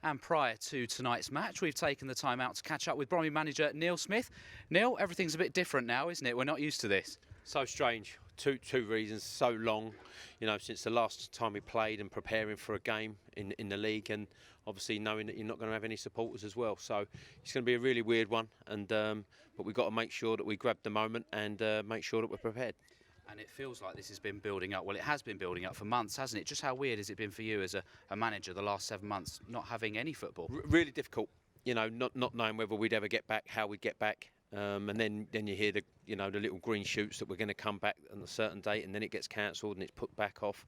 And prior to tonight's match, we've taken the time out to catch up with Bromley manager Neil Smith. Neil, everything's a bit different now, isn't it? We're not used to this. So strange. Two reasons. So long, since the last time we played and preparing for a game in the league, and obviously knowing that you're not going to have any supporters as well. So it's going to be a really weird one, and but we've got to make sure that we grab the moment and make sure that we're prepared. And it feels like this has been building up. Well, it has been building up for months, hasn't it? Just how weird has it been for you as a manager the last 7 months, not having any football? Really difficult. Not knowing whether we'd ever get back, how we'd get back. And then you hear the little green shoots that we're going to come back on a certain date, and then it gets cancelled and it's put back off.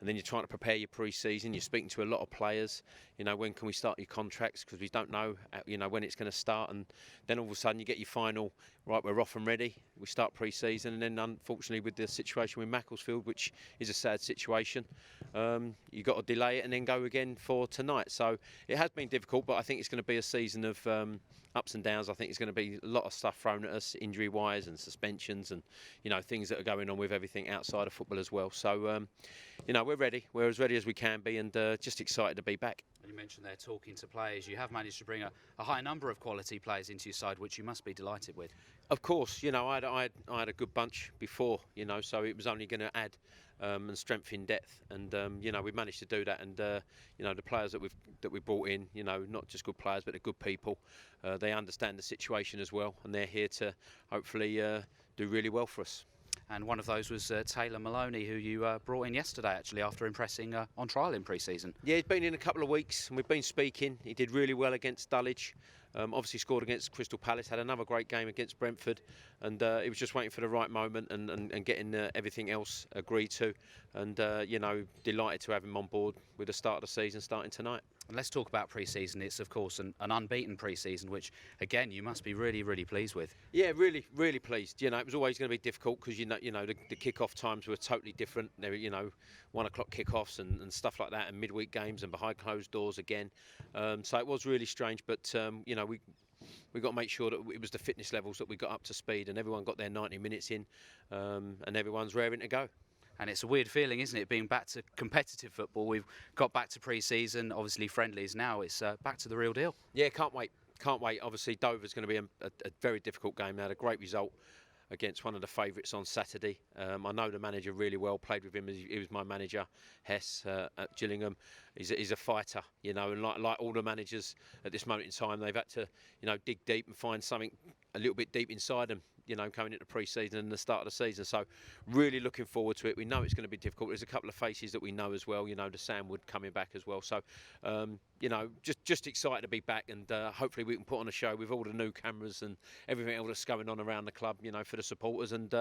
And then you're trying to prepare your pre-season. You're speaking to a lot of players. When can we start your contracts? Because we don't know, when it's going to start. And then all of a sudden you get your final. Right, we're off and ready. We start pre-season, and then unfortunately with the situation with Macclesfield, which is a sad situation, you've got to delay it and then go again for tonight. So it has been difficult, but I think it's going to be a season of ups and downs. I think it's going to be a lot of stuff thrown at us, injury-wise and suspensions, and things that are going on with everything outside of football as well. So we're ready. We're as ready as we can be, and just excited to be back. You mentioned there talking to players. You have managed to bring a high number of quality players into your side, which you must be delighted with. Of course, I had a good bunch before, so it was only going to add and strength in depth, and we've managed to do that. And the players that we've brought in, not just good players, but they're good people. They understand the situation as well, and they're here to hopefully do really well for us. And one of those was Taylor Maloney, who you brought in yesterday, actually, after impressing on trial in pre-season. Yeah, he's been in a couple of weeks, and we've been speaking. He did really well against Dulwich. Obviously scored against Crystal Palace, had another great game against Brentford, and he was just waiting for the right moment and getting everything else agreed to. And, delighted to have him on board with the start of the season starting tonight. And let's talk about pre-season. It's, of course, an unbeaten pre-season, which, again, you must be really, really pleased with. Yeah, really, really pleased. It was always going to be difficult because, the kick-off times were totally different. They were, 1 o'clock kick-offs and stuff like that, and midweek games and behind closed doors again. So it was really strange, but, we got to make sure that it was the fitness levels that we got up to speed, and everyone got their 90 minutes in, and everyone's raring to go. And it's a weird feeling, isn't it, being back to competitive football? We've got back to pre-season, obviously friendlies now. It's back to the real deal. Yeah, can't wait. Can't wait. Obviously, Dover's going to be a very difficult game. They had a great result against one of the favourites on Saturday. I know the manager really well, played with him. He was my manager, Hess, at Gillingham. He's a fighter, and like all the managers at this moment in time, they've had to, dig deep and find something a little bit deep inside them, coming into pre-season and the start of the season. So really looking forward to it. We know it's going to be difficult. There's a couple of faces that we know as well, the Sandwood coming back as well. So, just excited to be back, and hopefully we can put on a show with all the new cameras and everything else that's going on around the club, for the supporters, and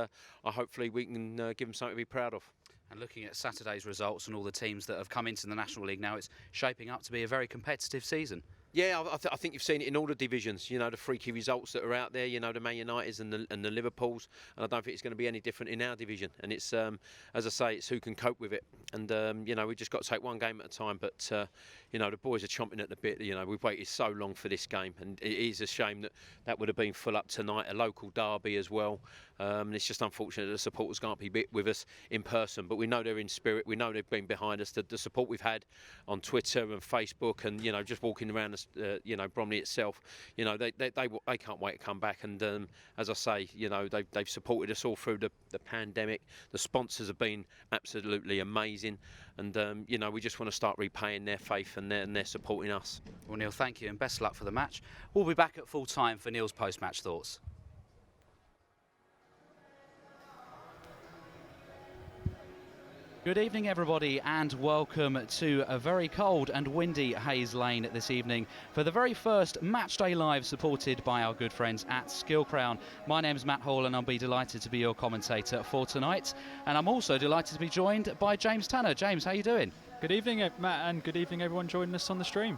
hopefully we can give them something to be proud of. And looking at Saturday's results and all the teams that have come into the National League now, it's shaping up to be a very competitive season. Yeah, I think you've seen it in all the divisions. The freaky results that are out there. The Man Uniteds and the Liverpools, and I don't think it's going to be any different in our division. And it's, as I say, it's who can cope with it. And we just got to take one game at a time. But the boys are chomping at the bit. We've waited so long for this game, and it is a shame that would have been full up tonight. A local derby as well. And it's just unfortunate that the supporters can't be with us in person. But we know they're in spirit. We know they've been behind us. The support we've had on Twitter and Facebook, and just walking around Bromley itself, they can't wait to come back. And as I say, they've supported us all through the pandemic. The sponsors have been absolutely amazing, and we just want to start repaying their faith and their supporting us. Well, Neil, thank you, and best luck for the match. We'll be back at full time for Neil's post-match thoughts. Good evening, everybody, and welcome to a very cold and windy Hayes Lane this evening for the very first Matchday Live, supported by our good friends at Skill Crown. My name's Matt Hall, and I'll be delighted to be your commentator for tonight. And I'm also delighted to be joined by James Tanner. James, how you doing? Good evening, Matt, and good evening, everyone joining us on the stream.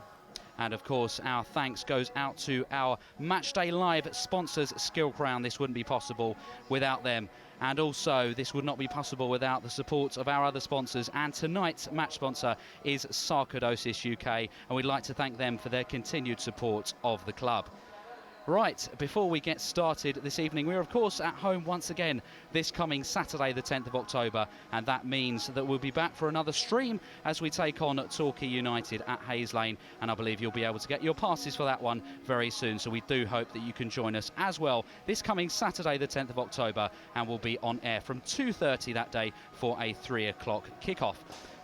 And of course, our thanks goes out to our Matchday Live sponsors, Skill Crown. This wouldn't be possible without them. And also, this would not be possible without the support of our other sponsors. And tonight's match sponsor is Sarcoidosis UK, and we'd like to thank them for their continued support of the club. Right, before we get started this evening, we're of course at home once again this coming Saturday the 10th of October, and that means that we'll be back for another stream as we take on Torquay United at Hayes Lane, and I believe you'll be able to get your passes for that one very soon, so we do hope that you can join us as well this coming Saturday the 10th of October, and we'll be on air from 2:30 that day for a 3 o'clock kickoff.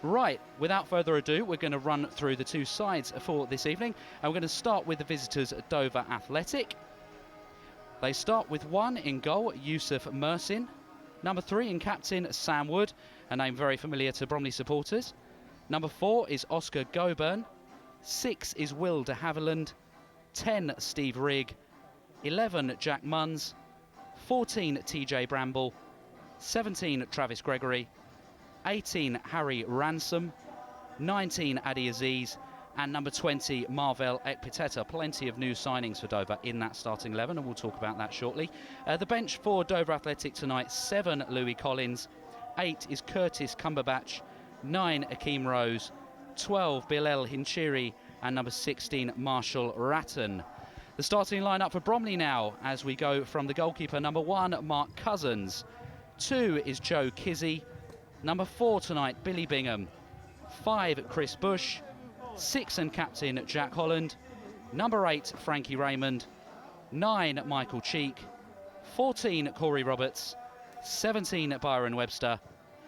Right, without further ado, we're going to run through the two sides for this evening, and we're going to start with the visitors at Dover Athletic. They start with 1 in goal, Yusuf Mersin. Number 3 in captain, Sam Wood, a name very familiar to Bromley supporters. Number 4 is Oscar Goburn. 6 is Will de Havilland. 10, Steve Rigg. 11, Jack Munns. 14, TJ Bramble. 17, Travis Gregory. 18, Harry Ransom, 19, Adi Aziz, and number 20, Marvel Ekpiteta. Plenty of new signings for Dover in that starting 11, and we'll talk about that shortly. The bench for Dover Athletic tonight: 7, Louis Collins, 8 is Curtis Cumberbatch, 9, Akeem Rose, 12, Bilal Hinchiri, and number 16, Marshall Ratton. The starting lineup for Bromley now, as we go from the goalkeeper: number 1, Mark Cousins, 2 is Joe Kizzy, number 4 tonight, Billy Bingham. 5, Chris Bush. 6 and captain, Jack Holland. Number 8, Frankie Raymond. 9, Michael Cheek. 14, Corey Roberts. 17, Byron Webster.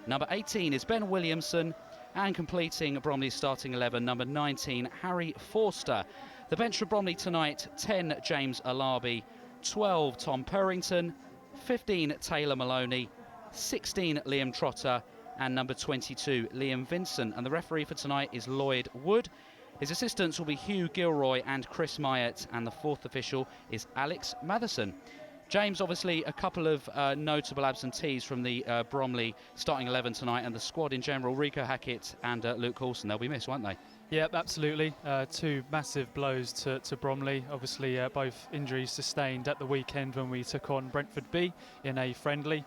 Number 18 is Ben Williamson. And completing Bromley's starting 11, number 19, Harry Forster. The bench for Bromley tonight: 10, James Alabi. 12, Tom Purrington. 15, Taylor Maloney. 16, Liam Trotter, and number 22, Liam Vincent. And the referee for tonight is Lloyd Wood. His assistants will be Hugh Gilroy and Chris Myatt, and the fourth official is Alex Matherson. James, obviously a couple of notable absentees from the Bromley starting 11 tonight, and the squad in general: Rico Hackett and Luke Coulson. They'll be missed, won't they? Yep, absolutely. Two massive blows to Bromley. Obviously, both injuries sustained at the weekend when we took on Brentford B in a friendly.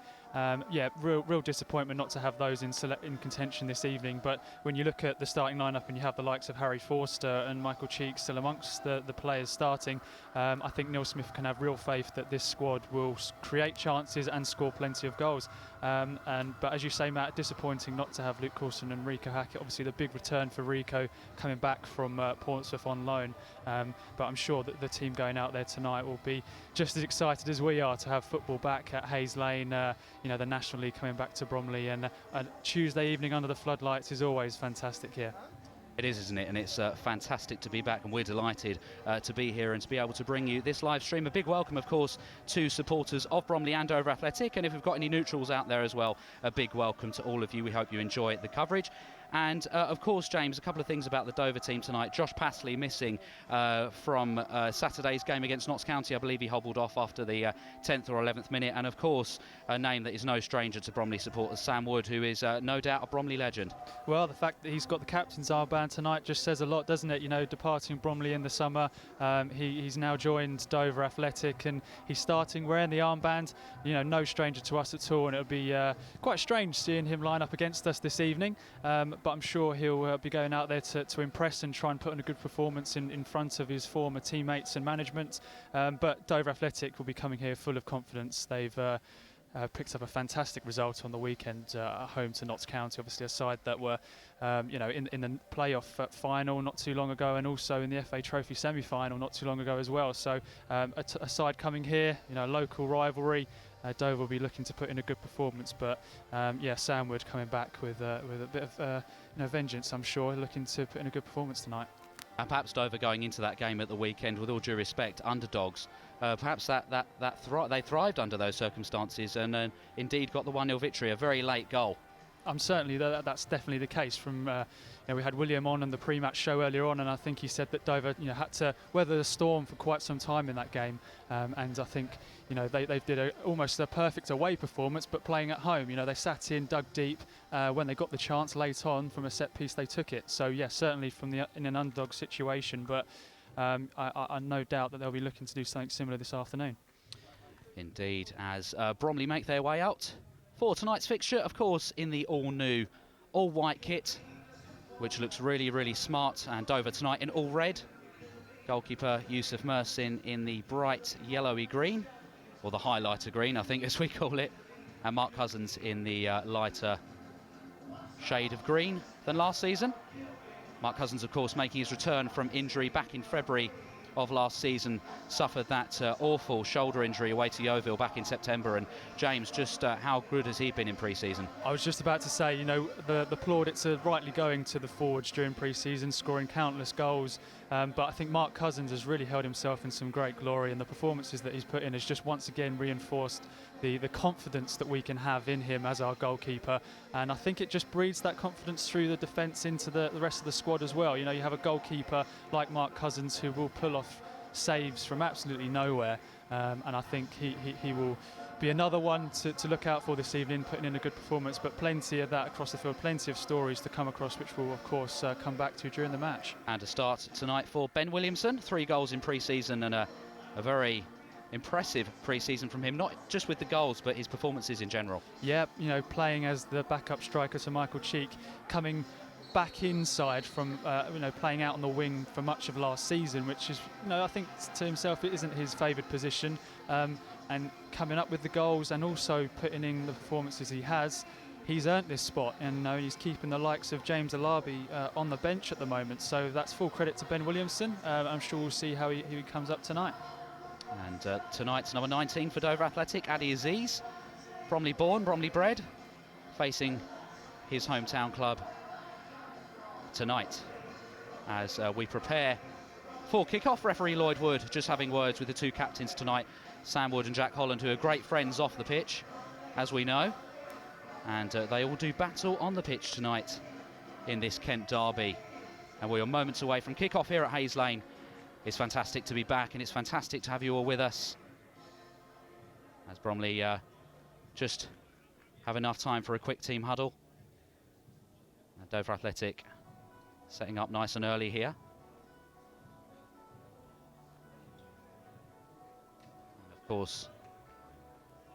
Real disappointment not to have those in contention this evening. But when you look at the starting lineup and you have the likes of Harry Forster and Michael Cheek still amongst the players starting, I think Neil Smith can have real faith that this squad will create chances and score plenty of goals. But as you say, Matt, disappointing not to have Luke Coulson and Rico Hackett. Obviously, the big return for Rico coming back from Portsmouth on loan. But I'm sure that the team going out there tonight will be just as excited as we are to have football back at Hayes Lane. The National League coming back to Bromley, and a Tuesday evening under the floodlights is always fantastic here. It is, isn't it? And it's fantastic to be back, and we're delighted to be here and to be able to bring you this live stream. A big welcome, of course, to supporters of Bromley and Dover Athletic, and if we've got any neutrals out there as well, a big welcome to all of you. We hope you enjoy the coverage. And of course, James, a couple of things about the Dover team tonight. Josh Passley missing from Saturday's game against Notts County. I believe he hobbled off after the 10th or 11th minute. And of course, a name that is no stranger to Bromley supporters, Sam Wood, who is no doubt a Bromley legend. Well, the fact that he's got the captain's armband tonight just says a lot, doesn't it? Departing Bromley in the summer, he's now joined Dover Athletic, and he's starting wearing the armband. No stranger to us at all, and it'll be quite strange seeing him line up against us this evening. But I'm sure he'll be going out there to impress and try and put in a good performance in front of his former teammates and management. But Dover Athletic will be coming here full of confidence. They've picked up a fantastic result on the weekend at home to Notts County, obviously a side that were in the playoff final not too long ago, and also in the FA Trophy semi-final not too long ago as well. So a side coming here, local rivalry. Dover will be looking to put in a good performance, but Sam Wood coming back with a bit of vengeance, I'm sure, looking to put in a good performance tonight. And perhaps Dover going into that game at the weekend, with all due respect, underdogs. Perhaps they thrived under those circumstances and indeed got the 1-0 victory, a very late goal. Certainly that's definitely the case. From we had William on the pre-match show earlier on, and I think he said that Dover had to weather the storm for quite some time in that game, and I think they did almost a perfect away performance, but playing at home. They sat in, dug deep. When they got the chance late on from a set piece, they took it. So certainly in an underdog situation, but I no doubt that they'll be looking to do something similar this afternoon. Indeed, as Bromley make their way out for tonight's fixture, of course, in the all-new, all-white kit, which looks really, really smart, and Dover tonight in all red. Goalkeeper Yusuf Mersin in the bright yellowy green, or the highlighter green, I think, as we call it. And Mark Cousins in the lighter shade of green than last season. Mark Cousins, of course, making his return from injury back in February of last season, suffered that awful shoulder injury away to Yeovil back in September. And James, just how good has he been in pre-season? I was just about to say, you know, the plaudits are rightly going to the forwards during pre-season, scoring countless goals. But I think Mark Cousins has really held himself in some great glory, and the performances that he's put in has just once again reinforced the confidence that we can have in him as our goalkeeper. And I think it just breeds that confidence through the defence into the rest of the squad as well. You know, you have a goalkeeper like Mark Cousins who will pull off saves from absolutely nowhere, and I think he will be another one to look out for this evening, putting in a good performance. But plenty of that across the field, plenty of stories to come across, which we'll of course come back to during the match. And a start tonight for Ben Williamson, 3 goals in pre-season, and a very impressive pre-season from him, not just with the goals but his performances in general. Yeah, you know, playing as the backup striker to Michael Cheek, coming back inside from you know, playing out on the wing for much of last season, which is, you know, I think to himself it isn't his favoured position, and coming up with the goals and also putting in the performances he has, he's earned this spot, and you know, he's keeping the likes of James Alabi on the bench at the moment, so that's full credit to Ben Williamson. I'm sure we'll see how he comes up tonight. And tonight's number 19 for Dover Athletic, Adi Aziz, Bromley born, Bromley bred, facing his hometown club tonight as we prepare for kick-off. Referee Lloyd Wood just having words with the 2 captains tonight, Sam Wood and Jack Holland, who are great friends off the pitch, as we know, and they all do battle on the pitch tonight in this Kent derby. And we are moments away from kick-off here at Hayes Lane. It's fantastic to be back, and it's fantastic to have you all with us as Bromley just have enough time for a quick team huddle. And Dover Athletic setting up nice and early here. And of course,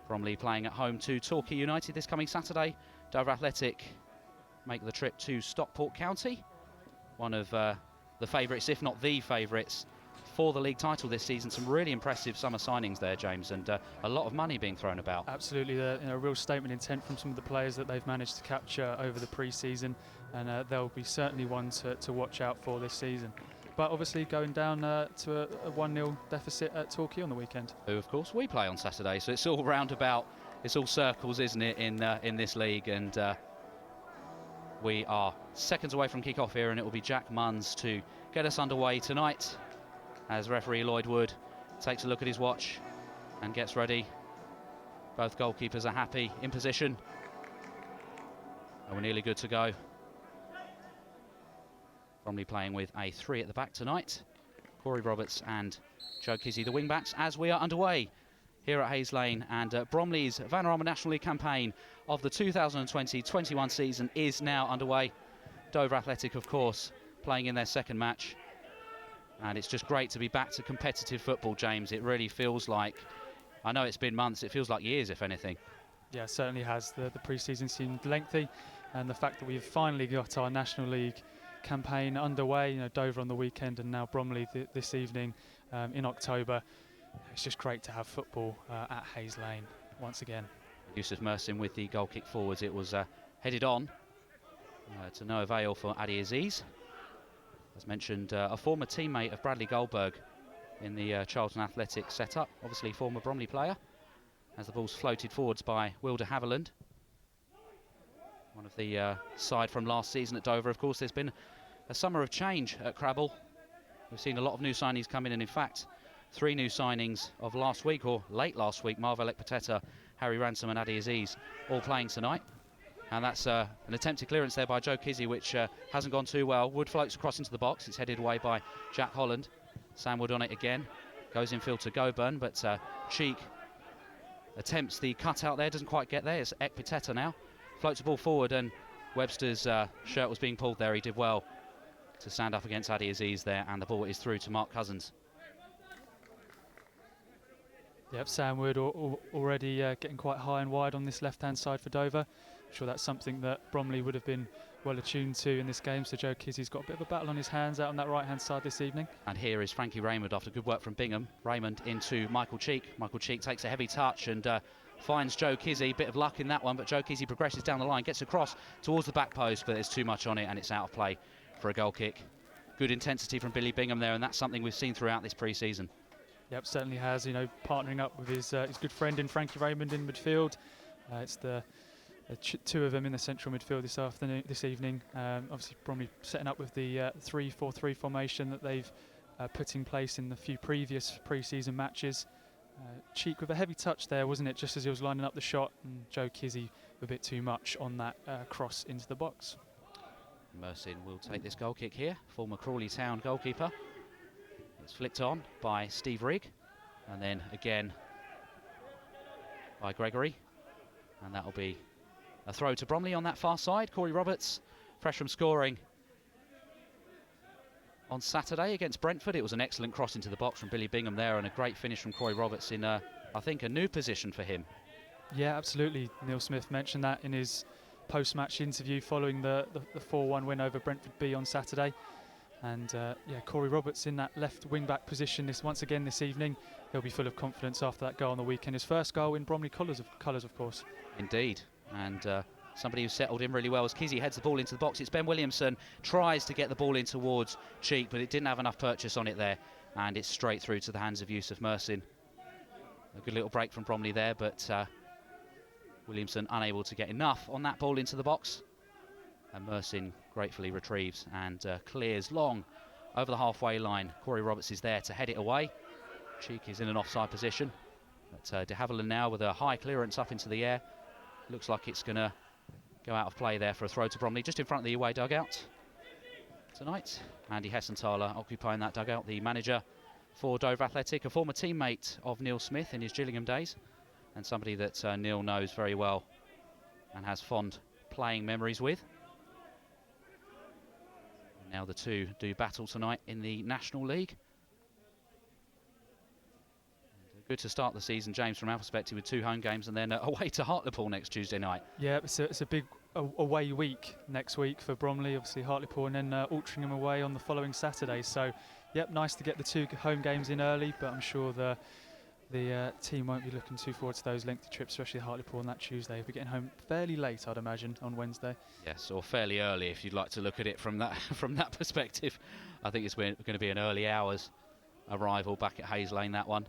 Bromley playing at home to Torquay United this coming Saturday. Dover Athletic make the trip to Stockport County, one of the favourites, if not the favourites, for the league title this season. Some really impressive summer signings there, James, and a lot of money being thrown about. Absolutely, you know, a real statement intent from some of the players that they've managed to capture over the pre-season, and they'll be certainly one to watch out for this season. But obviously going down to a 1-0 deficit at Torquay on the weekend. Who, of course, we play on Saturday, so it's all roundabout, it's all circles, isn't it, in this league, and we are seconds away from kick-off here, and it will be Jack Munns to get us underway tonight as referee Lloyd Wood takes a look at his watch and gets ready. Both goalkeepers are happy, in position, and we're nearly good to go. Bromley playing with a 3 at the back tonight. Corey Roberts and Joe Kizzy, the wing-backs, as we are underway here at Hayes Lane, and Bromley's Vanarama National League campaign of the 2020-21 season is now underway. Dover Athletic, of course, playing in their second match. And it's just great to be back to competitive football, James. It really feels like, I know it's been months, it feels like years, if anything. Yeah, it certainly has. The pre-season seemed lengthy, and the fact that we've finally got our National League campaign underway, you know, Dover on the weekend and now Bromley this evening in October, it's just great to have football at Hayes Lane once again. Yusuf Mersin with the goal kick forwards. It was headed on to no avail for Adi Aziz. As mentioned, a former teammate of Bradley Goldberg in the Charlton Athletic setup, obviously former Bromley player, as the ball's floated forwards by Will de Havilland. One of the side from last season at Dover. Of course, there's been a summer of change at Crabble. We've seen a lot of new signings come in, and in fact, 3 new signings of last week, or late last week: Marvel Ekpateta, Harry Ransom and Adi Aziz, all playing tonight. And that's an attempted clearance there by Joe Kizzy, which hasn't gone too well. Wood floats across into the box. It's headed away by Jack Holland. Sam Wood on it again. Goes infield to Goburn, but Cheek attempts the cut out there. Doesn't quite get there. It's Ekpateta now. Floats the ball forward, and Webster's shirt was being pulled there. He did well to stand up against Adi Aziz there, and the ball is through to Mark Cousins. Yep, Sam Wood already getting quite high and wide on this left-hand side for Dover. I'm sure that's something that Bromley would have been well attuned to in this game. So Joe Kizzy's got a bit of a battle on his hands out on that right-hand side this evening. And here is Frankie Raymond after good work from Bingham. Raymond into Michael Cheek. Michael Cheek takes a heavy touch and finds Joe Kizzy. Bit of luck in that one, but Joe Kizzy progresses down the line, gets across towards the back post, but there's too much on it and it's out of play for a goal kick. Good intensity from Billy Bingham there, and that's something we've seen throughout this pre-season. Yep, certainly has, you know, partnering up with his good friend in Frankie Raymond in midfield. It's the two of them in the central midfield this evening. Obviously Bromley setting up with the 3-4-3 formation that they've put in place in the few previous pre-season matches. Cheek with a heavy touch there, wasn't it, just as he was lining up the shot, and Joe Kizzy a bit too much on that cross into the box. Mersin will take this goal kick here, former Crawley Town goalkeeper. It's flicked on by Steve Rigg, and then again by Gregory, and that'll be a throw to Bromley on that far side. Corey Roberts, fresh from scoring on Saturday against Brentford. It was an excellent cross into the box from Billy Bingham there, and a great finish from Corey Roberts in, I think, a new position for him. Yeah, absolutely. Neil Smith mentioned that in his post-match interview following the 4-1 win over Brentford B on Saturday. And yeah, Corey Roberts in that left wing-back position once again this evening. He'll be full of confidence after that goal on the weekend. His first goal in Bromley colours, of course. Indeed. And somebody who settled in really well as Kizzy heads the ball into the box. It's Ben Williamson, tries to get the ball in towards Cheek, but it didn't have enough purchase on it there, and it's straight through to the hands of Yusuf Mersin. A good little break from Bromley there, but Williamson unable to get enough on that ball into the box. And Mersin gratefully retrieves and clears long over the halfway line. Corey Roberts is there to head it away. Cheek is in an offside position, but de Havilland now with a high clearance up into the air. Looks like it's going to go out of play there for a throw to Bromley, just in front of the away dugout tonight. Andy Hessenthaler occupying that dugout, the manager for Dover Athletic, a former teammate of Neil Smith in his Gillingham days, and somebody that Neil knows very well and has fond playing memories with. And now the two do battle tonight in the National League. Good to start the season, James, from our perspective, with 2 home games and then away to Hartlepool next Tuesday night. Yeah, it's a big away week next week for Bromley, obviously Hartlepool, and then Altrincham away on the following Saturday. So, yep, nice to get the 2 home games in early, but I'm sure the team won't be looking too forward to those lengthy trips, especially Hartlepool on that Tuesday. We'll be getting home fairly late, I'd imagine, on Wednesday. Yes, or fairly early if you'd like to look at it from that from that perspective. I think it's going to be an early hours arrival back at Hayes Lane, that one.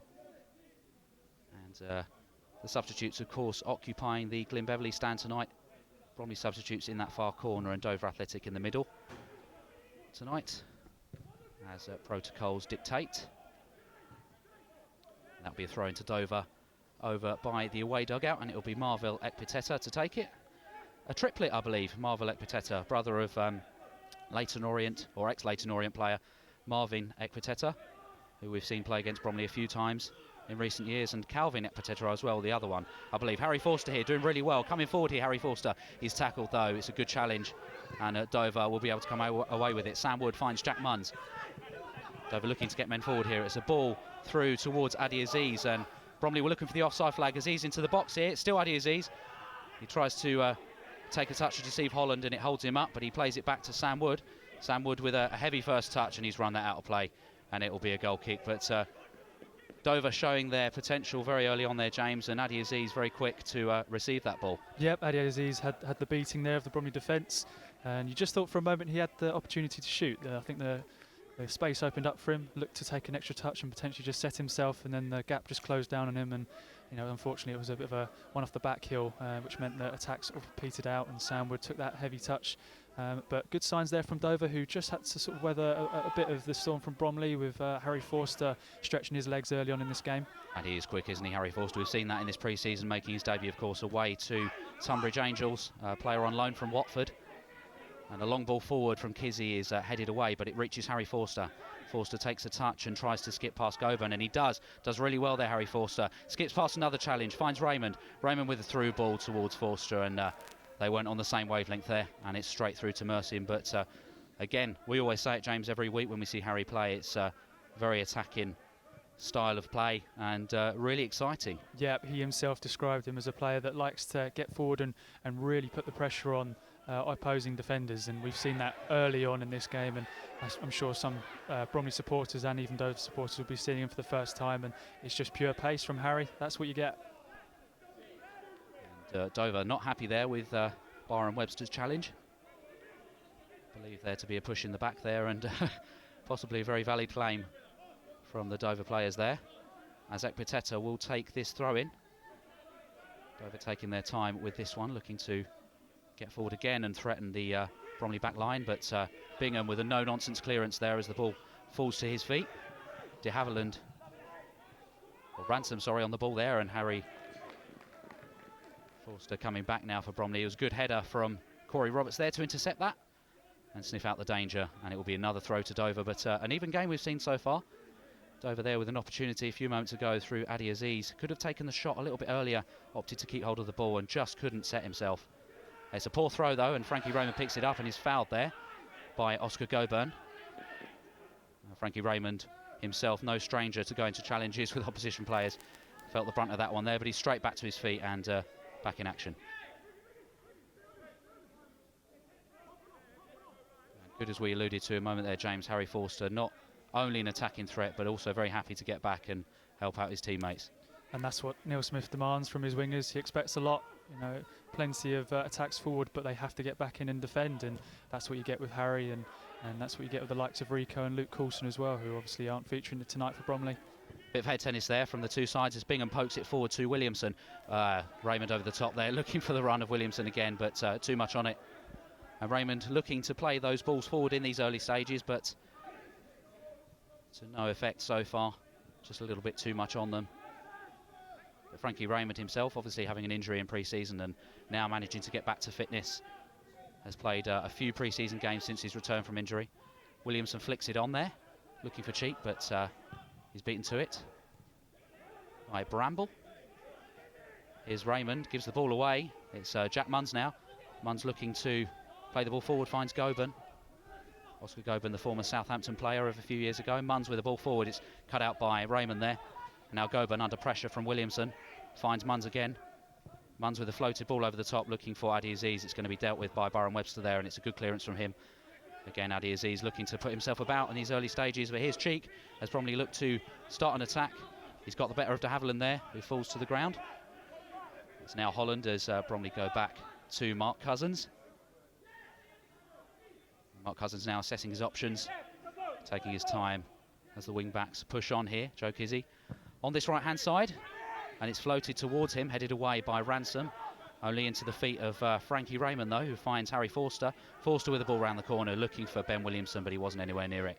And the substitutes, of course, occupying the Glyn Beverley stand tonight. Bromley substitutes in that far corner and Dover Athletic in the middle tonight, as protocols dictate. That'll be a throw into Dover over by the away dugout, and it'll be Marvel Ekpiteta to take it. A triplet, I believe, Marvel Ekpiteta, brother of Leyton Orient, or ex-Leyton Orient player, Marvin Ekpiteta, who we've seen play against Bromley a few times in recent years, and Calvin Ekpiteta as well, the other one, I believe. Harry Forster here doing really well. Coming forward here, Harry Forster. He's tackled, though. It's a good challenge, and Dover will be able to come away with it. Sam Wood finds Jack Munns. Dover looking to get men forward here. It's a ball through towards Adi Aziz, and Bromley were looking for the offside flag. Aziz into the box here. It's still Adi Aziz. He tries to take a touch to deceive Holland, and it holds him up, but he plays it back to Sam Wood. Sam Wood with a heavy first touch, and he's run that out of play, and it will be a goal kick. But Dover showing their potential very early on there, James, and Adi Aziz very quick to receive that ball. Yep, Adi Aziz had the beating there of the Bromley defence, and you just thought for a moment he had the opportunity to shoot. I think the space opened up for him, looked to take an extra touch and potentially just set himself, and then the gap just closed down on him, and unfortunately it was a bit of a one off the back heel, which meant the attack sort of petered out, and Sam Wood took that heavy touch. But good signs there from Dover, who just had to sort of weather a bit of the storm from Bromley, with Harry Forster stretching his legs early on in this game. And he is quick, isn't he, Harry Forster? We've seen that in this pre-season, making his debut, of course, away to Tunbridge Angels, player on loan from Watford. And a long ball forward from Kizzy is headed away, but it reaches Harry Forster. Forster takes a touch and tries to skip past Goban, and he does really well there, Harry Forster. Skips past another challenge, finds Raymond. Raymond with a through ball towards Forster, and they weren't on the same wavelength there, and it's straight through to Mersin. But again, we always say it, James, every week when we see Harry play, it's a very attacking style of play, and really exciting. Yeah, he himself described him as a player that likes to get forward and really put the pressure on opposing defenders, and we've seen that early on in this game, and I'm sure some Bromley supporters and even Dover supporters will be seeing him for the first time, and it's just pure pace from Harry. That's what you get. And Dover not happy there with Byron Webster's challenge. I believe there to be a push in the back there, and possibly a very valid claim from the Dover players there, as Ekpiteta will take this throw in. Dover taking their time with this one, looking to get forward again and threaten the Bromley back line, but Bingham with a no-nonsense clearance there as the ball falls to his feet. De Havilland, or Ransom, sorry, on the ball there, and Harry Forster coming back now for Bromley. It was a good header from Corey Roberts there to intercept that and sniff out the danger, and it will be another throw to Dover, but an even game we've seen so far. Dover there with an opportunity a few moments ago through Adi Aziz. Could have taken the shot a little bit earlier, opted to keep hold of the ball and just couldn't set himself. It's a poor throw though, and Frankie Raymond picks it up and is fouled there by Oscar Goburn. Frankie Raymond himself no stranger to going to challenges with opposition players. Felt the brunt of that one there, but he's straight back to his feet and back in action. Good, as we alluded to a moment there, James, Harry Forster not only an attacking threat but also very happy to get back and help out his teammates. And that's what Neil Smith demands from his wingers. He expects a lot, you know, plenty of attacks forward, but they have to get back in and defend, and that's what you get with Harry, and that's what you get with the likes of Rico and Luke Coulson as well, who obviously aren't featuring tonight for Bromley. Bit of head tennis there from the two sides as Bingham pokes it forward to Williamson. Raymond over the top there, looking for the run of Williamson again, but too much on it. And Raymond looking to play those balls forward in these early stages, but to no effect so far. Just a little bit too much on them. But Frankie Raymond himself, obviously having an injury in pre-season and now managing to get back to fitness, has played a few pre-season games since his return from injury. Williamson flicks it on there, looking for cheek, but he's beaten to it by Bramble. Here's Raymond, gives the ball away. It's Jack Munns now. Munns looking to play the ball forward, finds Goburn. Oscar Goburn, the former Southampton player of a few years ago. Munns with the ball forward, it's cut out by Raymond there. And now Goburn under pressure from Williamson, finds Munns again. Munns with a floated ball over the top, looking for Adi Aziz. It's going to be dealt with by Byron Webster there, and it's a good clearance from him. Again, Adi Aziz looking to put himself about in these early stages, but here's Cheek as Bromley look to start an attack. He's got the better of de Havilland there, who falls to the ground. It's now Holland as Bromley go back to Mark Cousins. Mark Cousins now assessing his options, taking his time as the wing-backs push on here. Joe Kizzy on this right-hand side, and it's floated towards him, headed away by Ransom. Only into the feet of Frankie Raymond, though, who finds Harry Forster. Forster with the ball round the corner, looking for Ben Williamson, but he wasn't anywhere near it.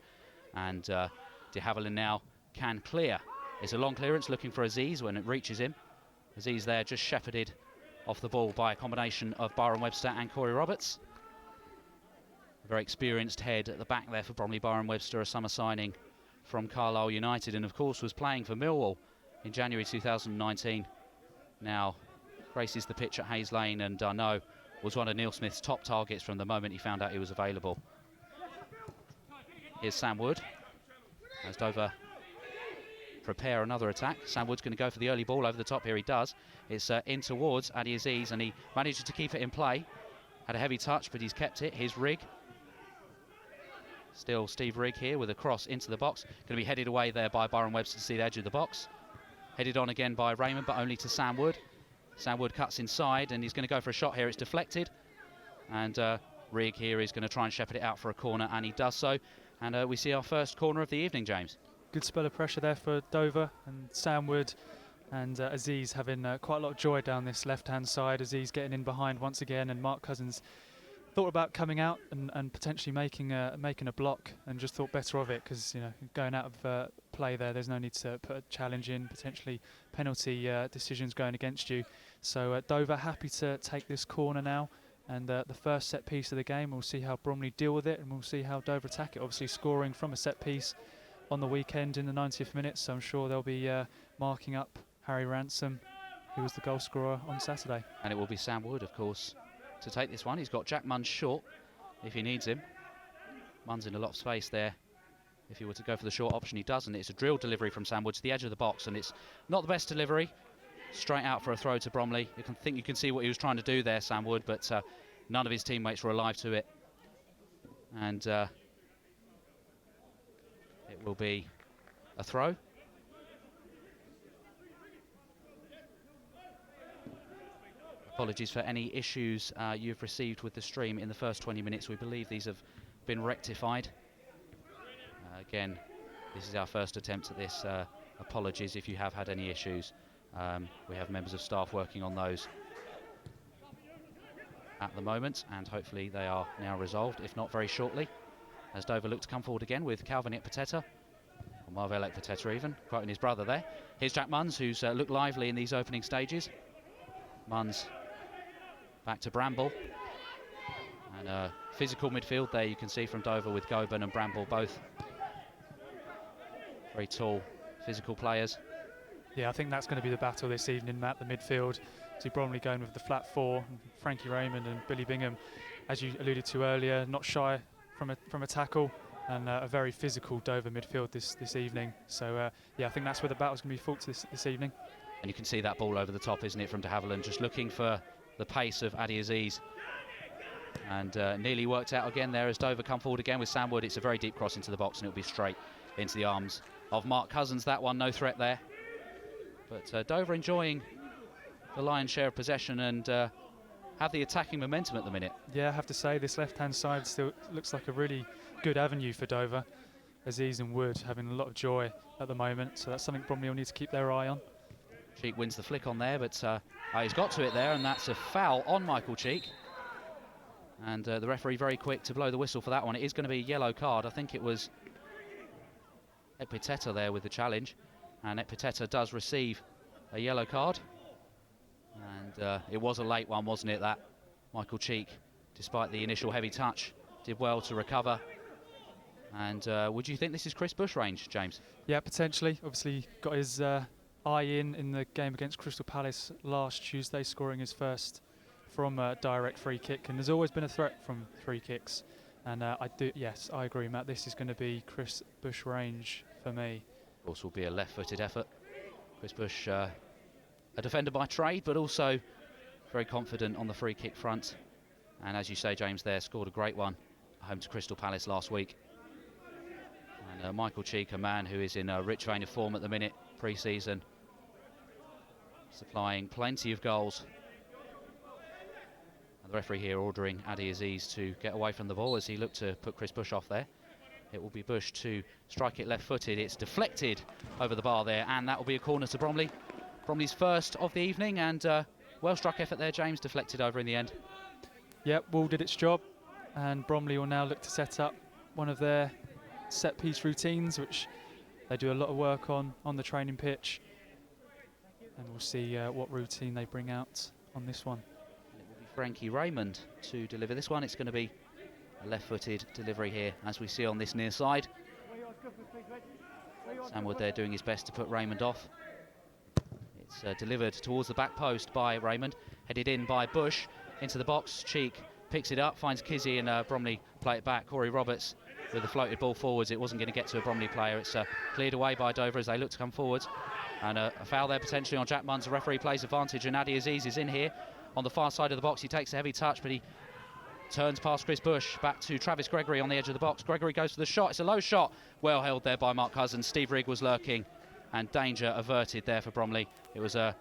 And de Havilland now can clear. It's a long clearance, looking for Aziz when it reaches him. Aziz there just shepherded off the ball by a combination of Byron Webster and Corey Roberts. A very experienced head at the back there for Bromley. Byron Webster, a summer signing from Carlisle United, and of course was playing for Millwall in January 2019. Now graces the pitch at Hayes Lane, and I know was one of Neil Smith's top targets from the moment he found out he was available. Here's Sam Wood as Dover prepare another attack. Sam Wood's going to go for the early ball over the top here. He does. It's in towards Adi Aziz, and he manages to keep it in play. Had a heavy touch, but he's kept it. Here's Rigg. Still Steve Rigg here with a cross into the box. Going to be headed away there by Byron Webster to see the edge of the box. Headed on again by Raymond, but only to Sam Wood. Sam Wood cuts inside, and he's going to go for a shot here. It's deflected. And Rigg here is going to try and shepherd it out for a corner, and he does so. And we see our first corner of the evening, James. Good spell of pressure there for Dover, and Sam Wood and Aziz having quite a lot of joy down this left-hand side. Aziz getting in behind once again, and Mark Cousins thought about coming out and potentially making a block, and just thought better of it, because, you know, going out of play there's no need to put a challenge in, potentially penalty decisions going against you. So Dover happy to take this corner now, and the first set piece of the game. We'll see how Bromley deal with it, and we'll see how Dover attack it. Obviously scoring from a set piece on the weekend in the 90th minute, so I'm sure they'll be marking up Harry Ransom, who was the goal scorer on Saturday. And it will be Sam Wood, of course, to take this one. He's got Jack Munns short if he needs him. Munns in a lot of space there. If he were to go for the short option, he doesn't. It's a drill delivery from Sam Wood to the edge of the box, and it's not the best delivery. Straight out for a throw to Bromley. You can see what he was trying to do there, Sam Wood, but None of his teammates were alive to it. And it will be a throw. Apologies for any issues you've received with the stream in the first 20 minutes. We believe these have been rectified. Again, this is our first attempt at this. Apologies if you have had any issues. We have members of staff working on those at the moment, and hopefully they are now resolved, if not very shortly. As Dover look to come forward again with Calvin Ekpiteta, or Marvel Ekpiteta even, quoting his brother there. Here's Jack Munns, who's looked lively in these opening stages. Munns back to Bramble. And physical midfield there you can see from Dover with Goban and Bramble, both very tall, physical players. Yeah, I think that's going to be the battle this evening, Matt, the midfield. See Bromley going with the flat four, Frankie Raymond and Billy Bingham, as you alluded to earlier, not shy from a tackle, and a very physical Dover midfield this evening. So yeah, I think that's where the battle's going to be fought this evening. And you can see that ball over the top, isn't it, from de Havilland, just looking for the pace of Adi Aziz. And nearly worked out again there as Dover come forward again with Sam Wood. It's a very deep cross into the box, and it'll be straight into the arms of Mark Cousins. That one, no threat there. But Dover enjoying the lion's share of possession and have the attacking momentum at the minute. Yeah, I have to say this left-hand side still looks like a really good avenue for Dover. Aziz and Wood having a lot of joy at the moment, so that's something Bromley will need to keep their eye on. Cheek wins the flick on there, but he's got to it there, and that's a foul on Michael Cheek. And the referee very quick to blow the whistle for that one. It is going to be a yellow card. I think it was Ekpiteta there with the challenge, and Ekpiteta does receive a yellow card. And it was a late one, wasn't it, that Michael Cheek, despite the initial heavy touch, did well to recover. And would you think this is Chris Bush range, James? Yeah, potentially. Obviously got his eye in the game against Crystal Palace last Tuesday, scoring his first from a direct free kick, and there's always been a threat from free kicks. And I agree, Matt, this is going to be Chris Bush range for me. Of course, will be a left-footed effort. Chris Bush, a defender by trade, but also very confident on the free kick front. And as you say, James, there scored a great one home to Crystal Palace last week. And Michael Cheek, a man who is in a rich vein of form at the minute, pre-season, supplying plenty of goals. And the referee here ordering Adi Aziz to get away from the ball as he looked to put Chris Bush off there. It will be Bush to strike it left-footed. It's deflected over the bar there, and that will be a corner to Bromley. Bromley's first of the evening, and well-struck effort there, James, deflected over in the end. Yep, Wall did its job, and Bromley will now look to set up one of their set-piece routines, which they do a lot of work on the training pitch. And we'll see what routine they bring out on this one. It will be Frankie Raymond to deliver this one. It's going to be a left-footed delivery here, as we see on this near side. Sam Wood there doing his best to put Raymond off. It's delivered towards the back post by Raymond, headed in by Bush into the box. Cheek picks it up, finds Kizzy, and Bromley play it back. Corey Roberts with the floated ball forwards. It wasn't going to get to a Bromley player. It's cleared away by Dover as they look to come forwards. And a foul there potentially on Jack Munns. The referee plays advantage, and Adi Aziz is in here on the far side of the box. He takes a heavy touch, but he turns past Chris Bush back to Travis Gregory on the edge of the box. Gregory goes for the shot. It's a low shot. Well held there by Mark Cousins. Steve Rigg was lurking, and danger averted there for Bromley. It was a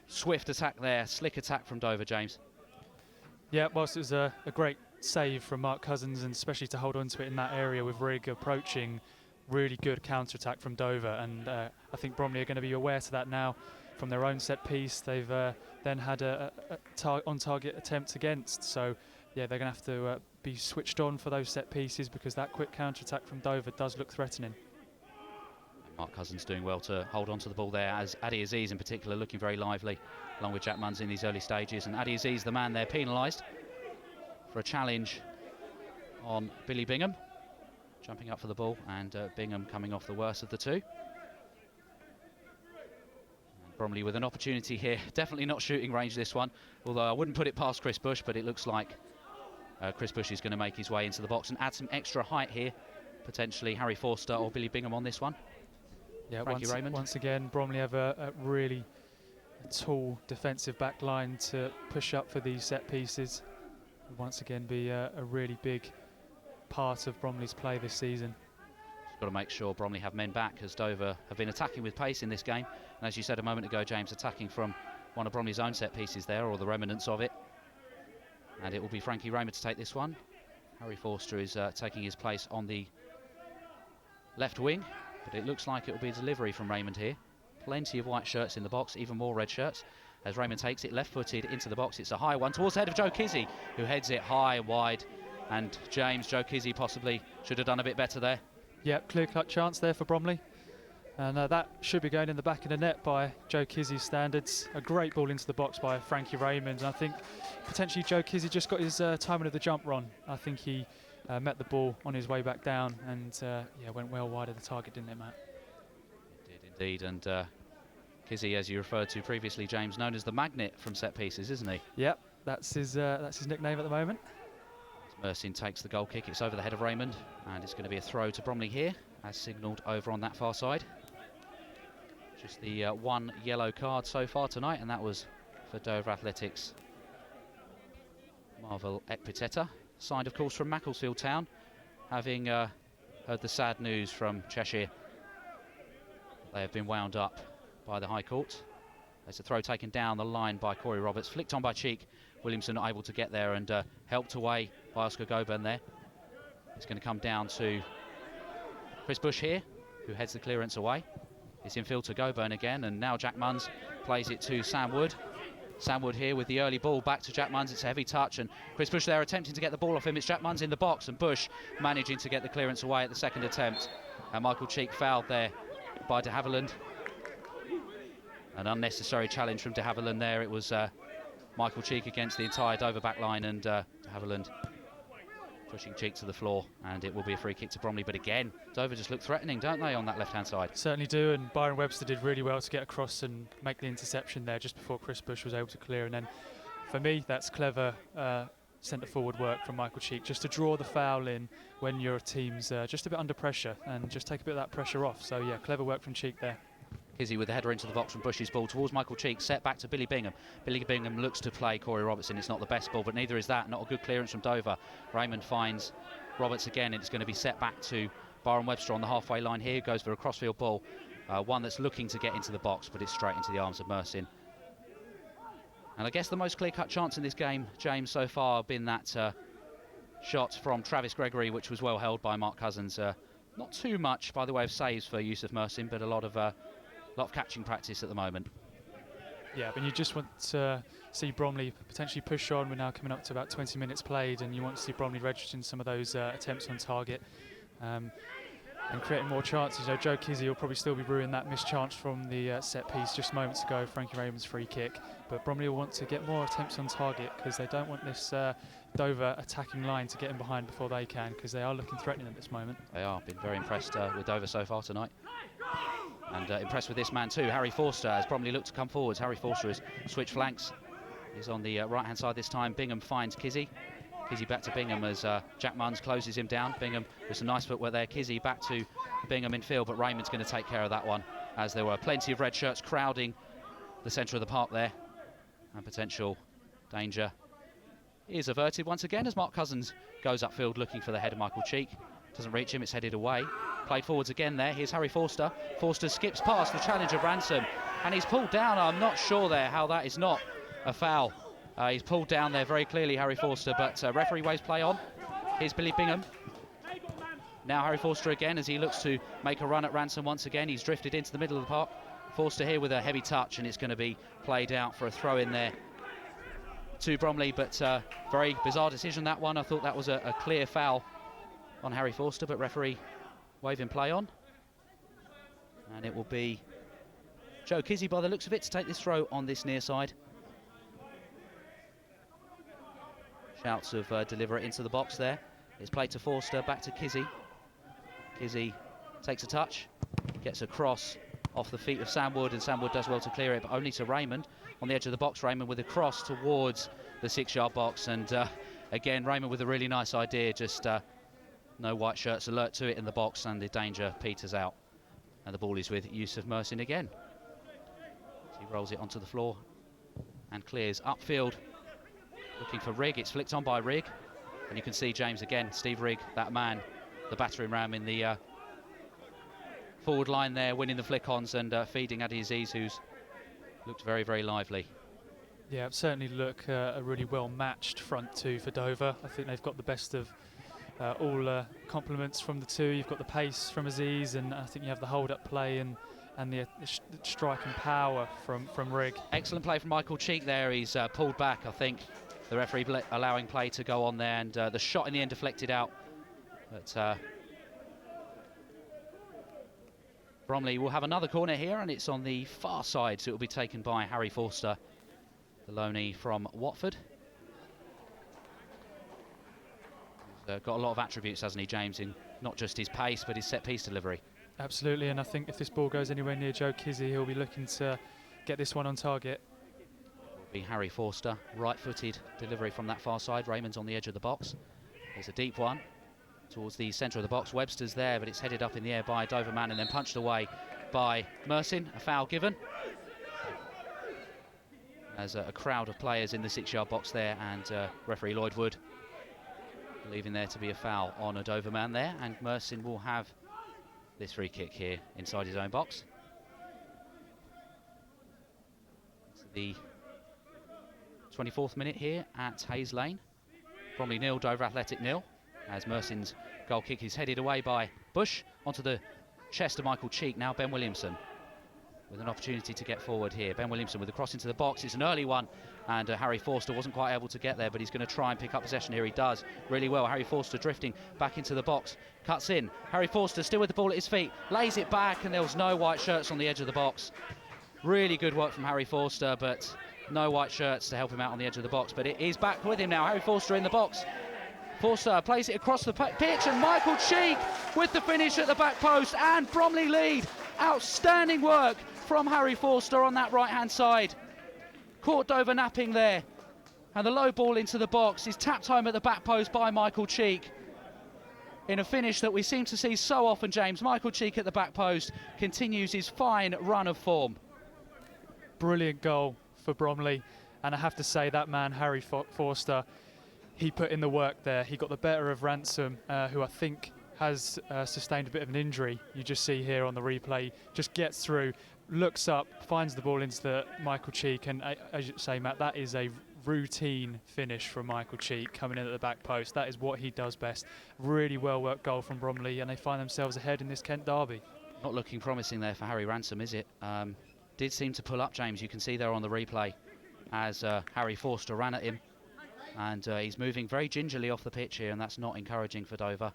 swift attack there, slick attack from Dover, James. Yeah, whilst it was a great save from Mark Cousins, and especially to hold on to it in that area with Rigg approaching, really good counter-attack from Dover. And I think Bromley are going to be aware to that now from their own set piece. They've then had a on-target attempt against. So, yeah, they're going to have to be switched on for those set pieces, because that quick counter-attack from Dover does look threatening. Mark Cousins doing well to hold on to the ball there, as Adi Aziz in particular looking very lively, along with Jack Munns in these early stages. And Adi Aziz, the man there, penalised for a challenge on Billy Bingham, jumping up for the ball, and Bingham coming off the worst of the two. And Bromley with an opportunity here, definitely not shooting range this one, although I wouldn't put it past Chris Bush, but it looks like Chris Bush is going to make his way into the box and add some extra height here, potentially Harry Forster or Billy Bingham on this one. Yeah, Raymond. once again, Bromley have a really tall defensive back line to push up for these set pieces. will once again be a really big part of Bromley's play this season. Just got to make sure Bromley have men back, as Dover have been attacking with pace in this game. And as you said a moment ago, James, attacking from one of Bromley's own set pieces there, or the remnants of it. And it will be Frankie Raymond to take this one. Harry Forster is taking his place on the left wing, but it looks like it will be a delivery from Raymond here. Plenty of white shirts in the box, even more red shirts. As Raymond takes it left-footed into the box, it's a high one towards the head of Joe Kizzy, who heads it high and wide. And James, Joe Kizzy possibly should have done a bit better there. Yep, clear-cut chance there for Bromley. And that should be going in the back of the net by Joe Kizzy's standards. A great ball into the box by Frankie Raymond. And I think potentially Joe Kizzy just got his timing of the jump wrong. I think he met the ball on his way back down and yeah, went well wide of the target, didn't it, Matt? It did indeed. And Kizzy, as you referred to previously, James, known as the magnet from set pieces, isn't he? Yep, that's his nickname at the moment. Mersin takes the goal kick. It's over the head of Raymond, and it's going to be a throw to Bromley here, as signalled over on that far side. Just the one yellow card so far tonight, and that was for Dover Athletics' Marvel Ekpiteta, signed of course from Macclesfield Town, having heard the sad news from Cheshire. They have been wound up by the High Court. There's a throw taken down the line by Corey Roberts, flicked on by Cheek. Williamson not able to get there, and helped away by Oscar Goburn there. It's going to come down to Chris Bush here, who heads the clearance away. It's infield to Goburn again, and now Jack Munns plays it to Sam Wood. Sam Wood here with the early ball back to Jack Munns. It's a heavy touch, and Chris Bush there attempting to get the ball off him. It's Jack Munns in the box, and Bush managing to get the clearance away at the second attempt. And Michael Cheek fouled there by de Havilland. An unnecessary challenge from de Havilland there. It was Michael Cheek against the entire Dover back line, and de Havilland pushing Cheek to the floor, and it will be a free kick to Bromley. But again, Dover just look threatening, don't they, on that left-hand side? Certainly do, and Byron Webster did really well to get across and make the interception there just before Chris Bush was able to clear. And then, for me, that's clever centre-forward work from Michael Cheek, just to draw the foul in when your team's just a bit under pressure and just take a bit of that pressure off. So, yeah, clever work from Cheek there. Kizzy with the header into the box from Bush's ball towards Michael Cheek, set back to Billy Bingham. Billy Bingham looks to play Corey Robertson. It's not the best ball, but neither is that. Not a good clearance from Dover. Raymond finds Roberts again, and it's going to be set back to Byron Webster on the halfway line here. Goes for a crossfield ball, one that's looking to get into the box, but it's straight into the arms of Mersin. And I guess the most clear-cut chance in this game, James, so far been that shot from Travis Gregory, which was well held by Mark Cousins. Not too much by the way of saves for Yusuf Mersin, but a lot of catching practice at the moment. Yeah, but you just want to see Bromley potentially push on. We're now coming up to about 20 minutes played, and you want to see Bromley registering some of those attempts on target and creating more chances. You know, Joe Kizzy will probably still be brewing that missed chance from the set piece just moments ago, Frankie Raymond's free kick. But Bromley will want to get more attempts on target because they don't want this Dover attacking line to get in behind before they can, because they are looking threatening at this moment. They are. Been very impressed with Dover so far tonight. And impressed with this man too, Harry Forster, as Bromley look to come forwards. Harry Forster has switched flanks. He's on the right-hand side this time. Bingham finds Kizzy. Kizzy back to Bingham as Jack Munns closes him down. Bingham with some nice footwork there. Kizzy back to Bingham in field, but Raymond's going to take care of that one, as there were plenty of red shirts crowding the centre of the park there. And potential danger is averted once again as Mark Cousins goes upfield looking for the head of Michael Cheek. Doesn't reach him, it's headed away. Played forwards again there. Here's Harry Forster. Forster skips past the challenge of Ransom, and he's pulled down. I'm not sure there how that is not a foul. He's pulled down there very clearly, Harry Forster, but referee waves play on. Here's Billy Bingham. Now Harry Forster again as he looks to make a run at Ransom once again. He's drifted into the middle of the park. Forster here with a heavy touch, and it's going to be played out for a throw in there to Bromley, but very bizarre decision that one. I thought that was a clear foul on Harry Forster, but referee waving play on, and it will be Joe Kizzy by the looks of it to take this throw on this near side. Shouts of deliver it into the box there. It's played to Forster, back to Kizzy. Kizzy takes a touch, gets a cross off the feet of Sam Wood, and Sam Wood does well to clear it, but only to Raymond on the edge of the box. Raymond with a cross towards the 6-yard box, and again Raymond with a really nice idea, just no white shirts alert to it in the box, and the danger peters out, and the ball is with Yusuf Mersin again. He rolls it onto the floor and clears upfield Looking for Rigg, it's flicked on by Rigg. And you can see James again, Steve Rigg, that man, the battering ram in the forward line there, winning the flick-ons and feeding Adi Aziz, who's looked very, very lively. Yeah, certainly look a really well-matched front two for Dover. I think they've got the best of all compliments from the two. You've got the pace from Aziz, and I think you have the hold-up play and the striking power from Rigg. Excellent play from Michael Cheek there. He's pulled back, I think. The referee allowing play to go on there, and the shot in the end deflected out. But Bromley will have another corner here, and it's on the far side, so it will be taken by Harry Forster, the loanee from Watford. He's got a lot of attributes, hasn't he, James, in not just his pace, but his set-piece delivery. Absolutely, and I think if this ball goes anywhere near Joe Kizzy, he'll be looking to get this one on target. Will be Harry Forster, right-footed delivery from that far side. Raymond's on the edge of the box. There's a deep one towards the centre of the box. Webster's there, but it's headed up in the air by a Dover man and then punched away by Mersin. A foul given. There's a crowd of players in the 6-yard box there, and referee Lloyd Wood believing there to be a foul on a Dover man there, and Mersin will have this free kick here inside his own box. It's the 24th minute here at Hayes Lane. Bromley 0, Dover Athletic 0. As Mersin's goal kick is headed away by Bush onto the chest of Michael Cheek. Now Ben Williamson with an opportunity to get forward here. Ben Williamson with a cross into the box. It's an early one, and Harry Forster wasn't quite able to get there, but he's going to try and pick up possession here. He does really well. Harry Forster drifting back into the box, cuts in. Harry Forster still with the ball at his feet, lays it back, and there was no white shirts on the edge of the box. Really good work from Harry Forster, but no white shirts to help him out on the edge of the box. But it is back with him now. Harry Forster in the box. Forster plays it across the pitch, and Michael Cheek with the finish at the back post, and Bromley lead. Outstanding work from Harry Forster on that right-hand side. Caught Dover napping there, and the low ball into the box is tapped home at the back post by Michael Cheek. In a finish that we seem to see so often, James, Michael Cheek at the back post continues his fine run of form. Brilliant goal for Bromley, and I have to say that man, Harry Forster, he put in the work there. He got the better of Ransom, who I think has sustained a bit of an injury. You just see here on the replay, just gets through, looks up, finds the ball into Michael Cheek, and as you say, Matt, that is a routine finish from Michael Cheek coming in at the back post. That is what he does best. Really well worked goal from Bromley, and they find themselves ahead in this Kent derby. Not looking promising there for Harry Ransom, is it? Did seem to pull up, James. You can see there on the replay as Harry Forster ran at him, and he's moving very gingerly off the pitch here, and that's not encouraging for Dover.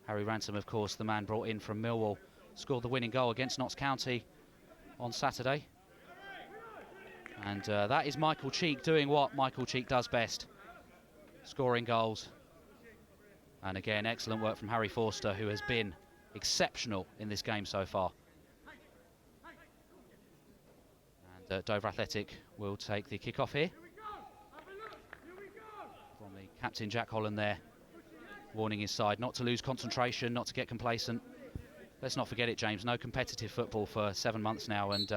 Harry Ransom, of course, the man brought in from Millwall, scored the winning goal against Notts County on Saturday. And that is Michael Cheek doing what Michael Cheek does best, scoring goals. And again, excellent work from Harry Forster, who has been exceptional in this game so far. And Dover Athletic will take the kick-off here. From the captain, Jack Holland there, warning his side not to lose concentration, not to get complacent. Let's not forget it, James, no competitive football for 7 months now, and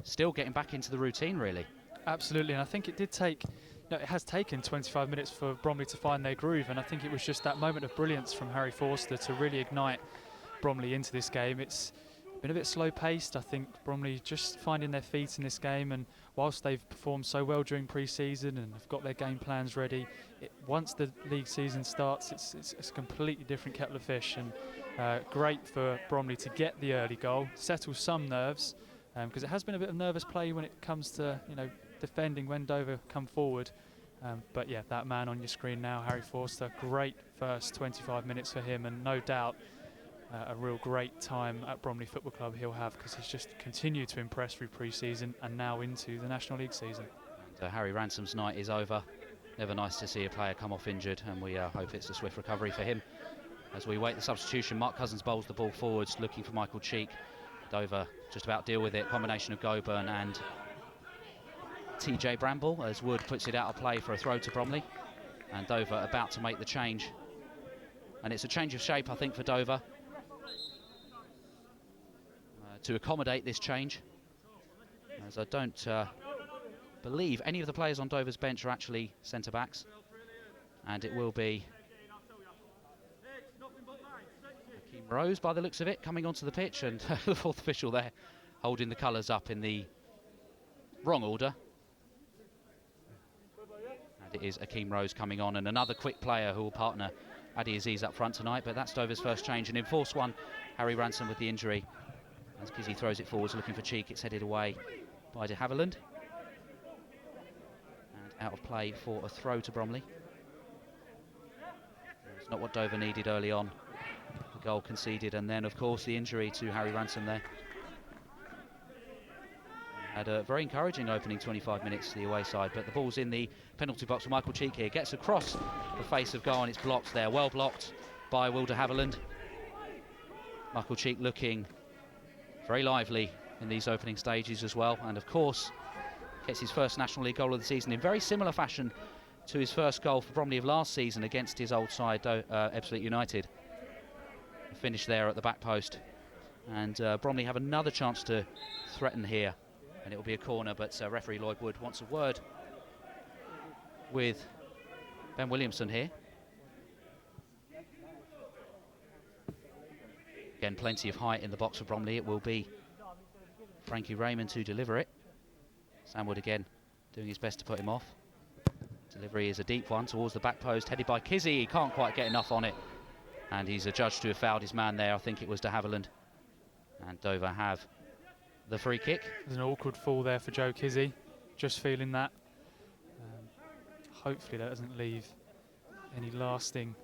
still getting back into the routine, really. Absolutely, and I think it did take, it has taken 25 minutes for Bromley to find their groove, and I think it was just that moment of brilliance from Harry Forster to really ignite Bromley into this game. It's been a bit slow-paced. I think Bromley just finding their feet in this game, and whilst they've performed so well during pre-season and have got their game plans ready, once the league season starts, it's a completely different kettle of fish, and great for Bromley to get the early goal, settle some nerves, because it has been a bit of nervous play when it comes to defending when Dover come forward. But yeah, that man on your screen now, Harry Forster, great first 25 minutes for him, and no doubt a real great time at Bromley Football Club he'll have, because he's just continued to impress through pre-season and now into the National League season. And Harry Ransom's night is over. Never nice to see a player come off injured, and we hope it's a swift recovery for him. As we wait the substitution, Mark Cousins bowls the ball forwards, looking for Michael Cheek. Dover just about deal with it. Combination of Goburn and TJ Bramble, as Wood puts it out of play for a throw to Bromley. And Dover about to make the change. And it's a change of shape, I think, for Dover, to accommodate this change, as I don't believe any of the players on Dover's bench are actually centre-backs. And it will be Hakeem Rose, by the looks of it, coming onto the pitch, and the fourth official there holding the colours up in the wrong order. And it is Hakeem Rose coming on, and another quick player who will partner Adi Aziz up front tonight, but that's Dover's first change. An enforced one, Harry Ransom with the injury. As Kizzy throws it forwards looking for Cheek, it's headed away by de Havilland. And out of play for a throw to Bromley. It's not what Dover needed early on. The goal conceded, and then of course the injury to Harry Ransom there. Had a very encouraging opening 25 minutes to the away side, but the ball's in the penalty box for Michael Cheek here. Gets across the face of goal and it's blocked there. Well blocked by Will de Havilland. Michael Cheek looking very lively in these opening stages as well, and of course gets his first National League goal of the season in very similar fashion to his first goal for Bromley of last season against his old side, Ebbsfleet United. A finish there at the back post, and Bromley have another chance to threaten here, and it will be a corner, but referee Lloyd Wood wants a word with Ben Williamson here. Again, plenty of height in the box for Bromley. It will be Frankie Raymond to deliver it. Sam Wood again doing his best to put him off. Delivery is a deep one towards the back post, headed by Kizzy. He can't quite get enough on it, and he's adjudged to have fouled his man there. I think it was de Havilland, and Dover have the free kick. There's an awkward fall there for Joe Kizzy, just feeling that. Hopefully that doesn't leave any lasting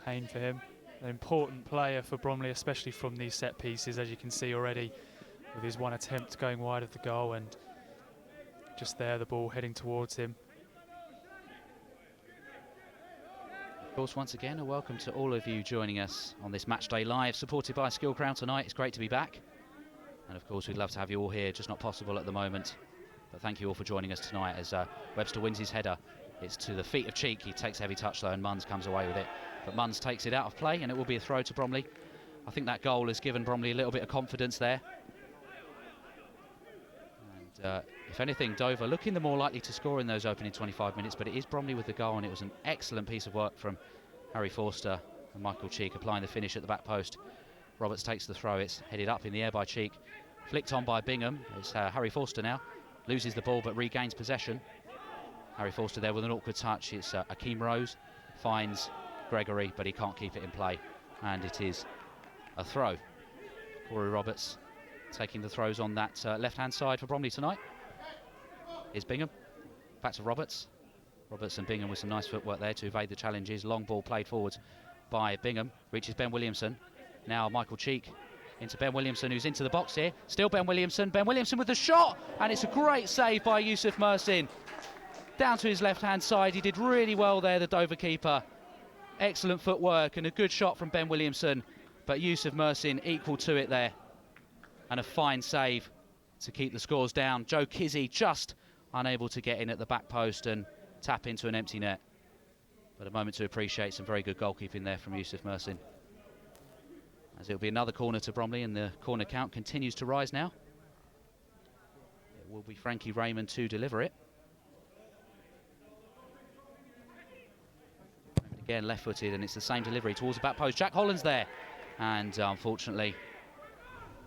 pain for him. An important player for Bromley, especially from these set pieces, as you can see already, with his one attempt going wide of the goal, and just there the ball heading towards him. Of course, once again, a welcome to all of you joining us on this Matchday Live, supported by Skill Crown tonight. It's great to be back. And of course, we'd love to have you all here, just not possible at the moment. But thank you all for joining us tonight as Webster wins his header. It's to the feet of Cheek. He takes a heavy touch though, and Munns comes away with it. But Munns takes it out of play, and it will be a throw to Bromley. I think that goal has given Bromley a little bit of confidence there. And if anything, Dover looking the more likely to score in those opening 25 minutes, but it is Bromley with the goal, and it was an excellent piece of work from Harry Forster and Michael Cheek applying the finish at the back post. Roberts takes the throw. It's headed up in the air by Cheek. Flicked on by Bingham. It's Harry Forster now. Loses the ball but regains possession. Harry Forster there with an awkward touch. It's Hakeem Rose. Finds Gregory, but he can't keep it in play. And it is a throw. Corey Roberts taking the throws on that left-hand side for Bromley tonight. Here's Bingham. Back to Roberts. Roberts and Bingham with some nice footwork there to evade the challenges. Long ball played forwards by Bingham. Reaches Ben Williamson. Now Michael Cheek into Ben Williamson, who's into the box here. Still Ben Williamson. Ben Williamson with the shot, and it's a great save by Yusuf Mersin. Down to his left-hand side. He did really well there, the Dover keeper. Excellent footwork and a good shot from Ben Williamson, but Yusuf Mersin equal to it there. And a fine save to keep the scores down. Joe Kizzy just unable to get in at the back post and tap into an empty net. But a moment to appreciate some very good goalkeeping there from Yusuf Mersin. As it'll be another corner to Bromley, and the corner count continues to rise now. It will be Frankie Raymond to deliver it. Again, left-footed, and it's the same delivery towards the back post. Jack Holland's there, and unfortunately,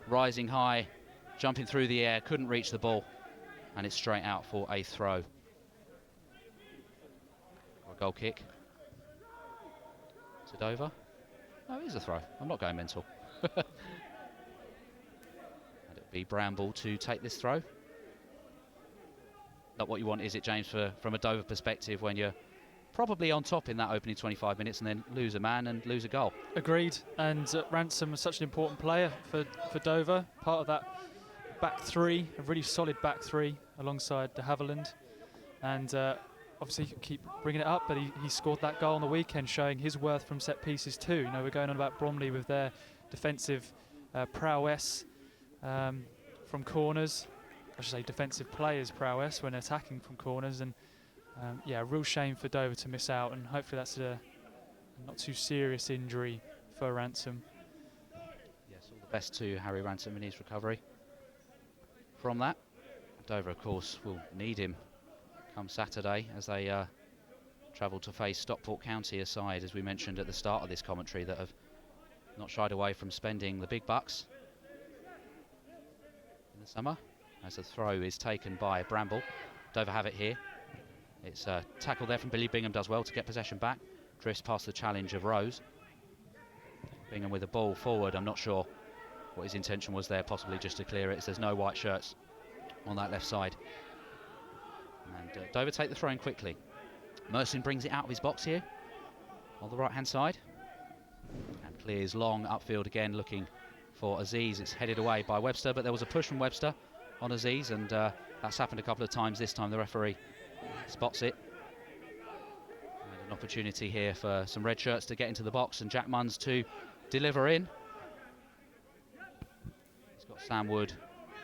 rising high, jumping through the air, couldn't reach the ball, and it's straight out for a throw. Or a goal kick to Dover. Oh, it is a throw. I'm not going mental. And it'll be Bramble to take this throw. Not what you want, is it, James, from a Dover perspective, when you're probably on top in that opening 25 minutes and then lose a man and lose a goal. Agreed, and Ransom was such an important player for Dover, part of that back three, a really solid back three alongside de Havilland, and obviously keep bringing it up, but he scored that goal on the weekend, showing his worth from set pieces too. You know, we're going on about Bromley with their defensive prowess from corners. I should say defensive players' prowess when attacking from corners, and yeah, a real shame for Dover to miss out, and hopefully that's a not too serious injury for Ransom. Yes, all the best to Harry Ransom in his recovery from that. Dover, of course, will need him come Saturday as they travel to face Stockport County, a side, as we mentioned at the start of this commentary, that have not shied away from spending the big bucks in the summer. As the throw is taken by Bramble. Dover have it here. It's a tackle there from Billy Bingham, does well to get possession back. Drifts past the challenge of Rose. Bingham with the ball forward. I'm not sure what his intention was there, possibly just to clear it, as there's no white shirts on that left side. And Dover take the throw in quickly. Merson brings it out of his box here on the right hand side and clears long upfield again, looking for Aziz. It's headed away by Webster, but there was a push from Webster on Aziz, and that's happened a couple of times. This time the referee spots it. And an opportunity here for some red shirts to get into the box, and Jack Munns to deliver in. He's got Sam Wood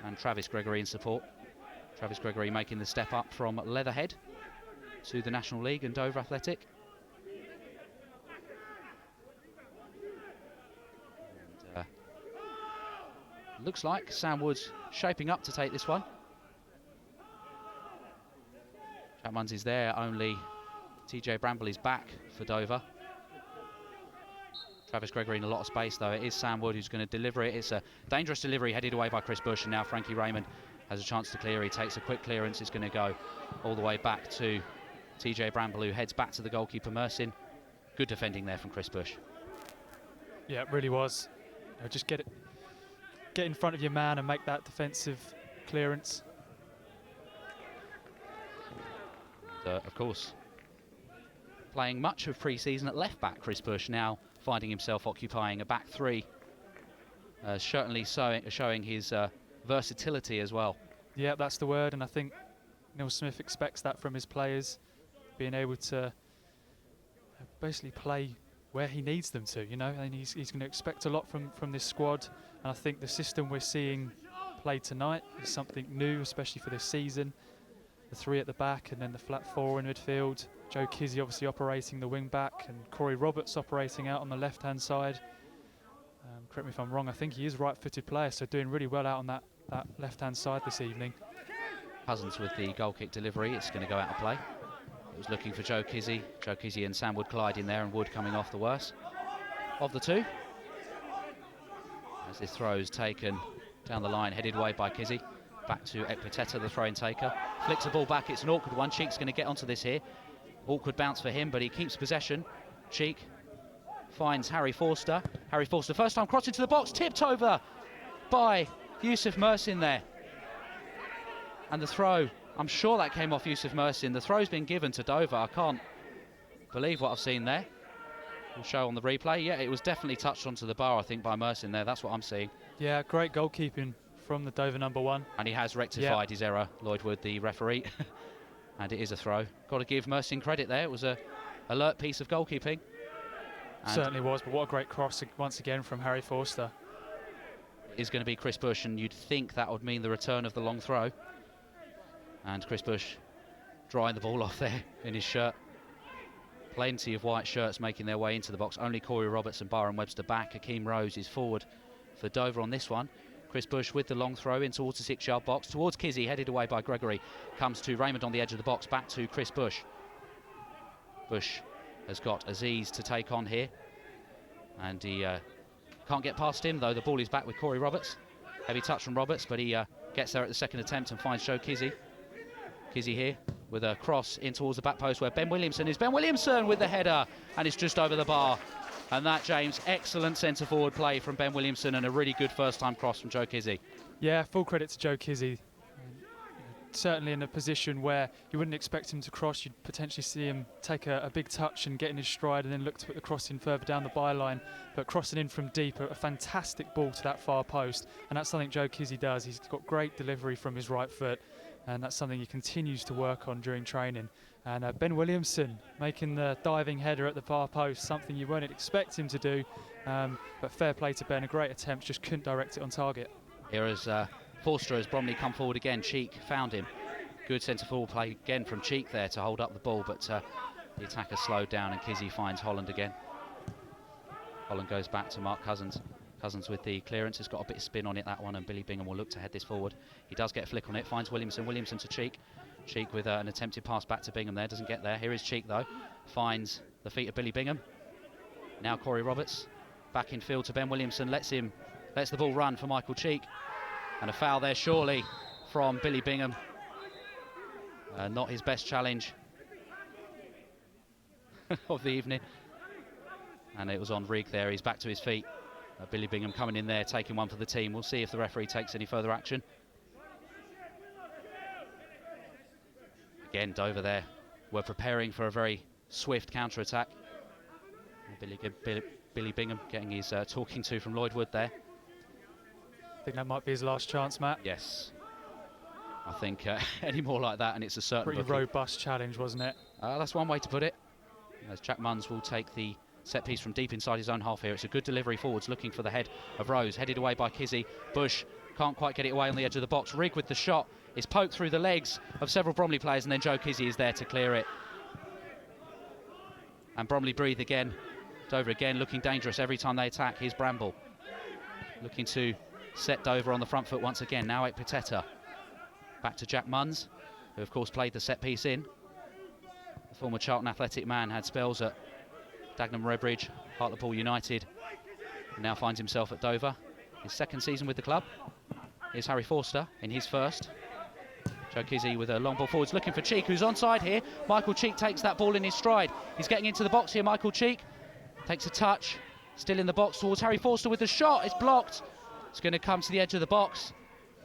and Travis Gregory in support. Travis Gregory making the step up from Leatherhead to the National League and Dover Athletic. And, looks like Sam Wood's shaping up to take this one. Jack Munns is there, only TJ Bramble is back for Dover. Travis Gregory in a lot of space though. It is Sam Wood who's going to deliver it. It's a dangerous delivery headed away by Chris Bush, and now Frankie Raymond has a chance to clear. He takes a quick clearance. It's going to go all the way back to TJ Bramble, who heads back to the goalkeeper Mersin. Good defending there from Chris Bush. Yeah, it really was. Just get in front of your man and make that defensive clearance. Of course, playing much of pre-season at left back, Chris Bush now finding himself occupying a back three, certainly showing his versatility as well. Yeah, that's the word, and I think Neil Smith expects that from his players, being able to basically play where he needs them to, you know, and he's going to expect a lot from this squad, and I think the system we're seeing play tonight is something new, especially for this season. The three at the back and then the flat four in midfield. Joe Kizzy obviously operating the wing back, and Corey Roberts operating out on the left hand side. Correct me if I'm wrong, I think he is a right-footed player, so doing really well out on that left hand side this evening. Cousins with the goal kick delivery. It's going to go out of play. It was looking for Joe Kizzy. Joe Kizzy and Sam Wood colliding there, and Wood coming off the worst of the two. As this throw is taken down the line, headed away by Kizzy. Back to Ekpiteta, the throw-in taker. Flicks the ball back, it's an awkward one. Cheek's going to get onto this here. Awkward bounce for him, but he keeps possession. Cheek finds Harry Forster. Harry Forster, first time crossing to the box, tipped over by Yusuf Mersin there. And the throw, I'm sure that came off Yusuf Mersin. The throw's been given to Dover. I can't believe what I've seen there. We'll show on the replay. Yeah, it was definitely touched onto the bar, I think, by Mersin there. That's what I'm seeing. Yeah, great goalkeeping from the Dover number one. And he has rectified his error, Lloyd Wood, the referee. And it is a throw. Got to give Mersin credit there. It was a alert piece of goalkeeping. And certainly was, but what a great cross once again from Harry Forster. It is going to be Chris Bush, and you'd think that would mean the return of the long throw. And Chris Bush drying the ball off there in his shirt. Plenty of white shirts making their way into the box. Only Corey Roberts and Byron Webster back. Hakeem Rose is forward for Dover on this one. Chris Bush with the long throw in towards the 6-yard box, towards Kizzy, headed away by Gregory. Comes to Raymond on the edge of the box, back to Chris Bush. Bush has got Aziz to take on here. And he can't get past him, though. The ball is back with Corey Roberts. Heavy touch from Roberts, but he gets there at the second attempt and finds Joe Kizzy. Kizzy here with a cross in towards the back post where Ben Williamson is. Ben Williamson with the header, and it's just over the bar. And that, James, excellent centre-forward play from Ben Williamson and a really good first-time cross from Joe Kizzy. Yeah, full credit to Joe Kizzy. Certainly in a position where you wouldn't expect him to cross. You'd potentially see him take a big touch and get in his stride and then look to put the cross in further down the byline. But crossing in from deep, a fantastic ball to that far post. And that's something Joe Kizzy does. He's got great delivery from his right foot. And that's something he continues to work on during training. And Ben Williamson making the diving header at the far post, something you wouldn't expect him to do. But fair play to Ben, a great attempt, just couldn't direct it on target. Here is Forster as Bromley come forward again. Cheek found him. Good centre-forward play again from Cheek there to hold up the ball, but the attacker slowed down and Kizzy finds Holland again. Holland goes back to Mark Cousins. Cousins with the clearance, has got a bit of spin on it, that one, and Billy Bingham will look to head this forward. He does get a flick on it, finds Williamson. Williamson to Cheek. Cheek with an attempted pass back to Bingham there, doesn't get there. Here is Cheek though, finds the feet of Billy Bingham. Now Corey Roberts, back in field to Ben Williamson, lets the ball run for Michael Cheek. And a foul there surely from Billy Bingham. Not his best challenge of the evening. And it was on Rigg there, he's back to his feet. Billy Bingham coming in there, taking one for the team. We'll see if the referee takes any further action. Again, Dover there. We're preparing for a very swift counter-attack. Billy Bingham getting his talking to from Lloyd Wood there. I think that might be his last chance, Matt. Yes. I think any more like that and it's a certain Pretty booking. robust challenge, wasn't it? That's one way to put it. As Jack Munns will take the set piece from deep inside his own half here. It's a good delivery forwards, looking for the head of Rose. Headed away by Kizzy. Bush can't quite get it away on the edge of the box. Rigg with the shot is poked through the legs of several Bromley players, and then Joe Kizzy is there to clear it. And Bromley breathe again. Dover again looking dangerous every time they attack. Here's Bramble looking to set Dover on the front foot once again. Now Pateta. Back to Jack Munns, who of course played the set piece in. The former Charlton Athletic man had spells at Dagenham Redbridge, Hartlepool United, and now finds himself at Dover. His second season with the club. Here's Harry Forster in his first. Joe Kizzy with a long ball forwards, looking for Cheek, who's onside here. Michael Cheek takes that ball in his stride. He's getting into the box here, Michael Cheek. Takes a touch, still in the box towards Harry Forster with the shot. It's blocked. It's going to come to the edge of the box.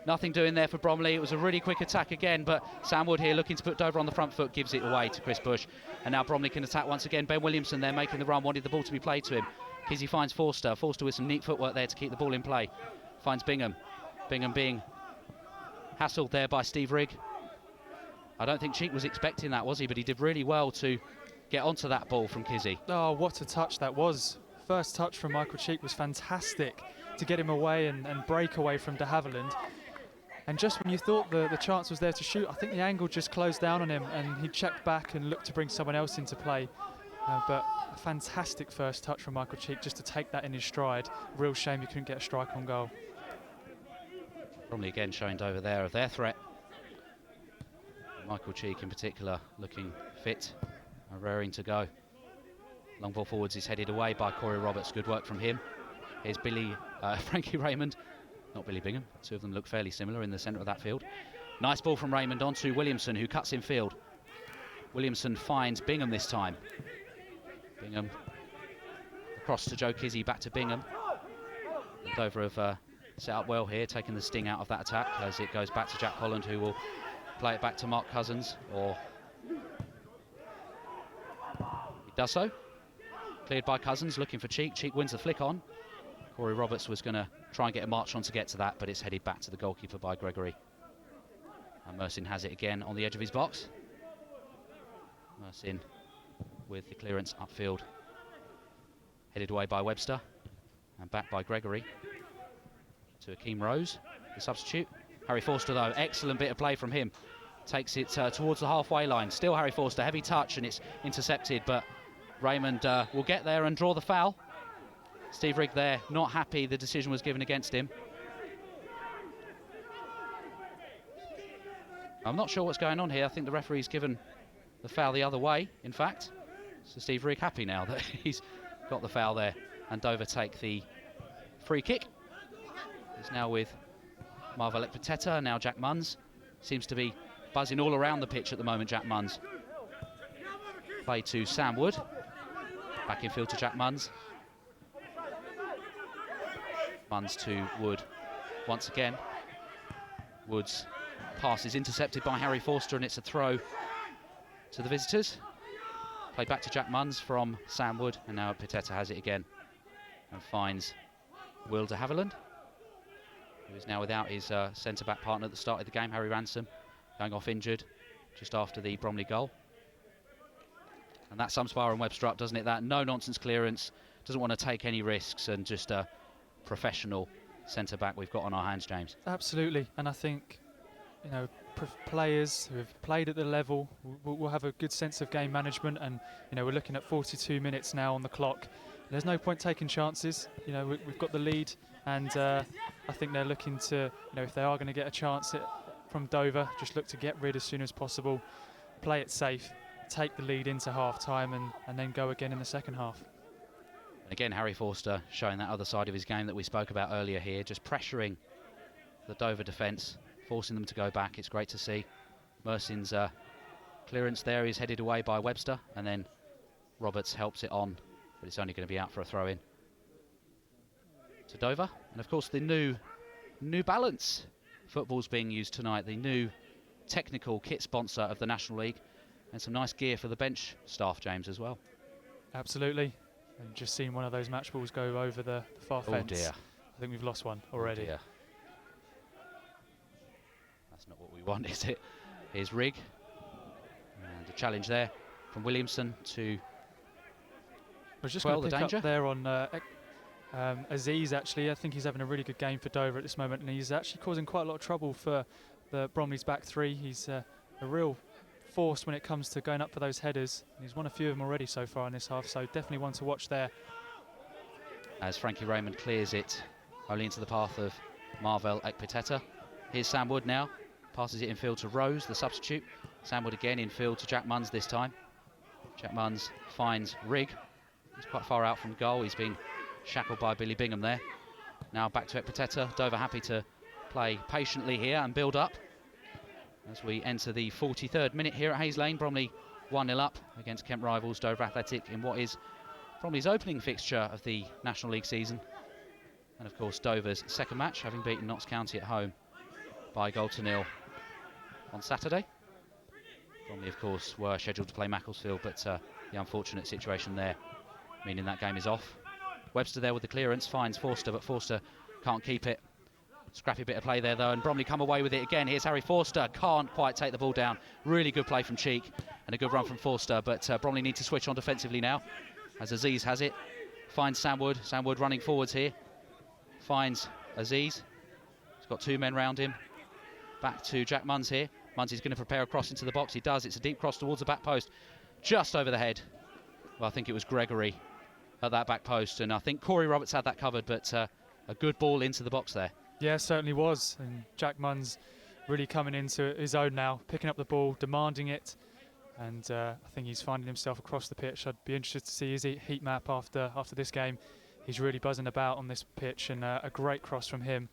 Nothing doing there for Bromley. It was a really quick attack again, but Sam Wood here looking to put Dover on the front foot, gives it away to Chris Bush. And now Bromley can attack once again. Ben Williamson there making the run, wanted the ball to be played to him. Kizzy finds Forster. Forster with some neat footwork there to keep the ball in play. Finds Bingham. Bingham being hassled there by Steve Rigg. I don't think Cheek was expecting that, was he? But he did really well to get onto that ball from Kizzy. Oh, what a touch that was. First touch from Michael Cheek was fantastic to get him away and break away from de Havilland. And just when you thought the chance was there to shoot, I think the angle just closed down on him and he checked back and looked to bring someone else into play. But a fantastic first touch from Michael Cheek just to take that in his stride. Real shame he couldn't get a strike on goal. Bromley again showing Dover there of their threat. Michael Cheek in particular looking fit and raring to go. Long ball forwards is headed away by Corey Roberts. Good work from him. Here's Frankie Raymond. Not Billy Bingham. Two of them look fairly similar in the centre of that field. Nice ball from Raymond on to Williamson, who cuts in field. Williamson finds Bingham this time. Bingham across to Joe Kizzy, back to Bingham. And Dover have set up well here, taking the sting out of that attack as it goes back to Jack Holland, who will play it back to Mark Cousins, or he does so. Cleared by Cousins, looking for Cheek. Cheek wins the flick on. Corey Roberts was going to try and get a march on to get to that, but it's headed back to the goalkeeper by Gregory. And Mersin has it again on the edge of his box. Mersin with the clearance upfield. Headed away by Webster and back by Gregory to Akeem Rose, the substitute. Harry Forster though, excellent bit of play from him. Takes it towards the halfway line. Still Harry Forster, heavy touch and it's intercepted, but Raymond will get there and draw the foul. Steve Rigg there, not happy the decision was given against him. I'm not sure what's going on here. I think the referee's given the foul the other way, in fact. So Steve Rigg happy now that he's got the foul there. And Dover take the free kick. He's now with Marvelek Pateta, now Jack Munns. Seems to be buzzing all around the pitch at the moment, Jack Munns. Play to Sam Wood. Back in field to Jack Munns. Munns to Wood once again. Wood's pass is intercepted by Harry Forster and it's a throw to the visitors. Played back to Jack Munns from Sam Wood, and now Pateta has it again and finds Will de Havilland, who is now without his centre-back partner at the start of the game, Harry Ransom, going off injured just after the Bromley goal. And that sums Byron Webster up, doesn't it? That no-nonsense clearance, doesn't want to take any risks, and just a professional centre-back we've got on our hands, James. Absolutely, and I think, you know, players who have played at the level will have a good sense of game management, and, you know, we're looking at 42 minutes now on the clock. There's no point taking chances. You know, we've got the lead, and I think they're looking to, you know, if they are going to get a chance from Dover. Just look to get rid as soon as possible, play it safe, take the lead into half-time and then go again in the second half. And again, Harry Forster showing that other side of his game that we spoke about earlier here, just pressuring the Dover defence, forcing them to go back. It's great to see. Mersin's clearance there is headed away by Webster, and then Roberts helps it on, but it's only going to be out for a throw-in to Dover. And of course the New Balance football's being used tonight, the new technical kit sponsor of the National League, and some nice gear for the bench staff, James, as well. Absolutely. And just seen one of those match balls go over the far fence. Oh dear. I think we've lost one already. Oh dear. That's not what we want, is it? Here's Rigg. And a challenge there from Williamson to I was just quell going the to pick danger. up there on Aziz, actually. I think he's having a really good game for Dover at this moment, and he's actually causing quite a lot of trouble for the Bromley's back three. He's a real force when it comes to going up for those headers. He's won a few of them already so far in this half, so definitely one to watch there. As Frankie Raymond clears it only into the path of Marvel Ekpiteta. Here's Sam Wood now, passes it infield to Rose, the substitute. Sam Wood again infield to Jack Munns this time. Jack Munns finds Rigg. He's quite far out from goal. He's been shackled by Billy Bingham there. Now back to Ekpiteta. Dover happy to play patiently here and build up as we enter the 43rd minute here at Hayes Lane. Bromley 1-0 up against Kent rivals Dover Athletic in what is Bromley's opening fixture of the National League season, and of course Dover's second match, having beaten Notts County at home by 1-0 on Saturday. Bromley of course were scheduled to play Macclesfield, but the unfortunate situation there meaning that game is off. Webster there with the clearance, finds Forster, but Forster can't keep it. Scrappy bit of play there though, and Bromley come away with it again. Here's Harry Forster, can't quite take the ball down. Really good play from Cheek and a good run from Forster, but Bromley need to switch on defensively now as Aziz has it. Finds Sam Wood. Sam Wood running forwards here. Finds Aziz. He's got two men round him. Back to Jack Munns here. Munns is going to prepare a cross into the box. He does. It's a deep cross towards the back post. Just over the head. Well, I think it was Gregory at that back post, and I think Corey Roberts had that covered, but a good ball into the box there. Yeah, certainly was. And Jack Munns really coming into his own now, picking up the ball, demanding it. And I think he's finding himself across the pitch. I'd be interested to see his heat map after this game. He's really buzzing about on this pitch, and a great cross from him.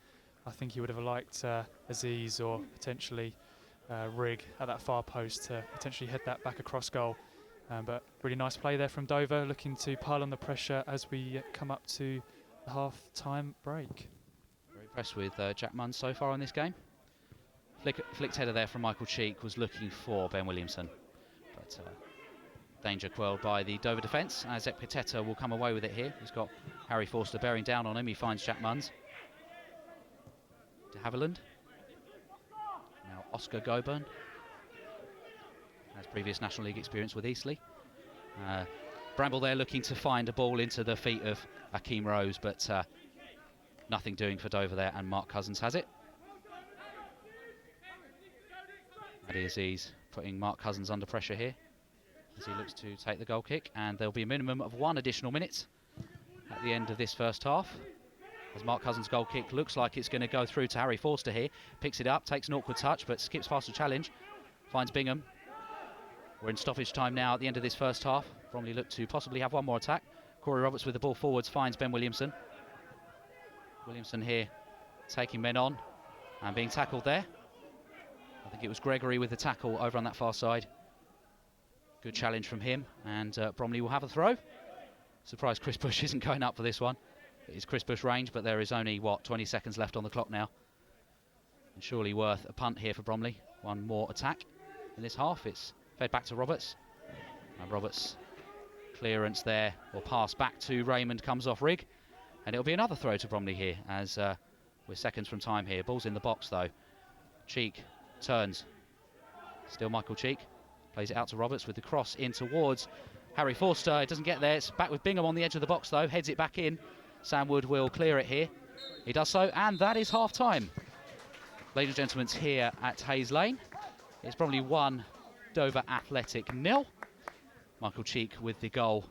I think he would have liked Aziz or potentially Rigg at that far post to potentially head that back across goal. But really nice play there from Dover, looking to pile on the pressure as we come up to the half-time break. Very impressed with Jack Munns so far in this game. Flicked header there from Michael Cheek, was looking for Ben Williamson. But danger quelled by the Dover defence, as Ekpiteta will come away with it here. He's got Harry Forster bearing down on him. He finds Jack Munns. De Havilland. Now Oscar Goburn. Has previous National League experience with Eastleigh. Bramble there looking to find a ball into the feet of Akeem Rose, but nothing doing for Dover there, and Mark Cousins has it. Adi Aziz putting Mark Cousins under pressure here as he looks to take the goal kick, and there'll be a minimum of 1 additional minute at the end of this first half, as Mark Cousins' goal kick looks like it's going to go through to Harry Forster here. Picks it up, takes an awkward touch, but skips past the challenge, finds Bingham. We're in stoppage time now at the end of this first half. Bromley look to possibly have one more attack. Corey Roberts with the ball forwards finds Ben Williamson. Williamson here taking men on and being tackled there. I think it was Gregory with the tackle over on that far side. Good challenge from him, and Bromley will have a throw. Surprised Chris Bush isn't going up for this one. It is Chris Bush range, but there is only, 20 seconds left on the clock now. And surely worth a punt here for Bromley. One more attack in this half. It's fed back to Roberts. And Roberts' clearance there, or pass back to Raymond, comes off Rigg. And it'll be another throw to Bromley here, as we're seconds from time here. Ball's in the box though. Cheek turns. Still Michael Cheek. Plays it out to Roberts with the cross in towards Harry Forster. It doesn't get there. It's back with Bingham on the edge of the box though. Heads it back in. Sam Wood will clear it here. He does so, and that is half time. Ladies and gentlemen, it's here at Hayes Lane. It's Bromley 1, Dover Athletic 0. Michael Cheek with the goal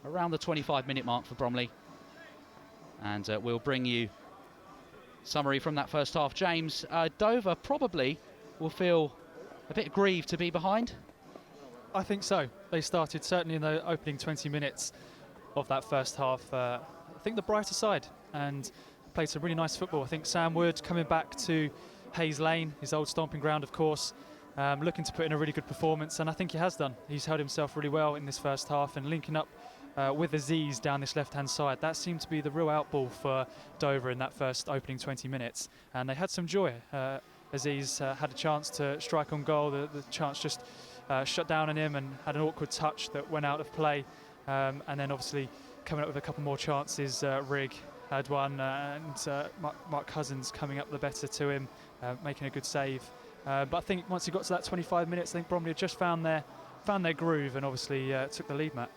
around the 25-minute mark for Bromley. And we'll bring you summary from that first half. James, Dover probably will feel a bit grieved to be behind. I think so. They started certainly in the opening 20 minutes of that first half. I think the brighter side and played some really nice football. I think Sam Wood coming back to Hayes Lane, his old stomping ground, of course, looking to put in a really good performance, and I think he has done. He's held himself really well in this first half, and linking up with Aziz down this left-hand side. That seemed to be the real outball for Dover in that first opening 20 minutes, and they had some joy. Aziz had a chance to strike on goal. The chance just shut down on him and had an awkward touch that went out of play. And then obviously coming up with a couple more chances, Rigg had one, and Mark Cousins coming up the better to him, making a good save. But I think once he got to that 25 minutes, I think Bromley had just found their groove and obviously took the lead, Matt.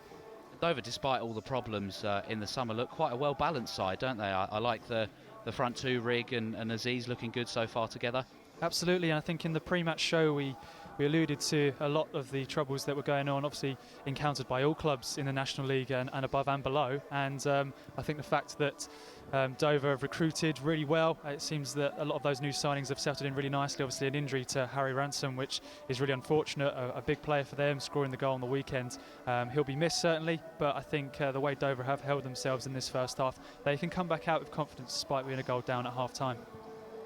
Dover, despite all the problems in the summer, look quite a well-balanced side, don't they? I like the front two, Rigg and Aziz, looking good so far together. Absolutely, and I think in the pre-match show we alluded to a lot of the troubles that were going on, obviously encountered by all clubs in the National League and above and below. And I think the fact that Dover have recruited really well, it seems that a lot of those new signings have settled in really nicely. Obviously an injury to Harry Ransom, which is really unfortunate, a big player for them, scoring the goal on the weekend. He'll be missed certainly, but I think the way Dover have held themselves in this first half, they can come back out with confidence despite being a goal down at half-time.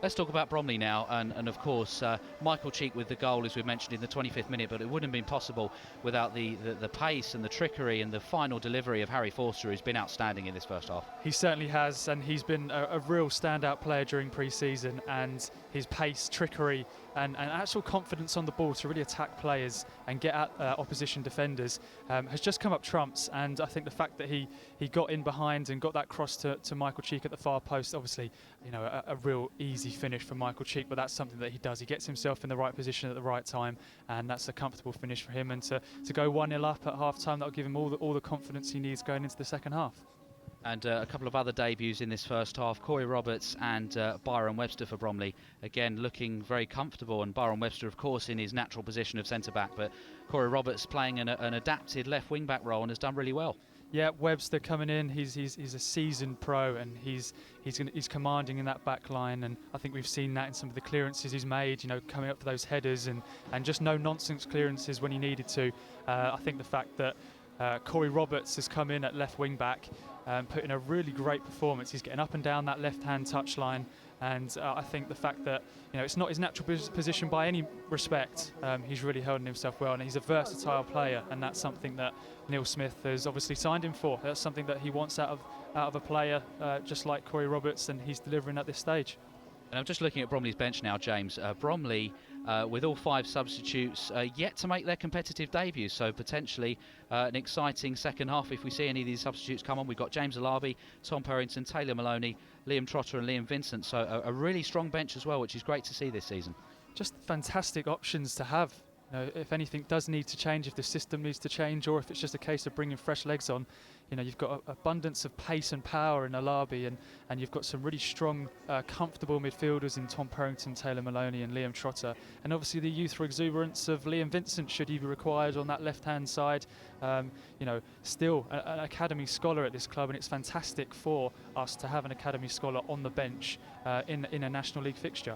Let's talk about Bromley now, and of course Michael Cheek with the goal, as we mentioned, in the 25th minute, but it wouldn't have been possible without the pace and the trickery and the final delivery of Harry Forster, who's been outstanding in this first half. He certainly has, and he's been a real standout player during pre-season, and his pace, trickery and actual confidence on the ball to really attack players and get at opposition defenders has just come up trumps. And I think the fact that he got in behind and got that cross to Michael Cheek at the far post, obviously, you know, a real easy finish for Michael Cheek, but that's something that he does. He gets himself in the right position at the right time, and that's a comfortable finish for him. And to go 1-0 up at half-time, that'll give him all the confidence he needs going into the second half. And a couple of other debuts in this first half, Corey Roberts and Byron Webster for Bromley, again looking very comfortable, and Byron Webster of course in his natural position of centre-back, but Corey Roberts playing an adapted left wing-back role and has done really well. Yeah, Webster coming in, he's a seasoned pro, and he's commanding in that back line, and I think we've seen that in some of the clearances he's made, you know, coming up for those headers and just no-nonsense clearances when he needed to. I think the fact that Corey Roberts has come in at left wing-back, put in a really great performance. He's getting up and down that left-hand touchline, and I think the fact that, you know, it's not his natural position by any respect, he's really holding himself well, and he's a versatile player, and that's something that Neil Smith has obviously signed him for. That's something that he wants out of a player just like Corey Roberts, and he's delivering at this stage. And I'm just looking at Bromley's bench now, James. Bromley, with all 5 substitutes, yet to make their competitive debut, so potentially an exciting second half if we see any of these substitutes come on. We've got James Alabi, Tom Perrington, Taylor Maloney, Liam Trotter and Liam Vincent, so a really strong bench as well, which is great to see this season. Just fantastic options to have. You know, if anything does need to change, if the system needs to change, or if it's just a case of bringing fresh legs on, you know, you've got abundance of pace and power in Alabi, and you've got some really strong, comfortable midfielders in Tom Perrington, Taylor Maloney and Liam Trotter, and obviously the youthful exuberance of Liam Vincent should he be required on that left-hand side. You know, still an academy scholar at this club, and it's fantastic for us to have an academy scholar on the bench in a National League fixture.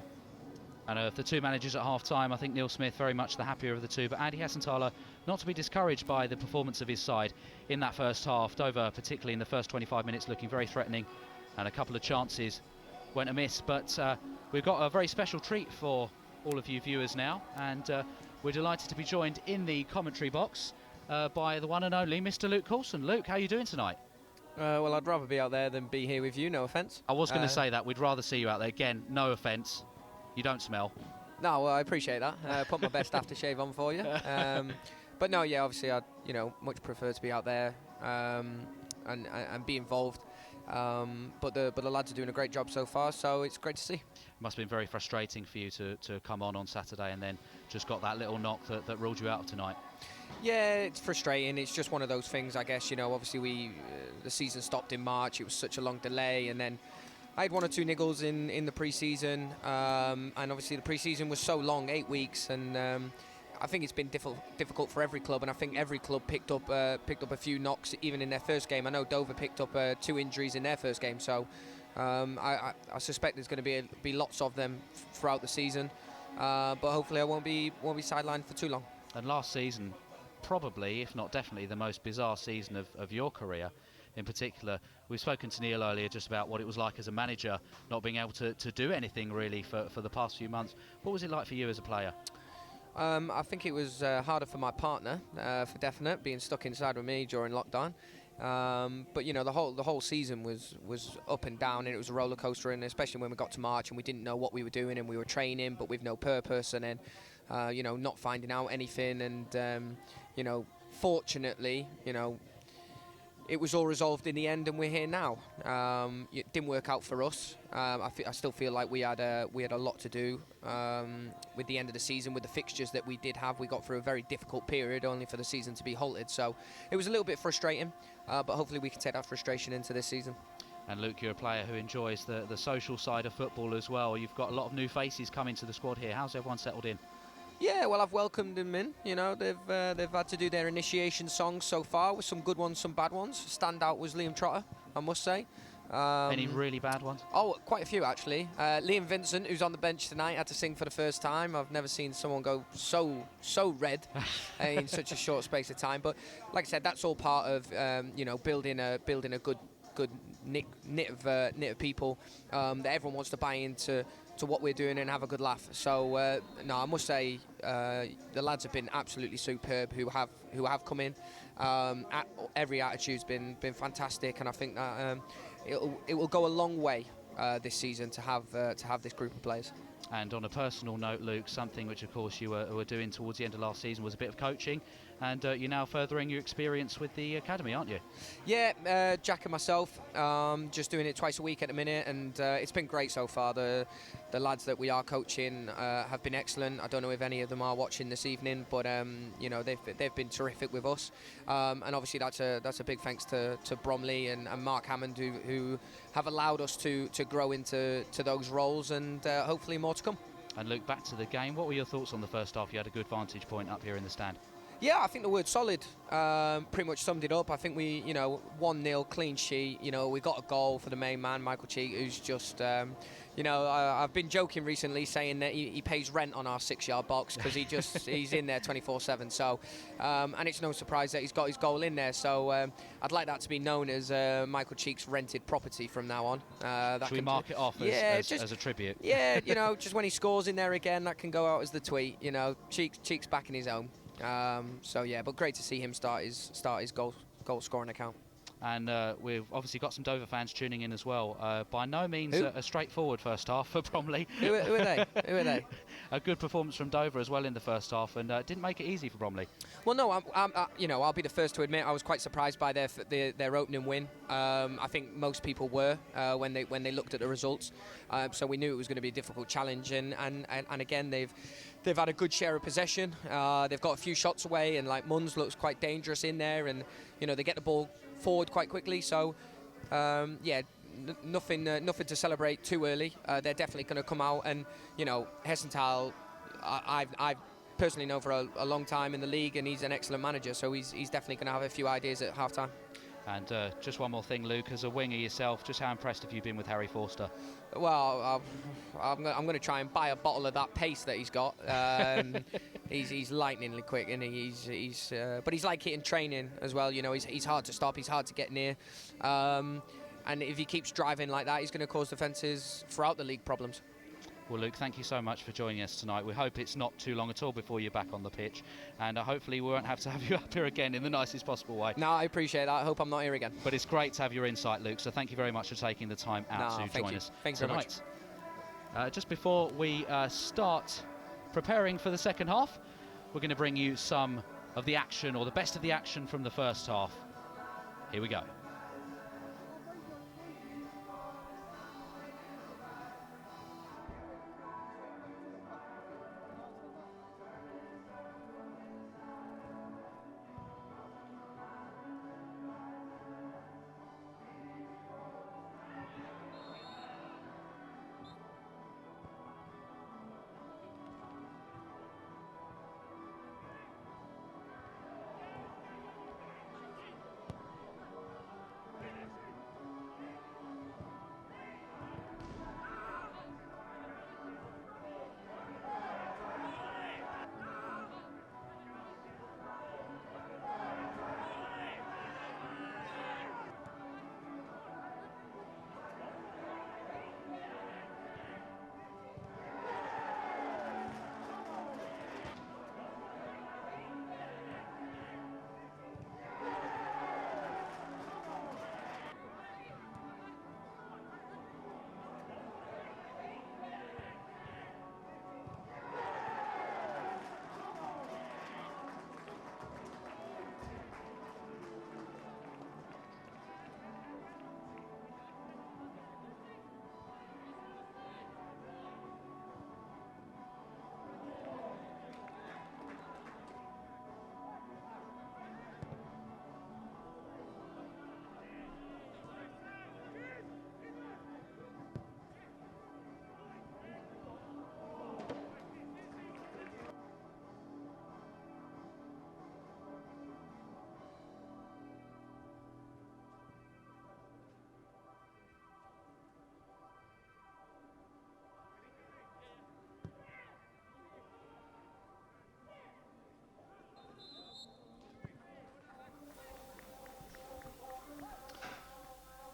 And of the two managers at half-time, I think Neil Smith very much the happier of the two, but Adi Hassantala not to be discouraged by the performance of his side in that first half. Dover, particularly in the first 25 minutes, looking very threatening, and a couple of chances went amiss, but we've got a very special treat for all of you viewers now, and we're delighted to be joined in the commentary box by the one and only Mr. Luke Coulson. Luke, how are you doing tonight? Well, I'd rather be out there than be here with you, no offence. I was going to say that, we'd rather see you out there. Again, no offence. You don't smell. No, well, I appreciate that. Put my best aftershave on for you. But no, yeah, obviously I'd, you know, much prefer to be out there and be involved. But the lads are doing a great job so far, so it's great to see. Must have been very frustrating for you to come on Saturday and then just got that little knock that ruled you out of tonight. Yeah, it's frustrating. It's just one of those things, I guess. You know, obviously the season stopped in March. It was such a long delay, and then I had 1 or 2 niggles in the pre-season, and obviously the pre-season was so long, 8 weeks, and I think it's been difficult for every club, and I think every club picked up a few knocks even in their first game. I know Dover picked up 2 injuries in their first game, so I suspect there's going to be lots of them throughout the season, but hopefully I won't be sidelined for too long. And last season, probably, if not definitely, the most bizarre season of your career in particular. We've spoken to Neil earlier just about what it was like as a manager, not being able to do anything really for the past few months. What was it like for you as a player? I think it was harder for my partner, for definite, being stuck inside with me during lockdown. But you know, the whole season was up and down, and it was a roller coaster. And especially when we got to March and we didn't know what we were doing, and we were training but with no purpose, and then you know, not finding out anything. And you know, fortunately, you know, it was all resolved in the end, and we're here now. It didn't work out for us. I still feel like we had a lot to do with the end of the season, with the fixtures that we did have. We got through a very difficult period, only for the season to be halted. So it was a little bit frustrating, but hopefully we can take that frustration into this season. And Luke, you're a player who enjoys the social side of football as well. You've got a lot of new faces coming to the squad here. How's everyone settled in? Yeah, well, I've welcomed them in. You know, they've had to do their initiation songs so far, with some good ones, some bad ones. Standout was Liam Trotter, I must say. Any really bad ones? Oh, quite a few actually. Liam Vincent, who's on the bench tonight, had to sing for the first time. I've never seen someone go so red in such a short space of time. But like I said, that's all part of you know, building a good knit of people that everyone wants to buy into what we're doing and have a good laugh. So no, I must say the lads have been absolutely superb who have come in. Every attitude's been fantastic, and I think that it will go a long way this season to have this group of players. And on a personal note, Luke, something which of course you were doing towards the end of last season was a bit of coaching, and you're now furthering your experience with the academy, aren't you? Yeah, Jack and myself, just doing it twice a week at the minute, and it's been great so far. The lads that we are coaching have been excellent. I don't know if any of them are watching this evening, but you know, they've been terrific with us, and obviously that's a big thanks to Bromley and Mark Hammond who have allowed us to grow into those roles, and hopefully more to come. And Luke, back to the game. What were your thoughts on the first half? You had a good vantage point up here in the stand. Yeah, I think the word solid pretty much summed it up. I think we, you know, 1-0 clean sheet. You know, we got a goal for the main man, Michael Cheek, who's just, you know, I've been joking recently saying that he pays rent on our 6-yard box because he's in there 24/7. So, and it's no surprise that he's got his goal in there. So I'd like that to be known as Michael Cheek's rented property from now on. Should we mark it off as a tribute? Yeah, you know, just when he scores in there again, that can go out as the tweet. You know, Cheek's back in his own. So yeah, but great to see him start his goal scoring account. And we've obviously got some Dover fans tuning in as well. By no means a straightforward first half for Bromley. Who are they? Who are they? A good performance from Dover as well in the first half, and didn't make it easy for Bromley. Well, no, you know, I'll be the first to admit I was quite surprised by their opening win. I think most people were when they looked at the results. So we knew it was going to be a difficult challenge, and again they've had a good share of possession. They've got a few shots away, and like Munns looks quite dangerous in there, and you know, they get the ball forward quite quickly. So yeah, nothing to celebrate too early. They're definitely going to come out, and you know, Hessenthal, I've personally known for a long time in the league, and he's an excellent manager, so he's definitely going to have a few ideas at half time. And just one more thing, Luke, as a winger yourself, just how impressed have you been with Harry Forster? Well, I'm going to try and buy a bottle of that pace that he's got. He's lightningly quick, and but he's like it in training as well. You know, he's hard to stop, he's hard to get near, and if he keeps driving like that, he's going to cause defences throughout the league problems. Well, Luke, thank you so much for joining us tonight. We hope it's not too long at all before you're back on the pitch, and hopefully we won't have to have you up here again in the nicest possible way. No, I appreciate that. I hope I'm not here again. But it's great to have your insight, Luke, so thank you very much for taking the time out to join us Thanks tonight. Very much. Just before we start preparing for the second half, we're going to bring you some of the action, or the best of the action from the first half. Here we go.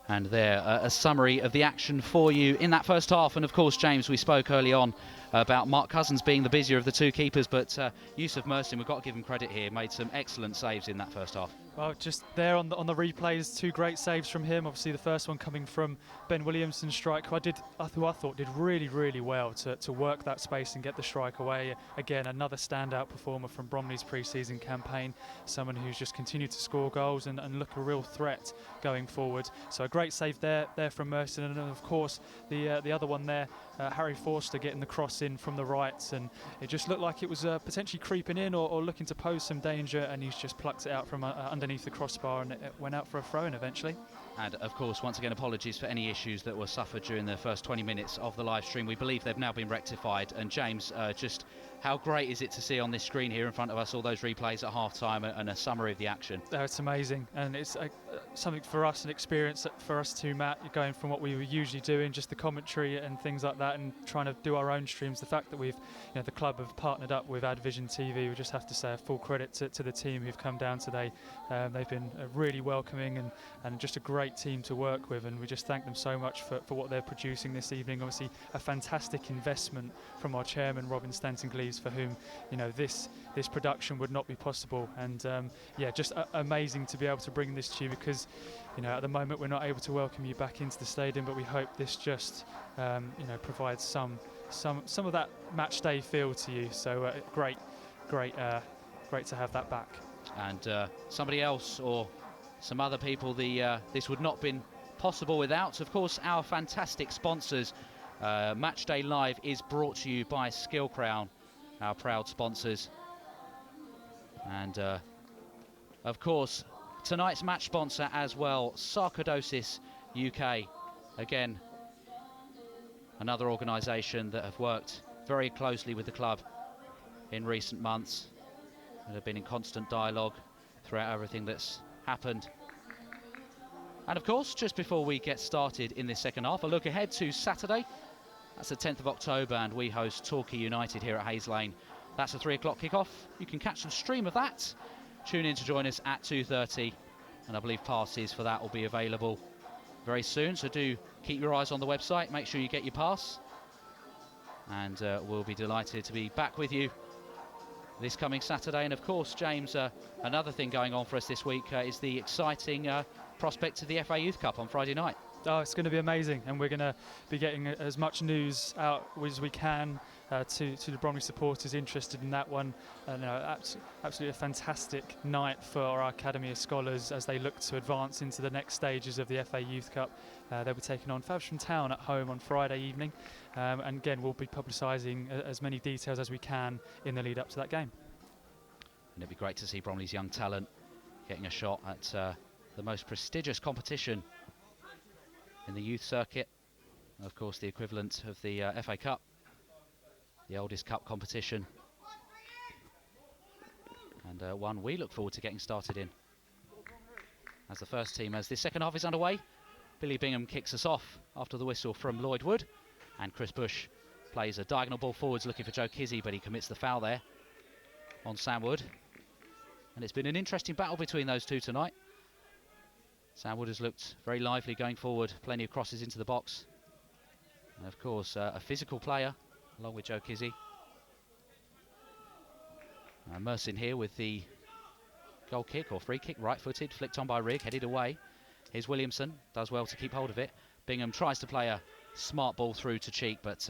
And there, a summary of the action for you in that first half. And of course, James, we spoke early on about Mark Cousins being the busier of the two keepers, but Yusuf Mersin, we've got to give him credit here, made some excellent saves in that first half. Well, just there on the replays, two great saves from him. Obviously, the first one coming from Ben Williamson's strike, who I thought did really well to work that space and get the strike away. Again, another standout performer from Bromley's pre-season campaign, someone who's just continued to score goals and look a real threat going forward. So a great save there from Merson, and of course the other one there, Harry Forster getting the cross in from the right, and it just looked like it was potentially creeping in or looking to pose some danger, and he's just plucked it out from underneath the crossbar, and it went out for a throw-in eventually. And of course, once again, apologies for any issues that were suffered during the first 20 minutes of the live stream. We believe they've now been rectified. And James, just how great is it to see on this screen here in front of us all those replays at half-time and a summary of the action? It's amazing, and it's something for us, an experience for us too, Matt, going from what we were usually doing, just the commentary and things like that, and trying to do our own streams. The fact that the club have partnered up with AdVision TV, we just have to say a full credit to the team who've come down today. They've been really welcoming and just a great team to work with, and we just thank them so much for what they're producing this evening. Obviously, a fantastic investment from our chairman, Robin Stanton-Gleeves, for whom this production would not be possible. And just amazing to be able to bring this to you, because at the moment we're not able to welcome you back into the stadium, but we hope this just provides some of that match day feel to you. So great to have that back. And somebody else or some other people, this would not have been possible without, of course, our fantastic sponsors. Matchday Live is brought to you by Skill Crown, our proud sponsors. And of course, tonight's match sponsor as well, Sarcoidosis UK. Again, another organisation that have worked very closely with the club in recent months and have been in constant dialogue throughout everything that's happened. And of course, just before we get started in this second half, a look ahead to Saturday. That's the 10th of October, and we host Torquay United here at Hayes Lane. That's a 3 o'clock kickoff. You can catch the stream of that. Tune in to join us at 2:30, and I believe passes for that will be available very soon. So do keep your eyes on the website. Make sure you get your pass, and we'll be delighted to be back with you this coming Saturday. And of course, James, another thing going on for us this week is the exciting prospect of the FA Youth Cup on Friday night. Oh, it's going to be amazing, and we're going to be getting as much news out as we can to the Bromley supporters interested in that one. Absolutely a fantastic night for our Academy of Scholars as they look to advance into the next stages of the FA Youth Cup. They'll be taking on Faversham Town at home on Friday evening, and again we'll be publicising as many details as we can in the lead up to that game. And it'd be great to see Bromley's young talent getting a shot at the most prestigious competition in the youth circuit, of course the equivalent of the FA Cup, the oldest cup competition, and one we look forward to getting started in as the first team, as this second half is underway. Billy Bingham kicks us off after the whistle from Lloyd Wood, and Chris Bush plays a diagonal ball forwards looking for Joe Kizzy, but he commits the foul there on Sam Wood. And it's been an interesting battle between those two tonight. Sam Wood has looked very lively going forward, plenty of crosses into the box. And of course, a physical player, along with Joe Kizzy. Mersin here with the goal kick or free kick, right-footed, flicked on by Rigg, headed away. Here's Williamson, does well to keep hold of it. Bingham tries to play a smart ball through to Cheek, but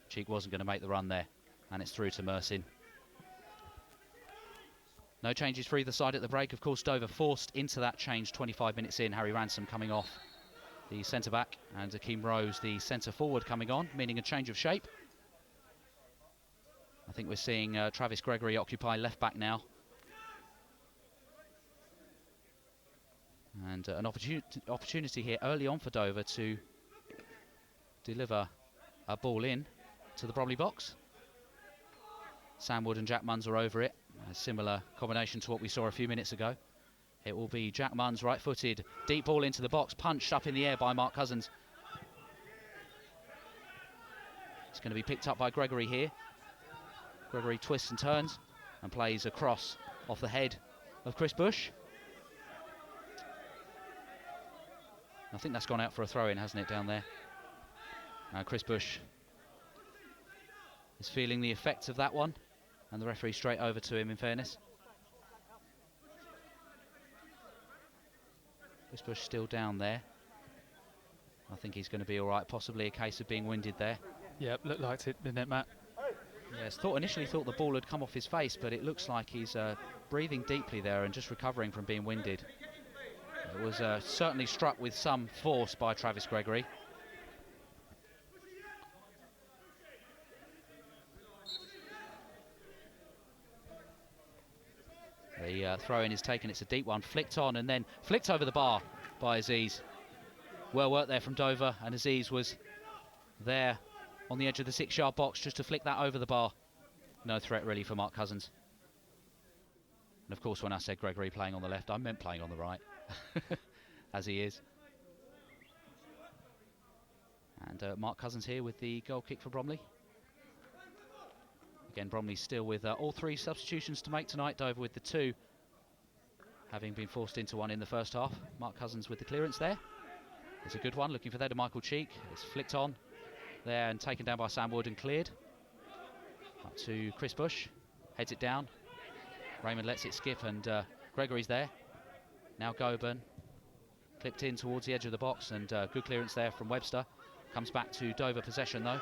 Cheek wasn't going to make the run there. And it's through to Mersin. No changes for either side at the break. Of course, Dover forced into that change 25 minutes in. Harry Ransom coming off, the centre-back, and Akeem Rose, the centre-forward, coming on, meaning a change of shape. I think we're seeing Travis Gregory occupy left-back now. And an opportunity here early on for Dover to deliver a ball in to the Bromley box. Sam Wood and Jack Munns are over it. A similar combination to what we saw a few minutes ago. It will be Jack Munns, right-footed, deep ball into the box, punched up in the air by Mark Cousins. It's going to be picked up by Gregory here. Gregory twists and turns and plays a cross off the head of Chris Bush. I think that's gone out for a throw-in, hasn't it, down there? Chris Bush is feeling the effects of that one, and the referee straight over to him, in fairness. Chris Bush still down there. I think he's going to be all right, possibly a case of being winded there. Yeah, looked like it, didn't it, Matt? Yes, initially thought the ball had come off his face, but it looks like he's breathing deeply there and just recovering from being winded. It was certainly struck with some force by Travis Gregory. The throw-in is taken, it's a deep one, flicked on and then flicked over the bar by Aziz. Well worked there from Dover, and Aziz was there on the edge of the 6-yard box just to flick that over the bar. No threat really for Mark Cousins. And of course, when I said Gregory playing on the left, I meant playing on the right, as he is. And Mark Cousins here with the goal kick for Bromley. Again, Bromley still with all 3 substitutions to make tonight. Dover with the 2, having been forced into one in the first half. Mark Cousins with the clearance there. It's a good one, looking for there to Michael Cheek. It's flicked on there and taken down by Sam Wood and cleared. Up to Chris Bush, heads it down. Raymond lets it skip and Gregory's there. Now Goburn, clipped in towards the edge of the box, and good clearance there from Webster. Comes back to Dover possession though.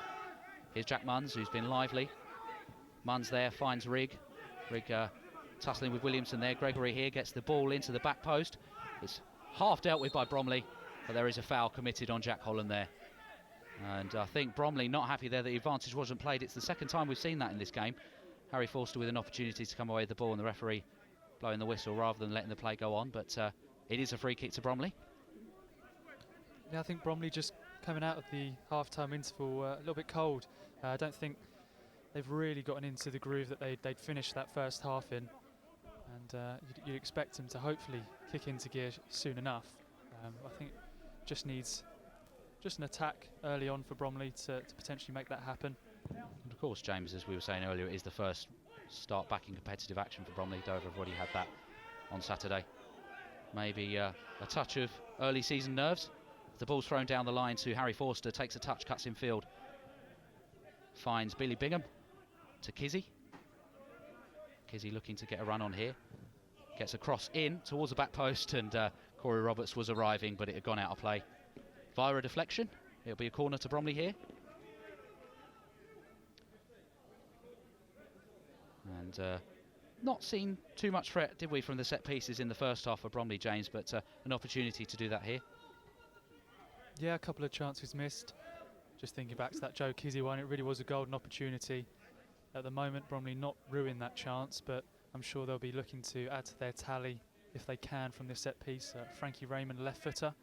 Here's Jack Munns, who's been lively. Munns there, finds Rigg. Rigg tussling with Williamson there. Gregory here gets the ball into the back post. It's half dealt with by Bromley, but there is a foul committed on Jack Holland there. And I think Bromley not happy there that the advantage wasn't played. It's the second time we've seen that in this game. Harry Forster with an opportunity to come away with the ball, and the referee blowing the whistle rather than letting the play go on. But it is a free kick to Bromley. Yeah, I think Bromley just coming out of the half-time interval a little bit cold. I don't think they've really gotten into the groove that they'd finished that first half in. And you'd expect them to hopefully kick into gear soon enough. I think just needs an attack early on for Bromley to potentially make that happen. And of course, James, as we were saying earlier, it is the first start back in competitive action for Bromley. Dover have already had that on Saturday. Maybe a touch of early season nerves. The ball's thrown down the line to Harry Forster, takes a touch, cuts in field. Finds Billy Bingham to Kizzy. Kizzy looking to get a run on here. Gets a cross in towards the back post, and Corey Roberts was arriving, but it had gone out of play. Via a deflection, it'll be a corner to Bromley here. And not seen too much threat, did we, from the set pieces in the first half of Bromley, James, but an opportunity to do that here. Yeah, a couple of chances missed. Just thinking back to that Joe Kizzy one, it really was a golden opportunity. At the moment, Bromley not ruin that chance, but I'm sure they'll be looking to add to their tally if they can from this set piece. Frankie Raymond, left footer.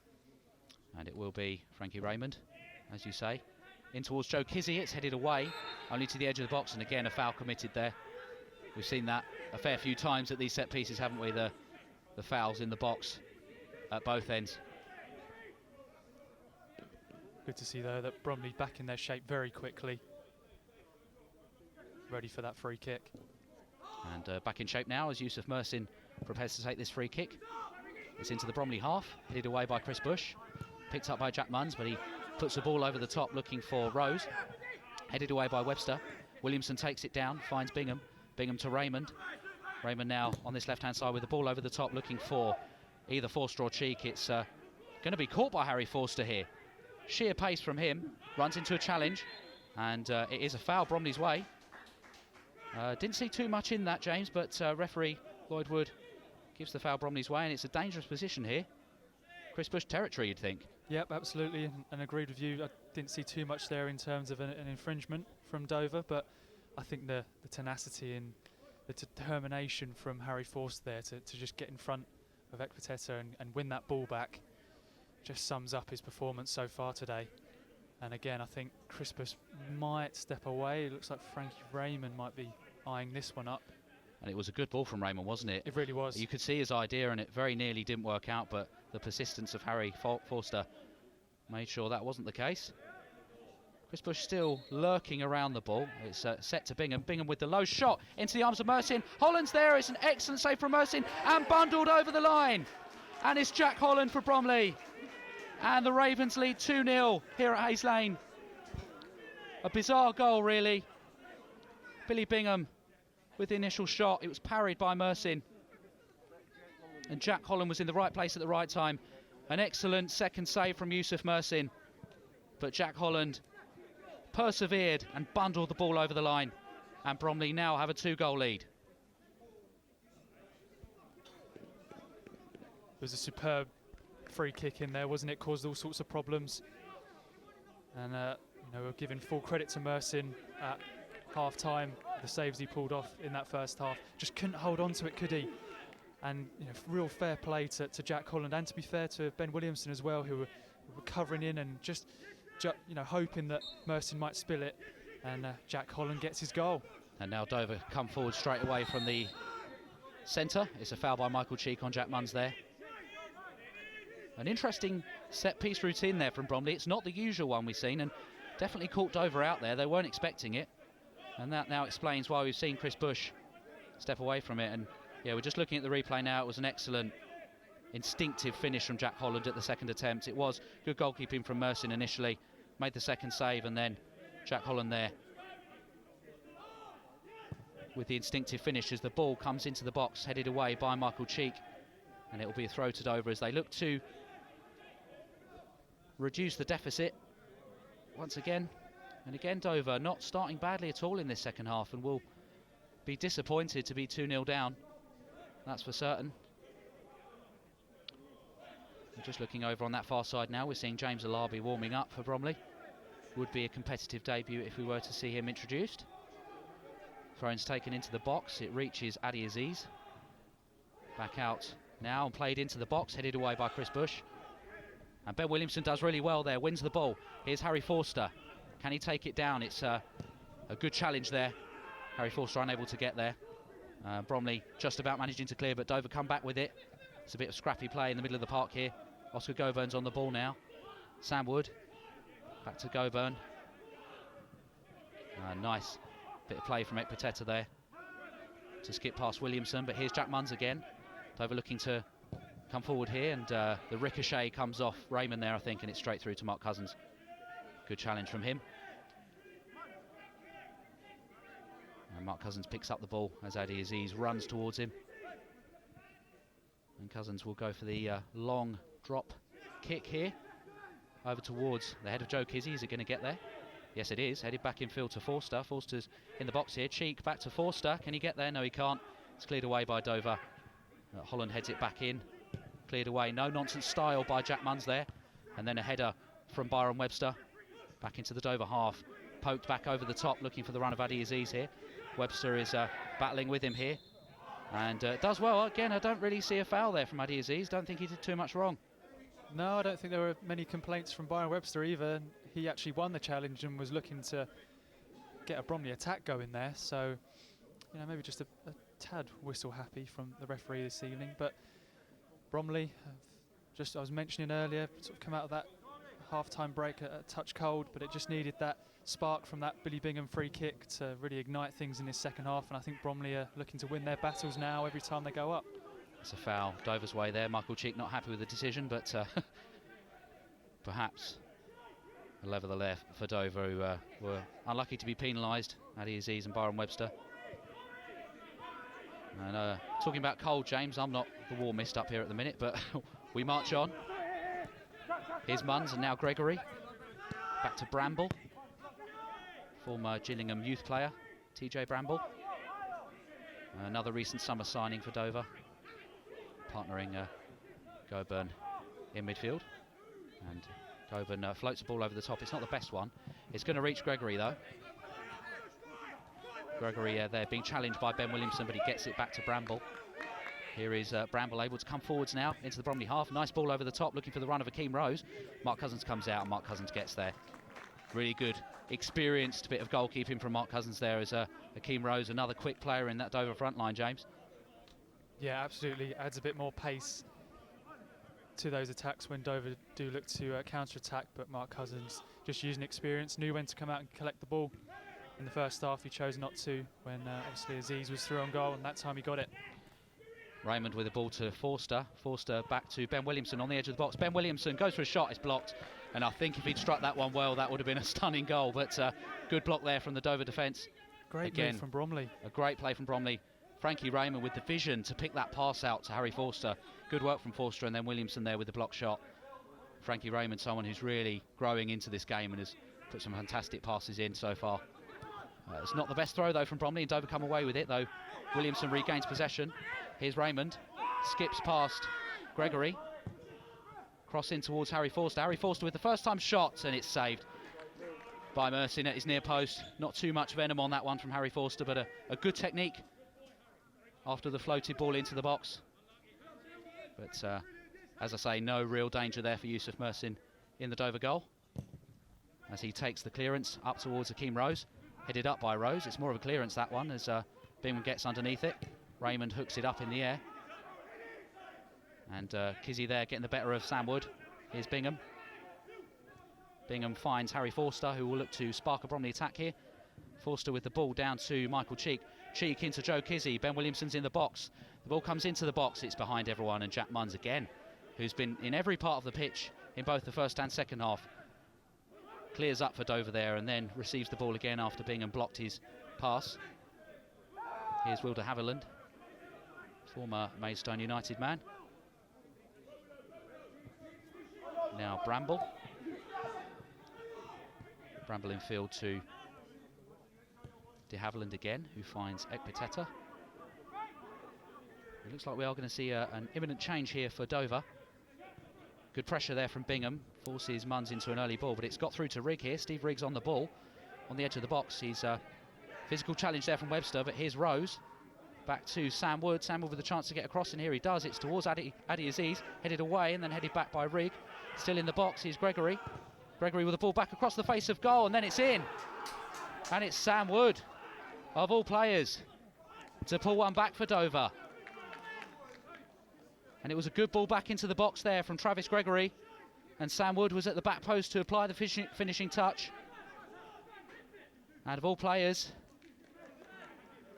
And it will be Frankie Raymond, as you say. In towards Joe Kizzy, it's headed away, only to the edge of the box, and again a foul committed there. We've seen that a fair few times at these set pieces, haven't we? The fouls in the box at both ends. Good to see though that Bromley back in their shape very quickly. Ready for that free kick. And back in shape now as Yusuf Mersin prepares to take this free kick. It's into the Bromley half, headed away by Chris Bush. Picked up by Jack Munns, but he puts the ball over the top looking for Rose. Headed away by Webster. Williamson takes it down, finds Bingham. Bingham to Raymond. Raymond now on this left-hand side with the ball over the top looking for either Forster or Cheek. It's going to be caught by Harry Forster here. Sheer pace from him, runs into a challenge, and it is a foul Bromley's way. Didn't see too much in that, James, but referee Lloyd Wood gives the foul Bromley's way, and it's a dangerous position here. Chris Bush territory, you'd think. Yep, absolutely, and agreed with you. I didn't see too much there in terms of an infringement from Dover, but I think the tenacity and the determination from Harry Forster there to just get in front of Ekpiteta and win that ball back just sums up his performance so far today. And again, I think Chris Bush might step away. It looks like Frankie Raymond might be eyeing this one up. And it was a good ball from Raymond, wasn't it? It really was. You could see his idea, and it very nearly didn't work out, but the persistence of Harry Forster made sure that wasn't the case. Chris Bush still lurking around the ball. It's set to Bingham. Bingham with the low shot into the arms of Mersin. Holland's there. It's an excellent save from Mersin and bundled over the line. And it's Jack Holland for Bromley. And the Ravens lead 2-0 here at Hayes Lane. A bizarre goal, really. Billy Bingham with the initial shot. It was parried by Mersin. And Jack Holland was in the right place at the right time. An excellent second save from Yusuf Mersin. But Jack Holland persevered and bundled the ball over the line. And Bromley now have a 2-goal lead. It was a superb free kick in there, wasn't it? Caused all sorts of problems. And you know, we're giving full credit to Mersin at half-time. The saves he pulled off in that first half. Just couldn't hold on to it, could he? And you know, real fair play to Jack Holland, and to be fair to Ben Williamson as well, who were covering in and just you know, hoping that Mersin might spill it. And Jack Holland gets his goal. And now Dover come forward straight away from the centre. It's a foul by Michael Cheek on Jack Munns there. An interesting set-piece routine there from Bromley. It's not the usual one we've seen, and definitely caught Dover out there. They weren't expecting it. And that now explains why we've seen Chris Bush step away from it. And yeah, we're just looking at the replay now. It was an excellent, instinctive finish from Jack Holland at the second attempt. It was good goalkeeping from Mersin initially. Made the second save, and then Jack Holland there with the instinctive finish as the ball comes into the box, headed away by Michael Cheek. And it will be a throw to Dover as they look to reduce the deficit once again. And again, Dover not starting badly at all in this second half, and will be disappointed to be 2-0 down. That's for certain. Just looking over on that far side now, we're seeing James Alabi warming up for Bromley. Would be a competitive debut if we were to see him introduced. Thrown's taken into the box. It reaches Adi Aziz. Back out now and played into the box, headed away by Chris Bush. And Ben Williamson does really well there, wins the ball. Here's Harry Forster. Can he take it down? It's a good challenge there. Harry Forster unable to get there. Bromley just about managing to clear, but Dover come back with it. It's a bit of scrappy play in the middle of the park here. Oscar Gobern's on the ball now. Sam Wood. Back to Goburn. Nice bit of play from Ekpateta there to skip past Williamson, but here's Jack Munns again. Dover looking to come forward here, and the ricochet comes off Raymond there, I think, and it's straight through to Mark Cousins. Good challenge from him. And Mark Cousins picks up the ball as Adi Aziz runs towards him. And Cousins will go for the long drop kick here. Over towards the head of Joe Kizzy. Is it going to get there? Yes, it is. Headed back in field to Forster. Forster's in the box here. Cheek back to Forster. Can he get there? No, he can't. It's cleared away by Dover. Holland heads it back in. Cleared away. No nonsense style by Jack Munns there. And then a header from Byron Webster. Back into the Dover half. Poked back over the top, looking for the run of Adi Aziz here. Webster is battling with him here. And does well. Again, I don't really see a foul there from Adi Aziz. Don't think he did too much wrong. No, I don't think there were many complaints from Byron Webster either. He actually won the challenge and was looking to get a Bromley attack going there. So, you know, maybe just a tad whistle happy from the referee this evening. But Bromley, just I was mentioning earlier, sort of come out of that half-time break a touch cold, but it just needed that spark from that Billy Bingham free kick to really ignite things in this second half. And I think Bromley are looking to win their battles now every time they go up. It's a foul Dover's way there. Michael Cheek not happy with the decision, but perhaps a level the left for Dover, who were unlucky to be penalised. Adi Aziz and Byron Webster. And talking about cold, James, I'm not the warmest up here at the minute, but we march on. Here's Munns and now Gregory. Back to Bramble. Former Gillingham youth player, TJ Bramble. Another recent summer signing for Dover. Partnering Goburn in midfield. And Goburn floats the ball over the top. It's not the best one. It's going to reach Gregory, though. Gregory there being challenged by Ben Williamson, but he gets it back to Bramble. Here is Bramble able to come forwards now into the Bromley half. Nice ball over the top, looking for the run of Akeem Rose. Mark Cousins comes out, and Mark Cousins gets there. Really good, experienced bit of goalkeeping from Mark Cousins there as Akeem Rose, another quick player in that Dover front line, James. Yeah, absolutely. Adds a bit more pace to those attacks when Dover do look to counter-attack, but Mark Cousins just using experience, knew when to come out and collect the ball. In the first half, he chose not to when obviously Aziz was through on goal, and that time he got it. Raymond with the ball to Forster. Forster back to Ben Williamson on the edge of the box. Ben Williamson goes for a shot, it's blocked. And I think if he'd struck that one well, that would have been a stunning goal. But good block there from the Dover defence. Great move from Bromley. A great play from Bromley. Frankie Raymond with the vision to pick that pass out to Harry Forster. Good work from Forster, and then Williamson there with the block shot. Frankie Raymond, someone who's really growing into this game and has put some fantastic passes in so far. It's not the best throw though from Bromley, and Dover come away with it though. Williamson regains possession. Here's Raymond, skips past Gregory. Cross in towards Harry Forster. Harry Forster with the first time shot, and it's saved by Mersin at his near post. Not too much venom on that one from Harry Forster, but a good technique after the floated ball into the box. But as I say, no real danger there for Yusuf Mersin in the Dover goal. As he takes the clearance up towards Akeem Rose. Headed up by Rose. It's more of a clearance, that one, as Bingham gets underneath it. Raymond hooks it up in the air. And Kizzy there getting the better of Sam Wood. Here's Bingham. Bingham finds Harry Forster, who will look to spark a Bromley attack here. Forster with the ball down to Michael Cheek. Cheek into Joe Kizzy. Ben Williamson's in the box. The ball comes into the box. It's behind everyone. And Jack Munns again, who's been in every part of the pitch in both the first and second half, clears up for Dover there and then receives the ball again after Bingham blocked his pass. Here's Wilder Haviland, former Maidstone United man. Now Bramble. Bramble in field to De Haviland again, who finds Ekpiteta. It looks like we are going to see an imminent change here for Dover. Good pressure there from Bingham, forces Munns into an early ball, but it's got through to Rigg here. Steve Rigg's on the ball, on the edge of the box. He's physical challenge there from Webster, but here's Rose. Back to Sam Wood. Sam Wood with a chance to get across, and here he does. It's towards Adi Aziz, headed away and then headed back by Rigg. Still in the box, here's Gregory. Gregory with the ball back across the face of goal, and then it's in. And it's Sam Wood, of all players, to pull one back for Dover. And it was a good ball back into the box there from Travis Gregory. And Sam Wood was at the back post to apply the finishing touch. And of all players,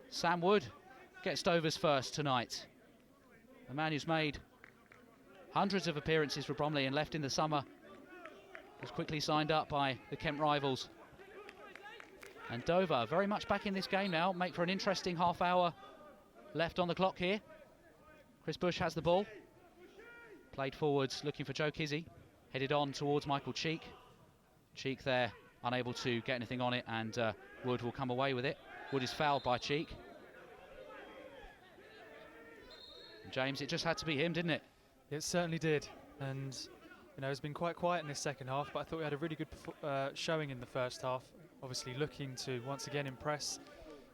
Sam Wood gets Dover's first tonight. The man who's made hundreds of appearances for Bromley and left in the summer was quickly signed up by the Kent rivals. And Dover very much back in this game now. Make for an interesting half hour left on the clock here. Chris Bush has the ball. Played forwards, looking for Joe Kizzy. Headed on towards Michael Cheek. Cheek there, unable to get anything on it, and Wood will come away with it. Wood is fouled by Cheek. And James, it just had to be him, didn't it? It certainly did. And, you know, it's been quite quiet in this second half, but I thought we had a really good showing in the first half. Obviously looking to once again impress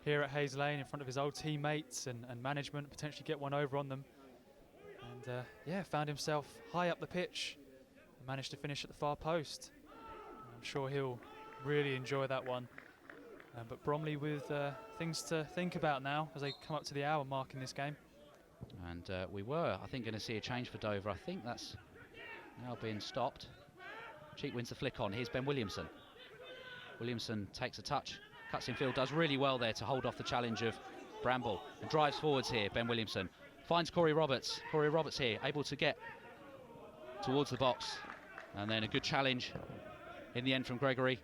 here at Hayes Lane in front of his old teammates and management, potentially get one over on them. And yeah, found himself high up the pitch and managed to finish at the far post. And I'm sure he'll really enjoy that one. But Bromley with things to think about now as they come up to the hour mark in this game. And we were, I think, going to see a change for Dover. I think that's now been stopped. Cheek wins the flick on. Here's Ben Williamson. Williamson takes a touch, cuts in field, does really well there to hold off the challenge of Bramble, and drives forwards here. Ben Williamson finds Corey Roberts. Corey Roberts here, able to get towards the box, and then a good challenge in the end from Gregory,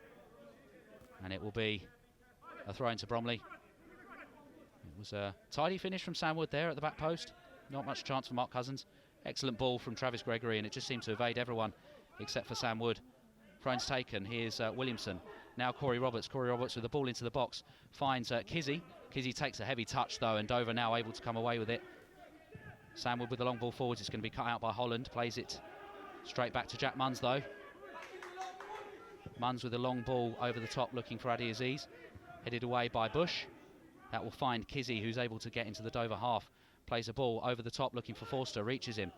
and it will be a throw into Bromley. It was a tidy finish from Sam Wood there at the back post. Not much chance for Mark Cousins. Excellent ball from Travis Gregory, and it just seemed to evade everyone except for Sam Wood. Thrown's taken. Here's Williamson. Now Corey Roberts. Corey Roberts with the ball into the box. Finds Kizzy. Kizzy takes a heavy touch though, and Dover now able to come away with it. Sam Wood with the long ball forwards. It's going to be cut out by Holland. Plays it straight back to Jack Munns though. Munns with the long ball over the top, looking for Adi Aziz. Headed away by Bush. That will find Kizzy, who's able to get into the Dover half. Plays a ball over the top, looking for Forster. Reaches him.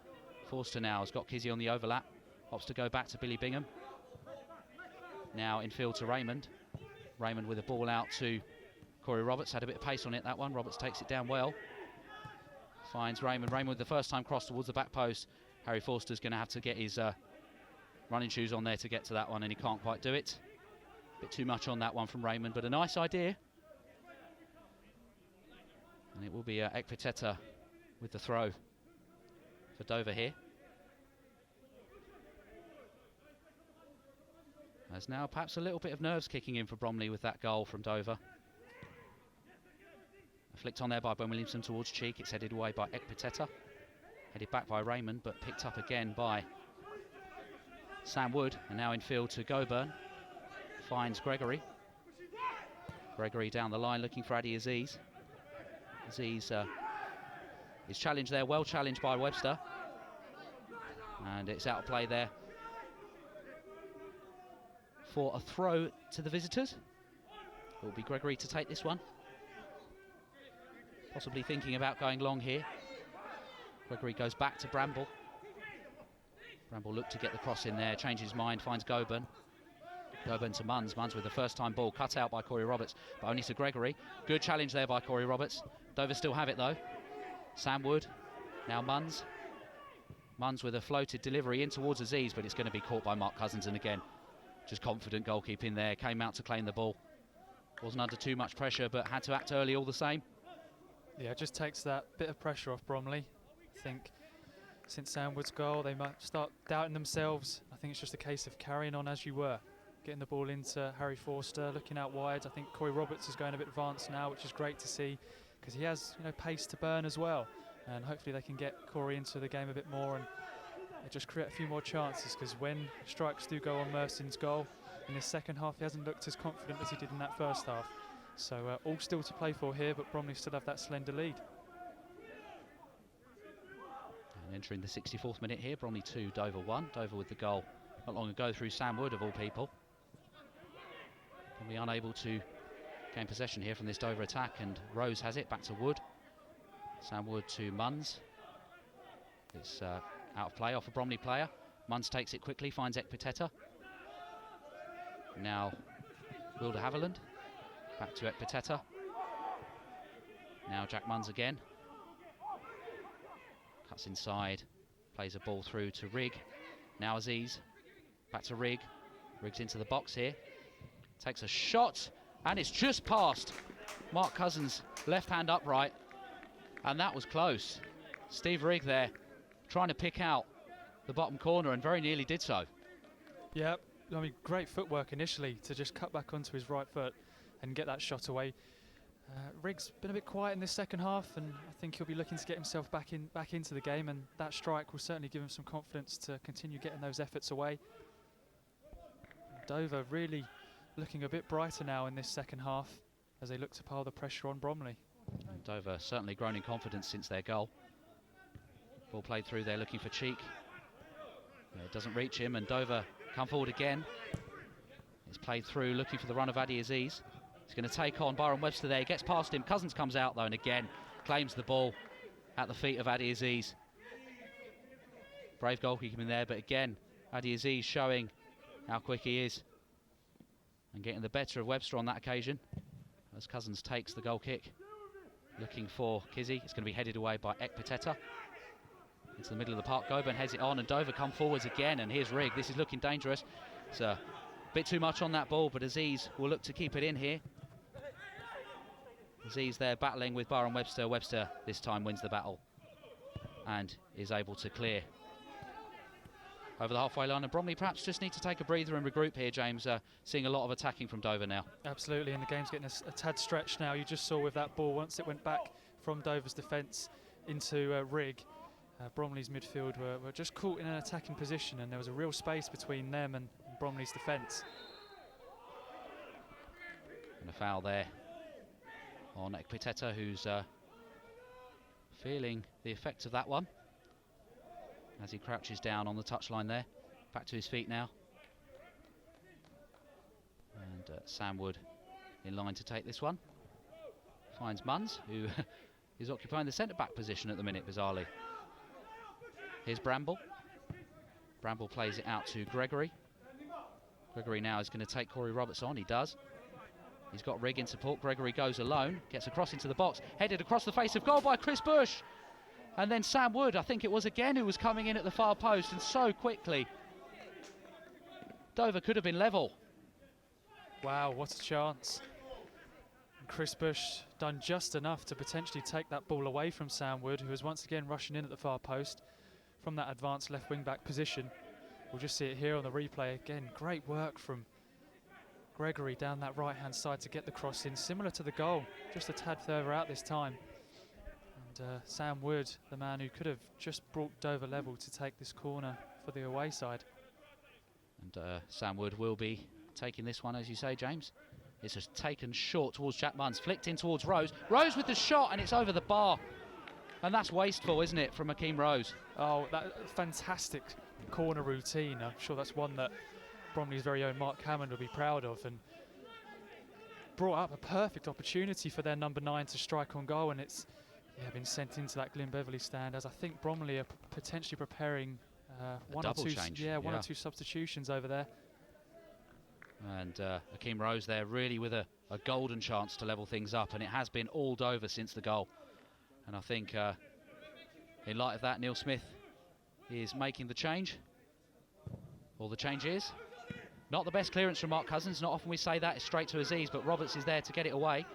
Forster now has got Kizzy on the overlap. Opts to go back to Billy Bingham. Now in field to Raymond. Raymond with a ball out to Corey Roberts. Had a bit of pace on it, that one. Roberts takes it down well. Finds Raymond. Raymond with the first time cross towards the back post. Harry Forster's going to have to get his running shoes on there to get to that one, and he can't quite do it. Bit too much on that one from Raymond, but a nice idea. And it will be Ekpiteta with the throw for Dover here. There's now perhaps a little bit of nerves kicking in for Bromley with that goal from Dover. Flicked on there by Ben Williamson towards Cheek. It's headed away by Ekpiteta. Headed back by Raymond, but picked up again by Sam Wood. And now in field to Goburn. Finds Gregory. Gregory down the line looking for Adi Aziz. Aziz is challenged there, well challenged by Webster. And it's out of play there for a throw to the visitors. It will be Gregory to take this one. Possibly thinking about going long here. Gregory goes back to Bramble. Bramble looked to get the cross in there, changes his mind, finds Goburn. Goburn to Munns. Munns with the first time ball, cut out by Corey Roberts, but only to Gregory. Good challenge there by Corey Roberts. Dover still have it though. Sam Wood, now Munns. Munns with a floated delivery in towards Aziz, but it's going to be caught by Mark Cousins, and again, just confident goalkeeping there. Came out to claim the ball. Wasn't under too much pressure, but had to act early all the same. Yeah, it just takes that bit of pressure off Bromley. I think since Sam Wood's goal, they might start doubting themselves. I think it's just a case of carrying on as you were. Getting the ball into Harry Forster, looking out wide. I think Corey Roberts is going a bit advanced now, which is great to see, because he has, pace to burn as well. And hopefully they can get Corey into the game a bit more and just create a few more chances, because when strikes do go on Mersin's goal in his second half, he hasn't looked as confident as he did in that first half. So all still to play for here, but Bromley still have that slender lead. And entering the 64th minute here, Bromley 2, Dover 1. Dover with the goal not long ago through Sam Wood, of all people. Bromley unable to gain possession here from this Dover attack, and Rose has it back to Wood. Sam Wood to Munns. It's out of play off a Bromley player. Munns takes it quickly, finds Ekpiteta. Now Wilder Haviland. Back to Ekpiteta. Now Jack Munns again. Cuts inside. Plays a ball through to Rigg. Now Aziz. Back to Rigg. Rigg's into the box here. Takes a shot. And it's just past Mark Cousins' left hand upright. And that was close. Steve Rigg there trying to pick out the bottom corner and very nearly did so. Yeah, great footwork initially to just cut back onto his right foot and get that shot away. Rigg's been a bit quiet in this second half, and I think he'll be looking to get himself back into the game, and that strike will certainly give him some confidence to continue getting those efforts away. Dover really looking a bit brighter now in this second half as they look to pile the pressure on Bromley. And Dover certainly grown in confidence since their goal. Ball played through there looking for Cheek. It doesn't reach him, and Dover come forward again. It's played through looking for the run of Adi Aziz. He's going to take on Byron Webster there. He gets past him. Cousins comes out though, and again claims the ball at the feet of Adi Aziz. Brave goalkeeping there, but again Adi Aziz showing how quick he is and getting the better of Webster on that occasion as Cousins takes the goal kick. Looking for Kizzy. It's going to be headed away by Ekpiteta. Into the middle of the park. Goburn heads it on, and Dover come forwards again, and here's Rigg. This is looking dangerous. It's a bit too much on that ball, but Aziz will look to keep it in here. Aziz there battling with Byron Webster. Webster this time wins the battle and is able to clear over the halfway line. And Bromley perhaps just need to take a breather and regroup here, James. Seeing a lot of attacking from Dover now. Absolutely, and the game's getting a tad stretched now. You just saw with that ball, once it went back from Dover's defence into Rigg, Bromley's midfield were just caught in an attacking position, and there was a real space between them and Bromley's defence. And a foul there on Ekpiteta, who's feeling the effects of that one as he crouches down on the touchline there. Back to his feet now. And Sam Wood in line to take this one. Finds Munns, who is occupying the centre-back position at the minute, bizarrely. Here's Bramble. Bramble plays it out to Gregory. Gregory now is going to take Corey Roberts on. He does. He's got Rigg in support. Gregory goes alone, gets across into the box, headed across the face of goal by Chris Bush. And then Sam Wood, I think it was again, who was coming in at the far post, and so quickly. Dover could have been level. Wow, what a chance. Chris Bush done just enough to potentially take that ball away from Sam Wood, who was once again rushing in at the far post from that advanced left wing back position. We'll just see it here on the replay again. Great work from Gregory down that right hand side to get the cross in, similar to the goal, just a tad further out this time. And Sam Wood, the man who could have just brought Dover level to take this corner for the away side. And Sam Wood will be taking this one, as you say, James. It's just taken short towards Jack Munns, flicked in towards Rose. Rose with the shot, and it's over the bar. And that's wasteful, isn't it, from Akeem Rose? Oh, that fantastic corner routine. I'm sure that's one that Bromley's very own Mark Hammond will be proud of, and brought up a perfect opportunity for their number 9 to strike on goal, and it's been sent into that Glyn Beverley stand, as I think Bromley are potentially preparing one or two substitutions over there. And Akeem Rose there really with a golden chance to level things up, and it has been all Dover since the goal. And I think in light of that, Neil Smith is making the change. All the change is. Not the best clearance from Mark Cousins, not often we say that, it's straight to Aziz, but Roberts is there to get it away.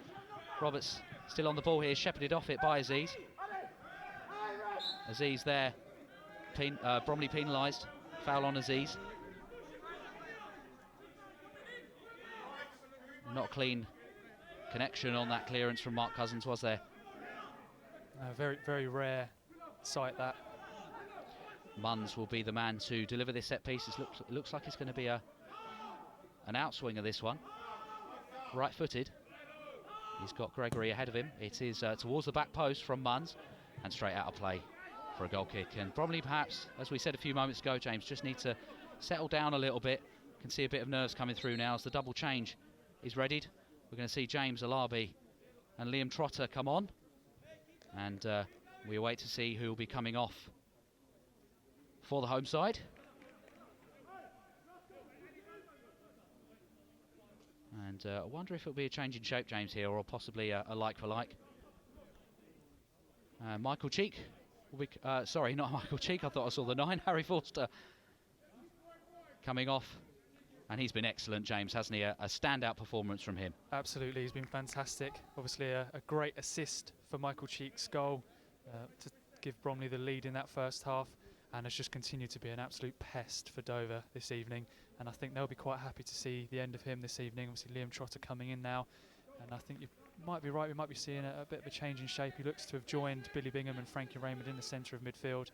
Roberts still on the ball here, shepherded off it by Aziz. Aziz there, Bromley penalised, foul on Aziz. Not a clean connection on that clearance from Mark Cousins, was there? Very, very rare sight, that. Munns will be the man to deliver this set piece. It looks like it's going to be an outswing of this one. Right-footed. He's got Gregory ahead of him. It is towards the back post from Munns, and straight out of play for a goal kick. And Bromley, perhaps, as we said a few moments ago, James, just need to settle down a little bit. Can see a bit of nerves coming through now as the double change is readied. We're going to see James Alabi and Liam Trotter come on, and we await to see who will be coming off for the home side. And I wonder if it'll be a change in shape, James, here, or possibly a like for like. Michael Cheek will be, sorry, not Michael Cheek, I thought I saw the 9, Harry Forster coming off. And he's been excellent, James, hasn't he? A standout performance from him. Absolutely, he's been fantastic. Obviously a great assist for Michael Cheek's goal to give Bromley the lead in that first half, and has just continued to be an absolute pest for Dover this evening. And I think they'll be quite happy to see the end of him this evening. Obviously Liam Trotter coming in now, and I think you might be right, we might be seeing a bit of a change in shape. He looks to have joined Billy Bingham and Frankie Raymond in the centre of midfield.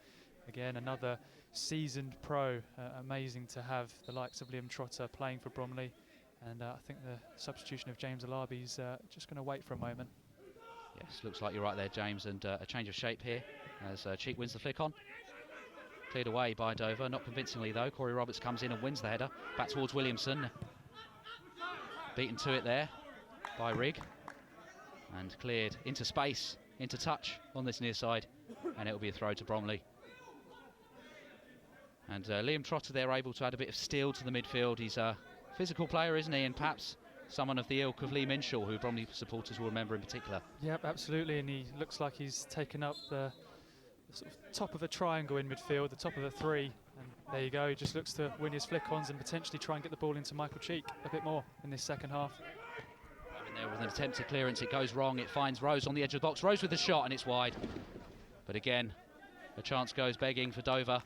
Again, another seasoned pro. Amazing to have the likes of Liam Trotter playing for Bromley, and I think the substitution of James Alabi is just going to wait for a moment. Yes, looks like you're right there, James, and a change of shape here as Cheek wins the flick on. Cleared away by Dover, not convincingly though. Corey Roberts comes in and wins the header. Back towards Williamson. Beaten to it there by Rigg. And cleared into space, into touch on this near side. And it'll be a throw to Bromley. And Liam Trotter there able to add a bit of steel to the midfield. He's a physical player, isn't he? And perhaps someone of the ilk of Lee Minshaw, who Bromley supporters will remember in particular. Yep, absolutely. And he looks like he's taken up the sort of top of a triangle in midfield, the top of the 3, and there you go. He just looks to win his flick-ons and potentially try and get the ball into Michael Cheek a bit more in this second half. In there with an attempted clearance, it goes wrong. It finds Rose on the edge of the box. Rose with the shot, and it's wide. But again, a chance goes begging for Dover,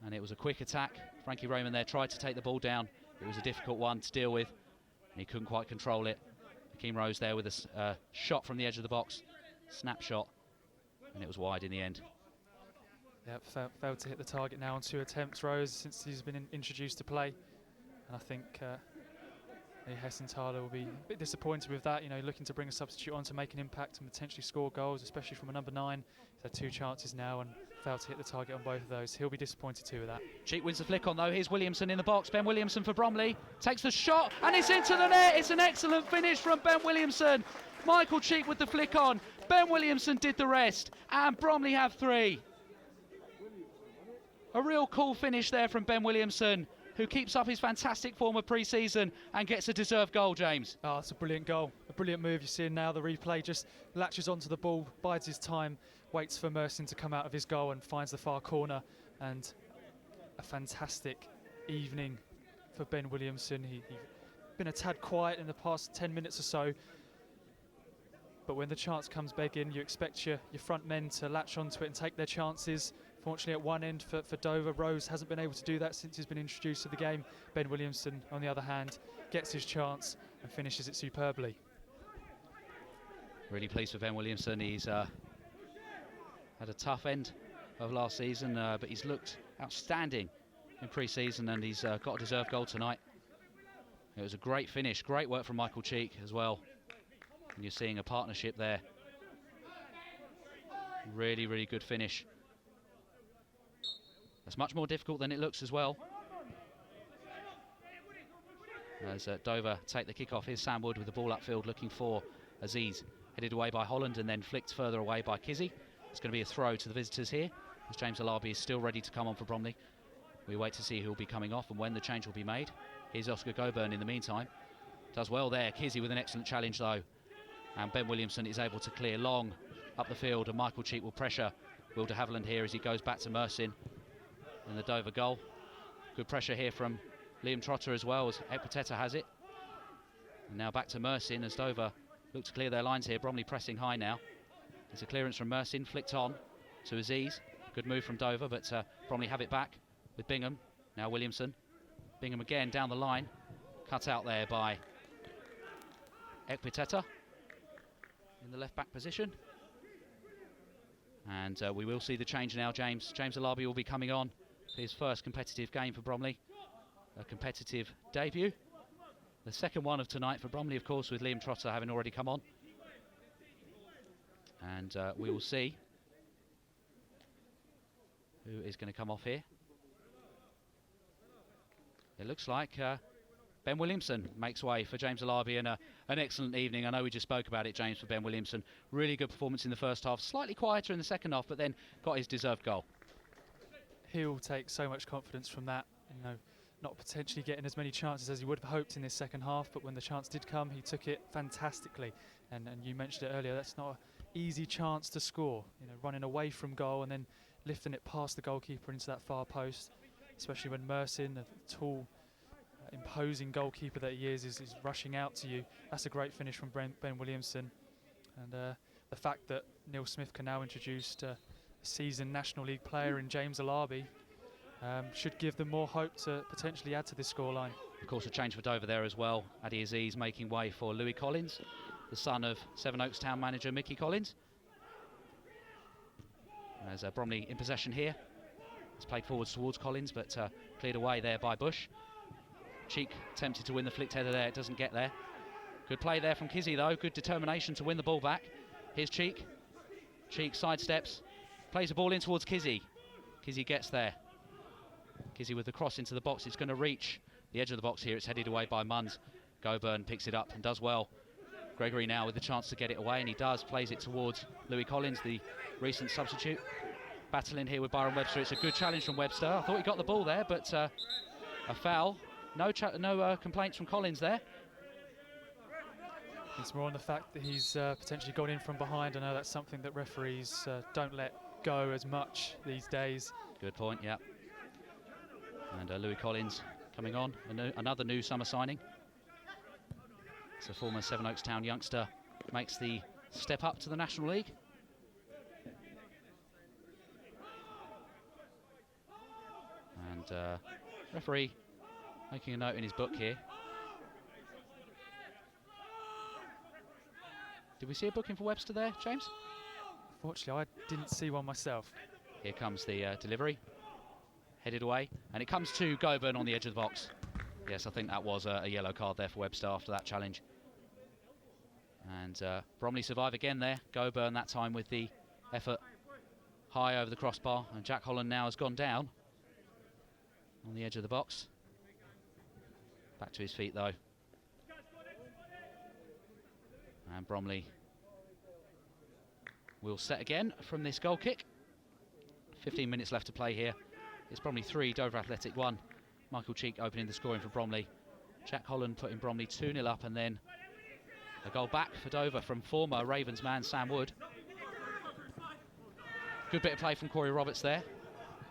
and it was a quick attack. Frankie Raymond there tried to take the ball down. It was a difficult one to deal with, and he couldn't quite control it. Akeem Rose there with a shot from the edge of the box, snapshot. And it was wide in the end. Yep, failed to hit the target now on 2 attempts, Rose, since he's been introduced to play. And I think Hessenthaler will be a bit disappointed with that, looking to bring a substitute on to make an impact and potentially score goals, especially from a number 9. He's had 2 chances now and failed to hit the target on both of those. He'll be disappointed too with that. Cheek wins the flick on though. Here's Williamson in the box. Ben Williamson for Bromley. Takes the shot and it's into the net. It's an excellent finish from Ben Williamson. Michael Cheek with the flick on. Ben Williamson did the rest, and Bromley have 3. A real cool finish there from Ben Williamson, who keeps up his fantastic form of pre-season and gets a deserved goal, James. Oh, it's a brilliant goal, a brilliant move. You're seeing now the replay, just latches onto the ball, bides his time, waits for Merson to come out of his goal and finds the far corner. And a fantastic evening for Ben Williamson. He's been a tad quiet in the past 10 minutes or so. but when the chance comes begging, you expect your front men to latch onto it and take their chances. Fortunately, at one end for Dover, Rose hasn't been able to do that since he's been introduced to the game. Ben Williamson, on the other hand, gets his chance and finishes it superbly. Really pleased with Ben Williamson. He's had a tough end of last season, but he's looked outstanding in pre-season, and he's got a deserved goal tonight. It was a great finish, great work from Michael Cheek as well. And you're seeing a partnership there. Really, really good finish. That's much more difficult than it looks as well. As Dover take the kick-off, here's Sam Wood with the ball upfield looking for Aziz. Headed away by Holland and then flicked further away by Kizzy. It's going to be a throw to the visitors here, as James Alabi is still ready to come on for Bromley. We wait to see who will be coming off and when the change will be made. Here's Oscar Goburn in the meantime. Does well there. Kizzy with an excellent challenge though. And Ben Williamson is able to clear long up the field, and Michael Cheek will pressure Will de Havilland here as he goes back to Mersin in the Dover goal. Good pressure here from Liam Trotter as well, as Ekpiteta has it. And now back to Mersin as Dover look to clear their lines here. Bromley pressing high now. There's a clearance from Mersin, flicked on to Aziz. Good move from Dover, but Bromley have it back with Bingham. Now Williamson. Bingham again down the line. Cut out there by Ekpiteta in the left back position. And we will see the change now, James. James Alabi will be coming on for his first competitive game for Bromley. A competitive debut. The second one of tonight for Bromley, of course, with Liam Trotter having already come on. And we will see who is going to come off here. It looks like Ben Williamson makes way for James Alabi, and an excellent evening. I know we just spoke about it, James, for Ben Williamson. Really good performance in the first half, slightly quieter in the second half, but then got his deserved goal. He'll take so much confidence from that, you know, not potentially getting as many chances as he would have hoped in this second half, but when the chance did come, he took it fantastically. And you mentioned it earlier, that's not an easy chance to score, you know, running away from goal and then lifting it past the goalkeeper into that far post, especially when Mersin, a tall, imposing goalkeeper that he is rushing out to you. That's a great finish from Ben Williamson. And the fact that Neil Smith can now introduce a seasoned National League player in James Alabi should give them more hope to potentially add to this scoreline. Of course, a change for Dover there as well. Adi Aziz making way for Louis Collins, the son of Sevenoaks Town manager Mickey Collins. There's Bromley in possession here. It's played forwards towards Collins, but cleared away there by Bush. Cheek tempted to win the flicked header there, it doesn't get there. Good play there from Kizzy though, good determination to win the ball back. Here's Cheek. Cheek sidesteps, plays the ball in towards Kizzy. Kizzy gets there. Kizzy with the cross into the box, it's going to reach the edge of the box here, it's headed away by Munns. Goburn picks it up and does well. Gregory now with the chance to get it away, and he does, plays it towards Louis Collins, the recent substitute. Battling here with Byron Webster, it's a good challenge from Webster. I thought he got the ball there, but a foul. No complaints from Collins there. It's more on the fact that he's potentially gone in from behind. I know that's something that referees don't let go as much these days. Good point, yeah. And Louis Collins coming on, another new summer signing. It's a former Sevenoaks Town youngster, makes the step up to the National League. And referee making a note in his book here. Did we see a booking for Webster there, James? Fortunately, I didn't see one myself. Here comes the delivery. Headed away, and it comes to Goburn on the edge of the box. Yes, I think that was a yellow card there for Webster after that challenge. And Bromley survive again there. Goburn that time with the effort high over the crossbar, and Jack Holland now has gone down on the edge of the box. Back to his feet though. And Bromley will set again from this goal kick. 15 minutes left to play here. It's Bromley 3, Dover Athletic 1. Michael Cheek opening the scoring for Bromley. Jack Holland putting Bromley 2-0 up, and then a goal back for Dover from former Ravens man Sam Wood. Good bit of play from Corey Roberts there.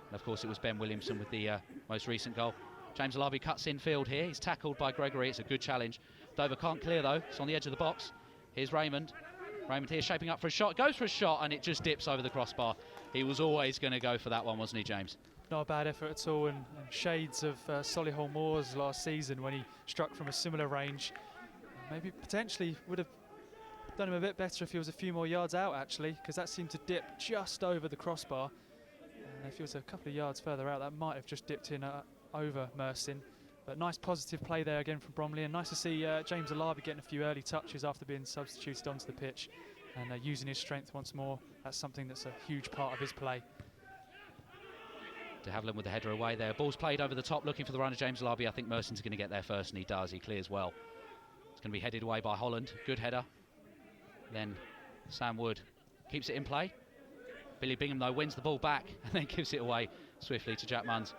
And of course it was Ben Williamson with the most recent goal. James Alabi cuts in field here. He's tackled by Gregory. It's a good challenge. Dover can't clear though. It's on the edge of the box. Here's Raymond. Raymond here shaping up for a shot, goes for a shot, and it just dips over the crossbar. He was always going to go for that one, wasn't he, James? Not a bad effort at all, and shades of Solihull Moors last season when he struck from a similar range. Maybe potentially would have done him a bit better if he was a few more yards out, actually, because that seemed to dip just over the crossbar. And if he was a couple of yards further out, that might have just dipped in over Mersin. But nice positive play there again from Bromley, and nice to see James Alabi getting a few early touches after being substituted onto the pitch and using his strength once more. That's something that's a huge part of his play. De Havilland with the header away there. Ball's played over the top, looking for the runner, James Alabi. I think Mersin's going to get there first, and he does. He clears well. It's going to be headed away by Holland. Good header. Then Sam Wood keeps it in play. Billy Bingham, though, wins the ball back and then gives it away swiftly to Jack Munns.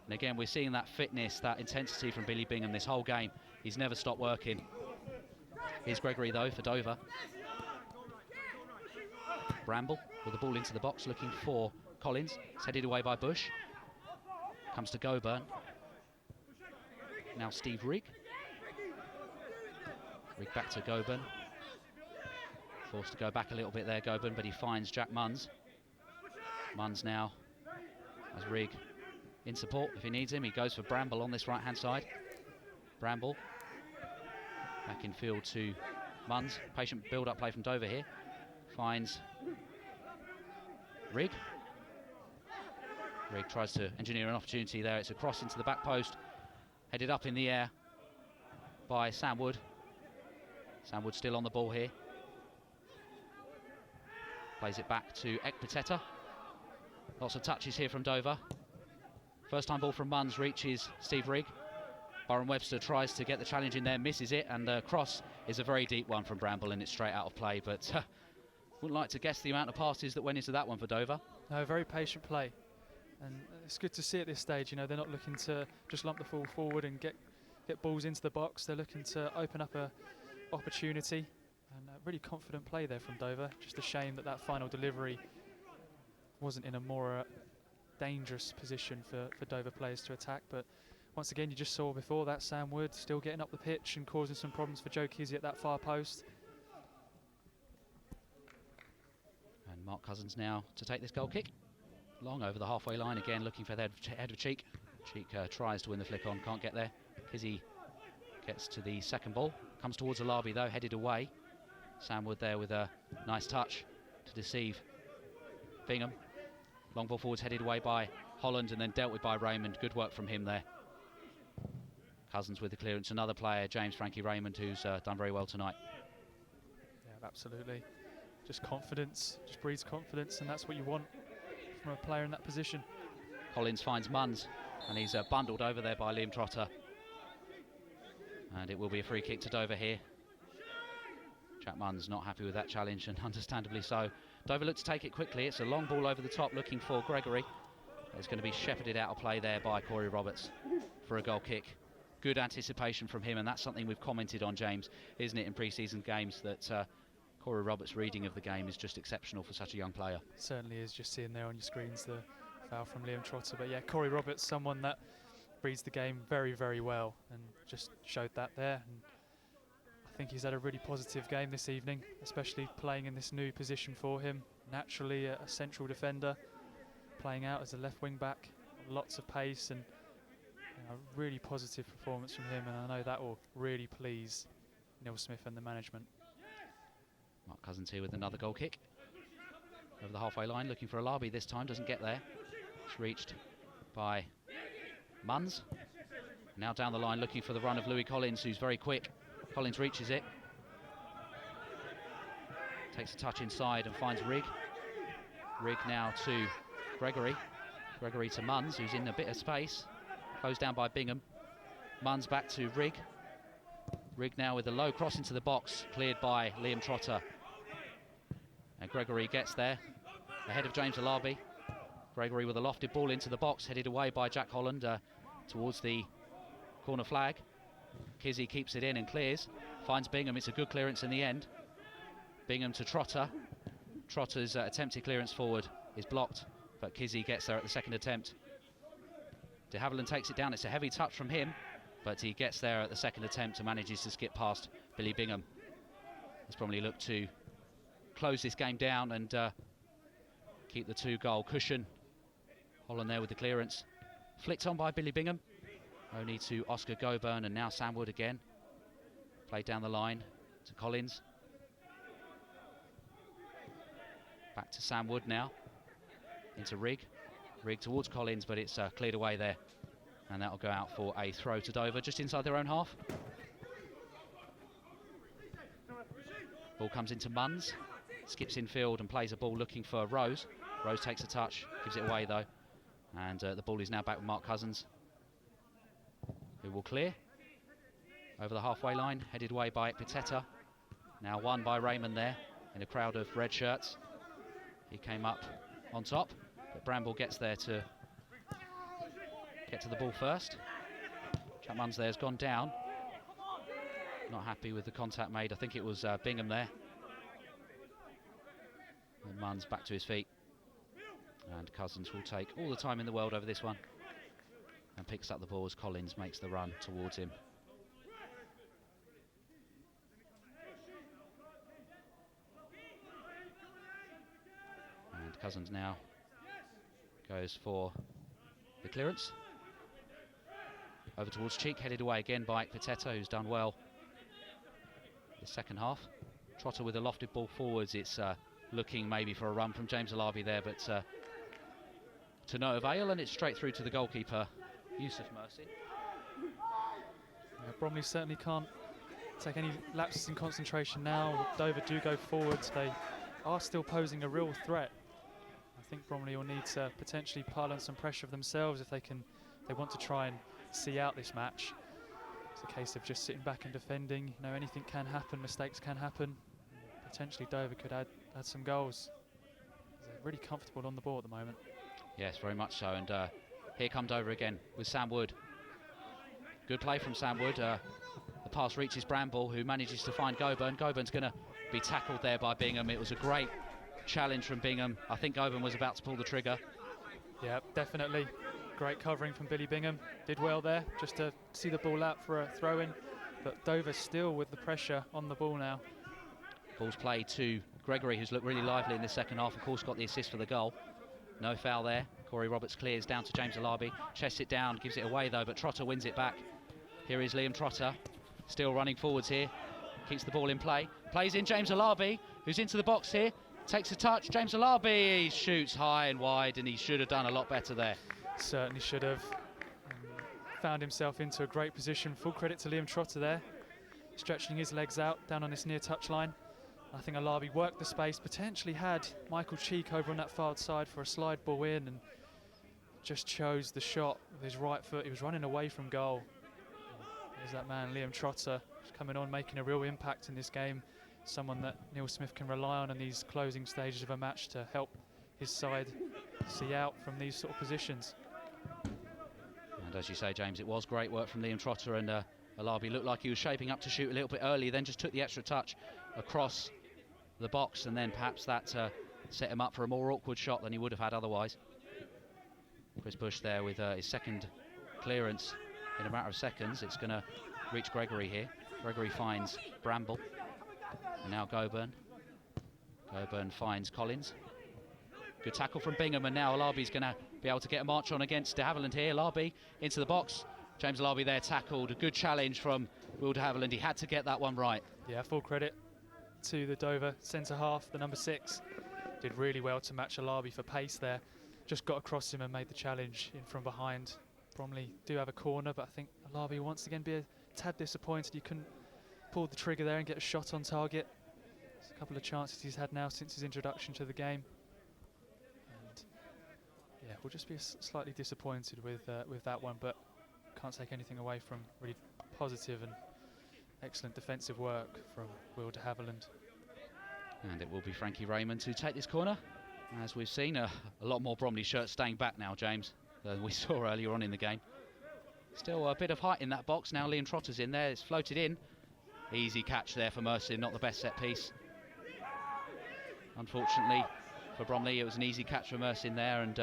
And again, we're seeing that fitness, that intensity from Billy Bingham this whole game. He's never stopped working. Here's Gregory, though, for Dover. Bramble with the ball into the box, looking for Collins. It's headed away by Bush. Comes to Goburn. Now Steve Rigg. Rigg back to Goburn. Forced to go back a little bit there, Goburn, but he finds Jack Munns. Munns now has Rigg in support if he needs him. He goes for Bramble on this right-hand side. Bramble back in field to Munns. Patient build-up play from Dover here. Finds Rigg. Rigg tries to engineer an opportunity there. It's a cross into the back post, headed up in the air by Sam Wood. Sam Wood still on the ball here. Plays it back to Ekpiteta. Lots of touches here from Dover. First time ball from Munns reaches Steve Rigg. Byron Webster tries to get the challenge in there, misses it, and the cross is a very deep one from Bramble, and it's straight out of play. But wouldn't like to guess the amount of passes that went into that one for Dover. No, very patient play. And it's good to see at this stage, you know, they're not looking to just lump the ball forward and get balls into the box. They're looking to open up a opportunity, and really confident play there from Dover. Just a shame that final delivery wasn't in a more dangerous position for Dover players to attack. But once again, you just saw before that Sam Wood still getting up the pitch and causing some problems for Joe Kizzy at that far post. And Mark Cousins now to take this goal kick. Long over the halfway line again, looking for the head of Cheek. Cheek tries to win the flick on, can't get there. Kizzy gets to the second ball. Comes towards Alabi though, headed away. Sam Wood there with a nice touch to deceive Bingham. Long ball forwards headed away by Holland and then dealt with by Raymond. Good work from him there. Cousins with the clearance. Another player, James Frankie Raymond, who's done very well tonight. Yeah, absolutely. Just confidence, just breeds confidence, and that's what you want from a player in that position. Collins finds Munns, and he's bundled over there by Liam Trotter. And it will be a free kick to Dover here. Jack Munns not happy with that challenge, and understandably so. Dover look to take it quickly. It's a long ball over the top, looking for Gregory. It's going to be shepherded out of play there by Corey Roberts for a goal kick. Good anticipation from him, and that's something we've commented on, James, isn't it, in pre-season games, that Corey Roberts' reading of the game is just exceptional for such a young player. Certainly is. Just seeing there on your screens the foul from Liam Trotter. But yeah, Corey Roberts, someone that reads the game very, very well, and just showed that there. And I think he's had a really positive game this evening, especially playing in this new position for him. Naturally a central defender, playing out as a left wing back, lots of pace, and a really positive performance from him, and I know that will really please Neil Smith and the management. Mark Cousins here with another goal kick. Over the halfway line, looking for Alabi this time, doesn't get there. It's reached by Munns. Now down the line, looking for the run of Louis Collins, who's very quick. Collins reaches it. Takes a touch inside and finds Rigg. Rigg now to Gregory. Gregory to Munns, who's in a bit of space. Closed down by Bingham. Munns back to Rigg. Rigg now with a low cross into the box, cleared by Liam Trotter. And Gregory gets there, ahead of James Alabi. Gregory with a lofted ball into the box, headed away by Jack Holland towards the corner flag. Kizzy keeps it in and clears, finds Bingham. It's a good clearance in the end. Bingham to Trotter. Trotter's attempted clearance forward is blocked, but Kizzy gets there at the second attempt. De Havilland takes it down. It's a heavy touch from him, but he gets there at the second attempt and manages to skip past Billy Bingham. As Bromley look to close this game down and keep the 2-goal cushion. Holland there with the clearance. Flicked on by Billy Bingham. Only to Oscar Goburn, and now Sam Wood again. Played down the line to Collins. Back to Sam Wood now. Into Rigg. Rigg towards Collins, but it's cleared away there. And that'll go out for a throw to Dover, just inside their own half. Ball comes into Munns. Skips infield and plays a ball looking for Rose. Rose takes a touch, gives it away though. And the ball is now back with Mark Cousins, who will clear over the halfway line, headed away by Pitetta. Now won by Raymond there in a crowd of red shirts. He came up on top, but Bramble gets there to get to the ball first. Jack Munns there has gone down. Not happy with the contact made. I think it was Bingham there. And Munns back to his feet. And Cousins will take all the time in the world over this one. And picks up the ball as Collins makes the run towards him. And Cousins now goes for the clearance. Over towards Cheek, headed away again by Pitetta, who's done well the second half. Trotter with a lofted ball forwards. It's looking maybe for a run from James Alabi there, but to no avail, and it's straight through to the goalkeeper, Yusuf Mersin. Yeah, Bromley certainly can't take any lapses in concentration now. Dover do go forwards. They are still posing a real threat. I think Bromley will need to potentially pile on some pressure of themselves if they want to try and see out this match. It's a case of just sitting back and defending. You know, anything can happen, mistakes can happen. Potentially Dover could add some goals. They're really comfortable on the ball at the moment. Yes, very much so. And here come Dover again with Sam Wood. Good play from Sam Wood. The pass reaches Bramble, who manages to find Goburn. Goburn's going to be tackled there by Bingham. It was a great challenge from Bingham. I think Goburn was about to pull the trigger. Yeah, definitely. Great covering from Billy Bingham. Did well there, just to see the ball out for a throw-in. But Dover still with the pressure on the ball now. Ball's played to Gregory, who's looked really lively in the second half. Of course, got the assist for the goal. No foul there. Corey Roberts clears down to James Alabi. Chests it down, gives it away though, but Trotter wins it back. Here is Liam Trotter, still running forwards here. Keeps the ball in play. Plays in James Alabi, who's into the box here. Takes a touch. James Alabi shoots high and wide, and he should have done a lot better there. Certainly should have. Found himself into a great position. Full credit to Liam Trotter there. Stretching his legs out down on this near touch line. I think Alabi worked the space, potentially had Michael Cheek over on that far side for a slide ball in, and just chose the shot with his right foot. He was running away from goal. There's that man, Liam Trotter, coming on, making a real impact in this game. Someone that Neil Smith can rely on in these closing stages of a match to help his side see out from these sort of positions. And as you say, James, it was great work from Liam Trotter, and Alabi looked like he was shaping up to shoot a little bit early, then just took the extra touch across the box, and then perhaps that set him up for a more awkward shot than he would have had otherwise. Chris Bush there with his second clearance in a matter of seconds. It's going to reach Gregory here. Gregory finds Bramble, and now Goburn. Goburn finds Collins. Good tackle from Bingham, and now Alabi's going to be able to get a march on against de Havilland here. Alabi into the box. James Alabi there tackled. A good challenge from Will de Havilland. He had to get that one right. Yeah, full credit to the Dover centre half, the number 6. Did really well to match Alabi for pace there. Just got across him and made the challenge in from behind. Bromley do have a corner, but I think Alabi once again be a tad disappointed he couldn't pull the trigger there and get a shot on target. There's a couple of chances he's had now since his introduction to the game. And yeah, we'll just be slightly disappointed with that one, but can't take anything away from really positive and excellent defensive work from Will de Havilland. And it will be Frankie Raymond to take this corner. As we've seen, a lot more Bromley shirts staying back now, James, than we saw earlier on in the game. Still a bit of height in that box. Now Liam Trotter's in there. It's floated in. Easy catch there for Mercer, not the best set piece. Unfortunately for Bromley, it was an easy catch for Mercer in there, and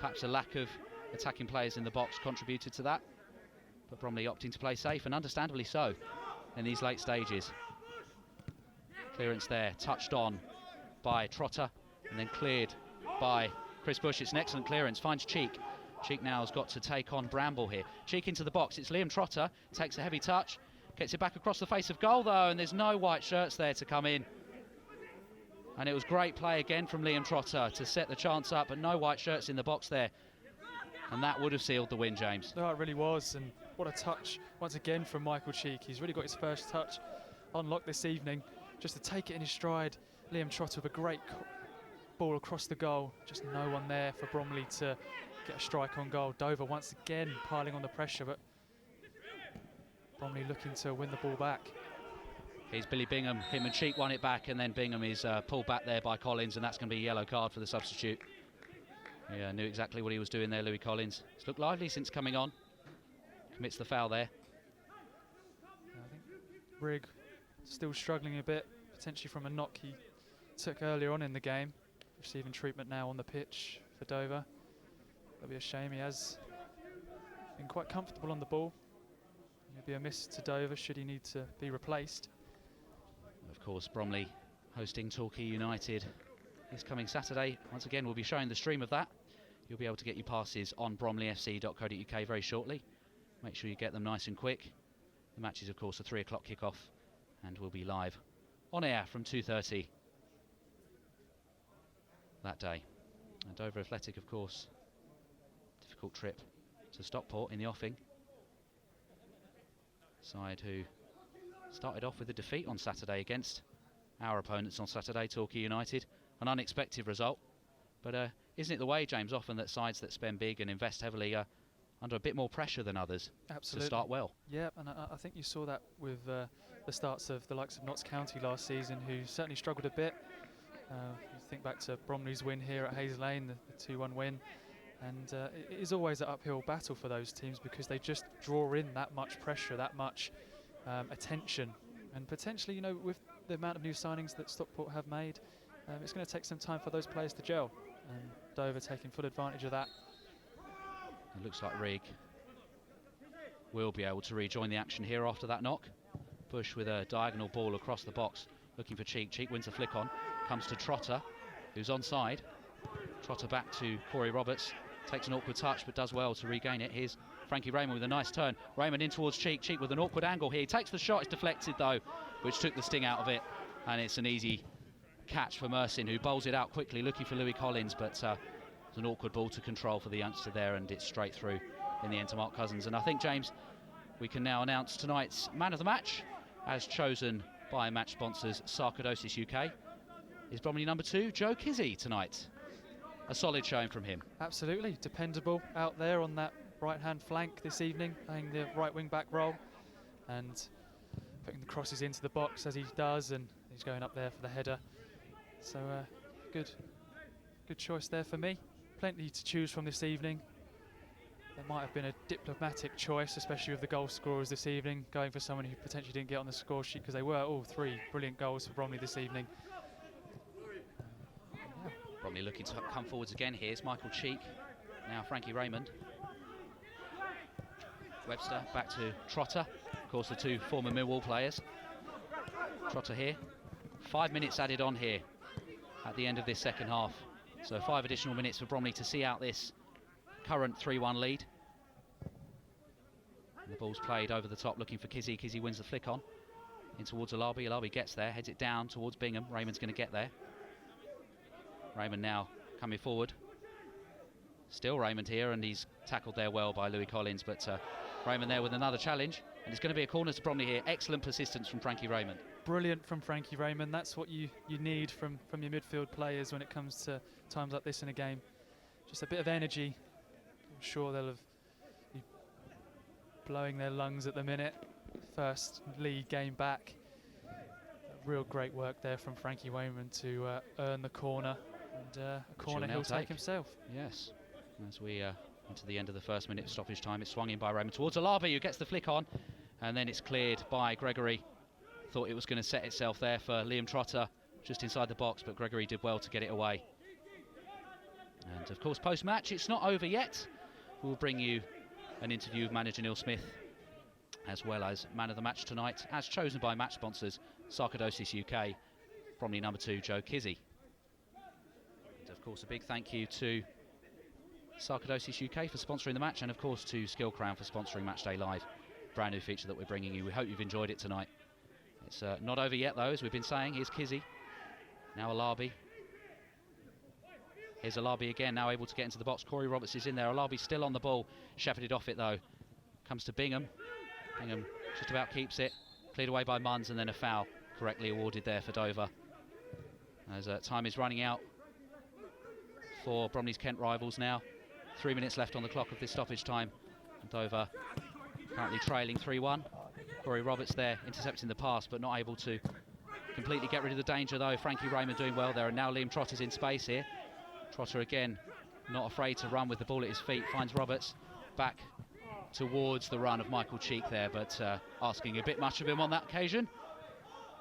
perhaps a lack of attacking players in the box contributed to that. But Bromley opting to play safe, and understandably so, in these late stages. Clearance there, touched on by Trotter and then cleared by Chris Bush. It's an excellent clearance, finds Cheek. Cheek now has got to take on Bramble here. Cheek into the box, it's Liam Trotter, takes a heavy touch, gets it back across the face of goal though, and there's no white shirts there to come in. And it was great play again from Liam Trotter to set the chance up, but no white shirts in the box there. And that would have sealed the win, James. No, it really was, and what a touch once again from Michael Cheek. He's really got his first touch unlocked this evening, just to take it in his stride. Liam Trotter with a great ball across the goal, just no one there for Bromley to get a strike on goal. Dover once again piling on the pressure, but Bromley looking to win the ball back. Here's Billy Bingham. Him and Cheek won it back, and then Bingham is pulled back there by Collins, and that's going to be a yellow card for the substitute. Yeah, knew exactly what he was doing there, Louis Collins. He's looked lively since coming on. Commits the foul there. I think Rigg still struggling a bit, potentially from a knock he took earlier on in the game. Receiving treatment now on the pitch for Dover. That'll be a shame. He has been quite comfortable on the ball. It'll be a miss to Dover should he need to be replaced. Of course, Bromley hosting Torquay United this coming Saturday. Once again, we'll be showing the stream of that. You'll be able to get your passes on bromleyfc.co.uk very shortly. Make sure you get them nice and quick. The match is, of course, a 3 o'clock kickoff, and we'll be live on air from 2:30 that day. And Dover Athletic, of course, difficult trip to Stockport in the offing. Side who started off with a defeat on Saturday against our opponents on Saturday, Torquay United. An unexpected result, but isn't it the way, James, often that sides that spend big and invest heavily are under a bit more pressure than others? Absolutely. To start well? Yeah, and I think you saw that with the starts of the likes of Notts County last season, who certainly struggled a bit. You think back to Bromley's win here at Hayes Lane, the 2-1 win, and it is always an uphill battle for those teams because they just draw in that much pressure, that much attention, and potentially, you know, with the amount of new signings that Stockport have made, it's going to take some time for those players to gel, and Dover taking full advantage of that. It looks like Rigg will be able to rejoin the action here after that knock. Bush with a diagonal ball across the box, looking for Cheek. Cheek wins a flick on, comes to Trotter, who's onside. Trotter back to Corey Roberts, takes an awkward touch but does well to regain it. Here's Frankie Raymond with a nice turn. Raymond in towards Cheek. Cheek with an awkward angle here. He takes the shot, it's deflected though, which took the sting out of it, and it's an easy catch for Mersin, who bowls it out quickly, looking for Louis Collins, but it's an awkward ball to control for the youngster there, and it's straight through in the end to Mark Cousins. And I think, James, we can now announce tonight's man of the match, as chosen by match sponsors Sarcoidosis UK. Is Bromley number 2, Joe Kizzy, tonight. A solid showing from him. Absolutely, dependable out there on that right-hand flank this evening, playing the right wing-back role and putting the crosses into the box as he does, and he's going up there for the header. So good choice there for me. Plenty to choose from this evening. There might have been a diplomatic choice, especially with the goal scorers this evening, going for someone who potentially didn't get on the score sheet, because they were all 3 brilliant goals for Bromley this evening. Yeah. Bromley looking to come forwards again. Here's Michael Cheek, now Frankie Raymond. Webster back to Trotter, of course the 2 former Millwall players. Trotter here, 5 minutes added on here at the end of this second half. So 5 additional minutes for Bromley to see out this current 3-1 lead. And the ball's played over the top, looking for Kizzy. Kizzy wins the flick on in towards Alabi. Alabi gets there, heads it down towards Bingham. Raymond's going to get there. Raymond now coming forward. Still Raymond here, and he's tackled there well by Louis Collins, but Raymond there with another challenge, and it's going to be a corner to Bromley here. Excellent persistence from Frankie Raymond. Brilliant from Frankie Raymond. That's what you need from your midfield players when it comes to times like this in a game. Just a bit of energy. I'm sure they'll be blowing their lungs at the minute. First league game back. Real great work there from Frankie Raymond to earn the corner, and a corner he'll take himself. Yes, as we into the end of the first minute of stoppage time, it's swung in by Raymond towards Alabi, who gets the flick on, and then it's cleared by Gregory. Thought it was going to set itself there for Liam Trotter just inside the box, but Gregory did well to get it away. And of course, post-match, it's not over yet. We'll bring you an interview with manager Neil Smith, as well as man of the match tonight, as chosen by match sponsors Sarcoidosis UK, Bromley number 2, Joe Kizzy. course, a big thank you to Sarcoidosis UK for sponsoring the match, and of course to Skill Crown for sponsoring Matchday Live, brand new feature that we're bringing you. We hope you've enjoyed it tonight. It's not over yet though, as we've been saying. Here's Kizzy, now Alabi. Here's Alabi again, now able to get into the box. Corey Roberts is in there. Alabi still on the ball, shepherded off it though. Comes to Bingham. Bingham just about keeps it, cleared away by Munns, and then a foul correctly awarded there for Dover. As time is running out for Bromley's Kent rivals now. 3 minutes left on the clock of this stoppage time. And Dover currently trailing 3-1. Corey Roberts there intercepting the pass, but not able to completely get rid of the danger though. Frankie Raymond doing well there, and now Liam Trotter's in space here. Trotter again, not afraid to run with the ball at his feet, finds Roberts back towards the run of Michael Cheek there, but asking a bit much of him on that occasion.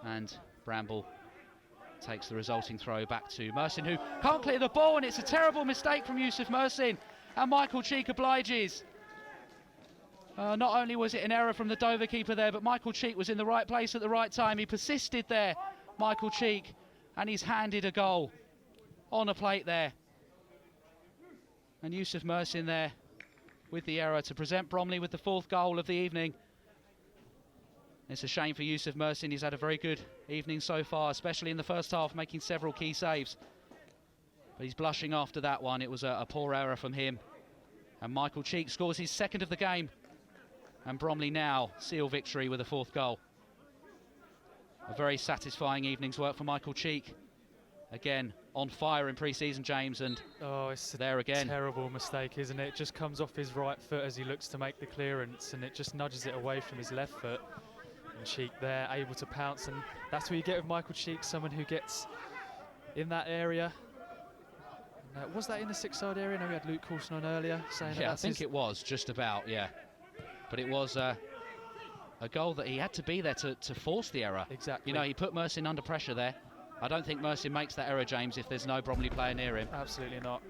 And Bramble takes the resulting throw back to Mersin, who can't clear the ball, and it's a terrible mistake from Yusuf Mersin, and Michael Cheek obliges. Not only was it an error from the Dover keeper there, but Michael Cheek was in the right place at the right time. He persisted there, Michael Cheek, and he's handed a goal on a plate there. And Yusuf Mersin there with the error to present Bromley with the 4th goal of the evening. It's a shame for Yusuf Mersin. He's had a very good evening so far, especially in the first half, making several key saves. But he's blushing after that one. It was a poor error from him. And Michael Cheek scores his 2nd of the game. And Bromley now seal victory with a 4th goal. A very satisfying evening's work for Michael Cheek. Again, on fire in pre-season, James, and it's there again. Terrible mistake, isn't it? It just comes off his right foot as he looks to make the clearance, and it just nudges it away from his left foot. And Cheek there, able to pounce, and that's what you get with Michael Cheek, someone who gets in that area. Was that in the 6-side area? No, we had Luke Coulson on earlier saying I think it was just about, yeah. But it was a goal that he had to be there to force the error. Exactly. You know, he put Mersin under pressure there. I don't think Mersin makes that error, James, if there's no Bromley player near him. Absolutely not.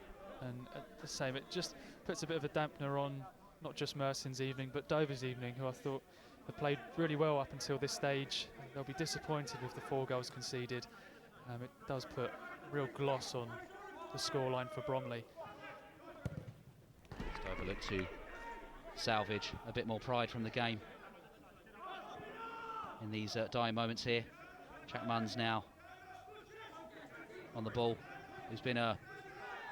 And the same, it just puts a bit of a dampener on not just Mersin's evening, but Dover's evening, who I thought have played really well up until this stage. They'll be disappointed with the 4 goals conceded. It does put real gloss on the scoreline for Bromley. Dover look to salvage a bit more pride from the game in these dying moments here. Jack Munns now on the ball, who's been a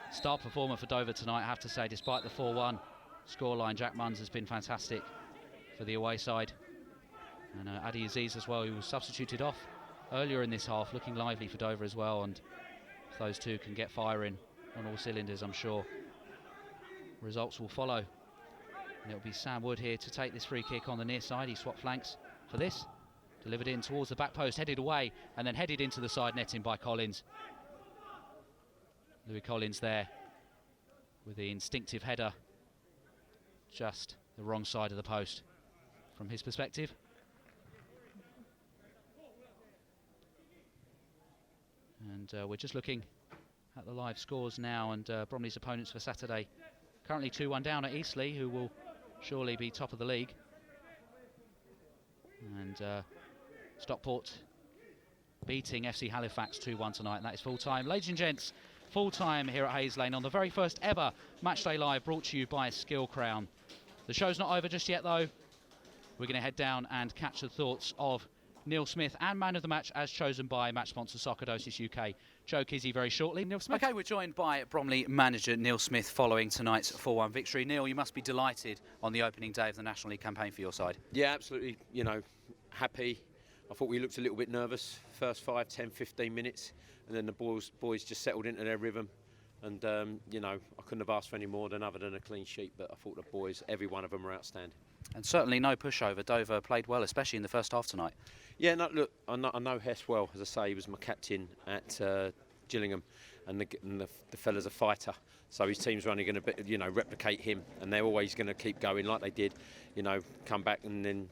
star performer for Dover tonight, I have to say. Despite the 4-1 scoreline, Jack Munns has been fantastic for the away side. And Adi Aziz as well, who was substituted off earlier in this half, looking lively for Dover as well. And if those two can get firing on all cylinders, I'm sure results will follow. And it'll be Sam Wood here to take this free kick on the near side. He swapped flanks for this, delivered in towards the back post, headed away, and then headed into the side netting by Collins. Louis Collins there with the instinctive header, just the wrong side of the post from his perspective. And we're just looking at the live scores now, and Bromley's opponents for Saturday currently 2-1 down at Eastleigh, who will surely be top of the league. And Stockport beating FC Halifax 2-1 tonight, and that is full time. Ladies and gents, full time here at Hayes Lane on the very first ever Matchday Live, brought to you by Skill Crown. The show's not over just yet though. We're going to head down and catch the thoughts of Neil Smith and man of the match as chosen by match sponsor Sarcoidosis UK. Joe Kizzy very shortly. Neil Smith. OK, we're joined by Bromley manager Neil Smith following tonight's 4-1 victory. Neil, you must be delighted on the opening day of the National League campaign for your side. Yeah, absolutely. You know, happy. I thought we looked a little bit nervous first 5, 10, 15 minutes, and then the boys just settled into their rhythm. And, you know, I couldn't have asked for any more other than a clean sheet, but I thought the boys, every one of them, were outstanding. And certainly no pushover. Dover played well, especially in the first half tonight. Yeah, no, look, I know Hess well. As I say, he was my captain at Gillingham, and the fella's a fighter. So his team's only going to, you know, replicate him, and they're always going to keep going like they did. You know, come back and then,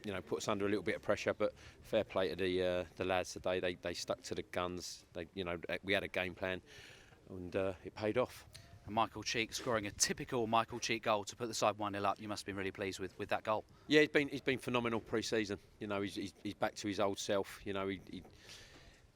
you know, put us under a little bit of pressure. But fair play to the lads today. They stuck to the guns. You know, we had a game plan, and it paid off. And Michael Cheek scoring a typical Michael Cheek goal to put the side 1-0 up. You must have been really pleased with that goal. Yeah, he's been phenomenal pre-season. You know, he's back to his old self. You know, he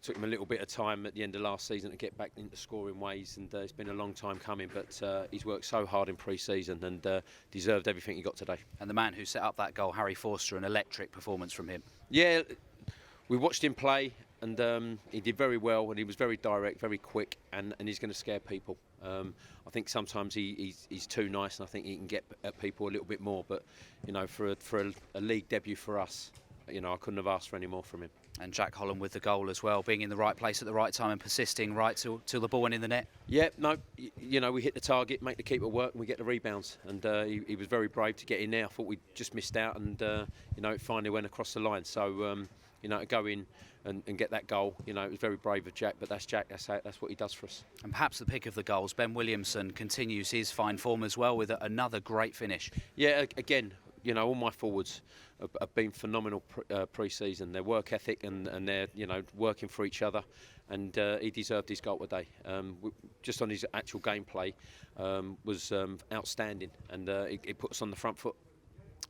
took him a little bit of time at the end of last season to get back into scoring ways, and it's been a long time coming, but he's worked so hard in pre-season and deserved everything he got today. And the man who set up that goal, Harry Forster, an electric performance from him. Yeah, we watched him play, and he did very well, and he was very direct, very quick, and he's going to scare people. I think sometimes he's too nice, and I think he can get at people a little bit more. But for a league debut for us, I couldn't have asked for any more from him. And Jack Holland with the goal as well, being in the right place at the right time and persisting right till the ball went in the net. Yeah, no, we hit the target, make the keeper work, and we get the rebounds. And he was very brave to get in there. I thought we just missed out, and it finally went across the line. So to go in and get that goal, it was very brave of Jack. But that's Jack. That's what he does for us. And perhaps the pick of the goals, Ben Williamson continues his fine form as well with another great finish. Yeah, again, all my forwards have been phenomenal pre-season. Their work ethic and they're working for each other, and he deserved his goal today. Just on his actual gameplay was outstanding, and it put us on the front foot.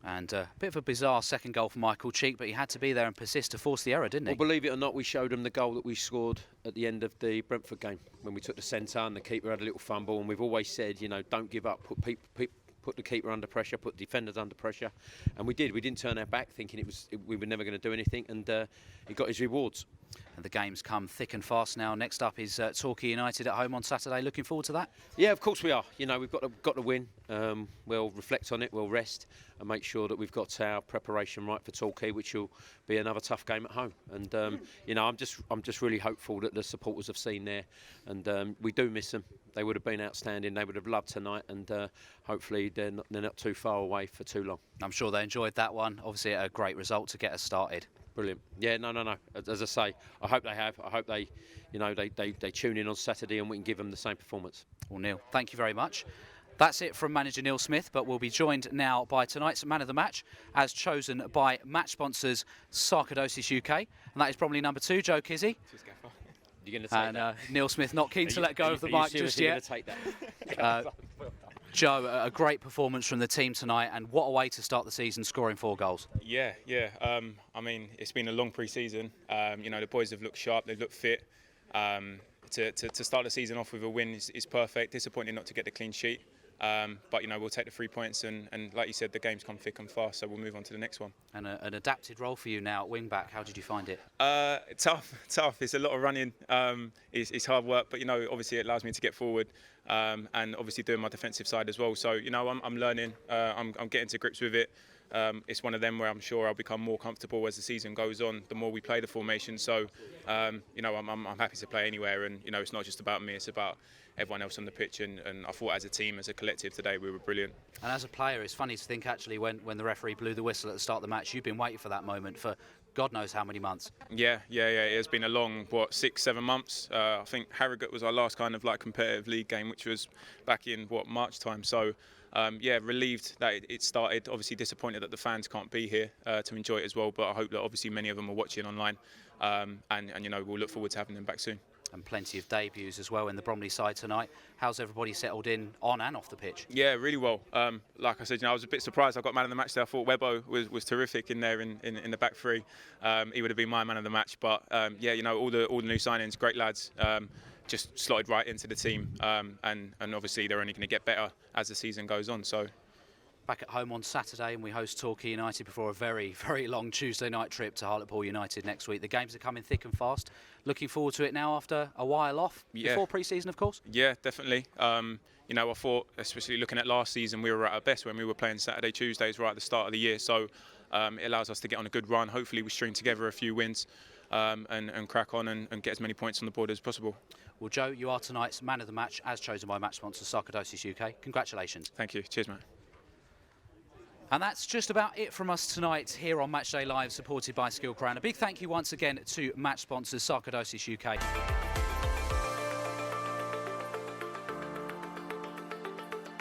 And a bit of a bizarre second goal for Michael Cheek, but he had to be there and persist to force the error, didn't he? Well, believe it or not, we showed him the goal that we scored at the end of the Brentford game when we took the centre and the keeper had a little fumble. And we've always said, don't give up, put the keeper under pressure, put the defenders under pressure, and we did. We didn't turn our back thinking we were never going to do anything, and he got his rewards. And the games come thick and fast now. Next up is Torquay United at home on Saturday. Looking forward to that? Yeah, of course we are. We've got to win. We'll reflect on it. We'll rest and make sure that we've got our preparation right for Torquay, which will be another tough game at home. And I'm just really hopeful that the supporters have seen there, and we do miss them. They would have been outstanding. They would have loved tonight, and hopefully they're not too far away for too long. I'm sure they enjoyed that one. Obviously, a great result to get us started. Brilliant. Yeah, no. As I say, I hope they have. I hope they tune in on Saturday and we can give them the same performance. Well, Neil, thank you very much. That's it from manager Neil Smith, but we'll be joined now by tonight's man of the match, as chosen by match sponsors Sarcoidosis UK, and that is probably number 2, Joe Kizzy. You're going to take that? Neil Smith not keen to let go of the mic just yet. Going to take that? Joe, a great performance from the team tonight, and what a way to start the season, scoring 4 goals. Yeah. I mean, it's been a long pre-season. The boys have looked sharp, they've looked fit. To start the season off with a win is perfect. Disappointing not to get the clean sheet. But we'll take the 3 points, and like you said, the games come thick and fast, so we'll move on to the next one. And an adapted role for you now at wing back. How did you find it? Tough. It's a lot of running. It's hard work, but obviously it allows me to get forward, and obviously doing my defensive side as well. So I'm learning. I'm getting to grips with it. It's one of them where I'm sure I'll become more comfortable as the season goes on, the more we play the formation. So I'm happy to play anywhere, and it's not just about me, it's about everyone else on the pitch, and I thought as a team, as a collective today, we were brilliant. And as a player, it's funny to think actually when the referee blew the whistle at the start of the match, you've been waiting for that moment for God knows how many months. Yeah. It has been a long, 6-7 months. I think Harrogate was our last kind of competitive league game, which was back in March time. So relieved that it started. Obviously disappointed that the fans can't be here to enjoy it as well. But I hope that obviously many of them are watching online, and we'll look forward to having them back soon. And plenty of debuts as well in the Bromley side tonight. How's everybody settled in on and off the pitch? Yeah, really well. Like I said, I was a bit surprised. I got man of the match there. I thought Webbo was terrific in there in the back three. He would have been my man of the match. But all the new signings, great lads. Just slotted right into the team, and obviously they're only going to get better as the season goes on. So. Back at home on Saturday, and we host Torquay United before a very, very long Tuesday night trip to Hartlepool United next week. The games are coming thick and fast. Looking forward to it now after a while off, before pre-season, of course? Yeah, definitely. I thought, especially looking at last season, we were at our best when we were playing Saturday, Tuesdays right at the start of the year. So it allows us to get on a good run. Hopefully we string together a few wins and crack on and get as many points on the board as possible. Well, Joe, you are tonight's man of the match, as chosen by match sponsor Sarcoidosis UK. Congratulations. Thank you. Cheers, mate. And that's just about it from us tonight here on Matchday Live, supported by Skill Crown. A big thank you once again to match sponsors Sarcoidosis UK.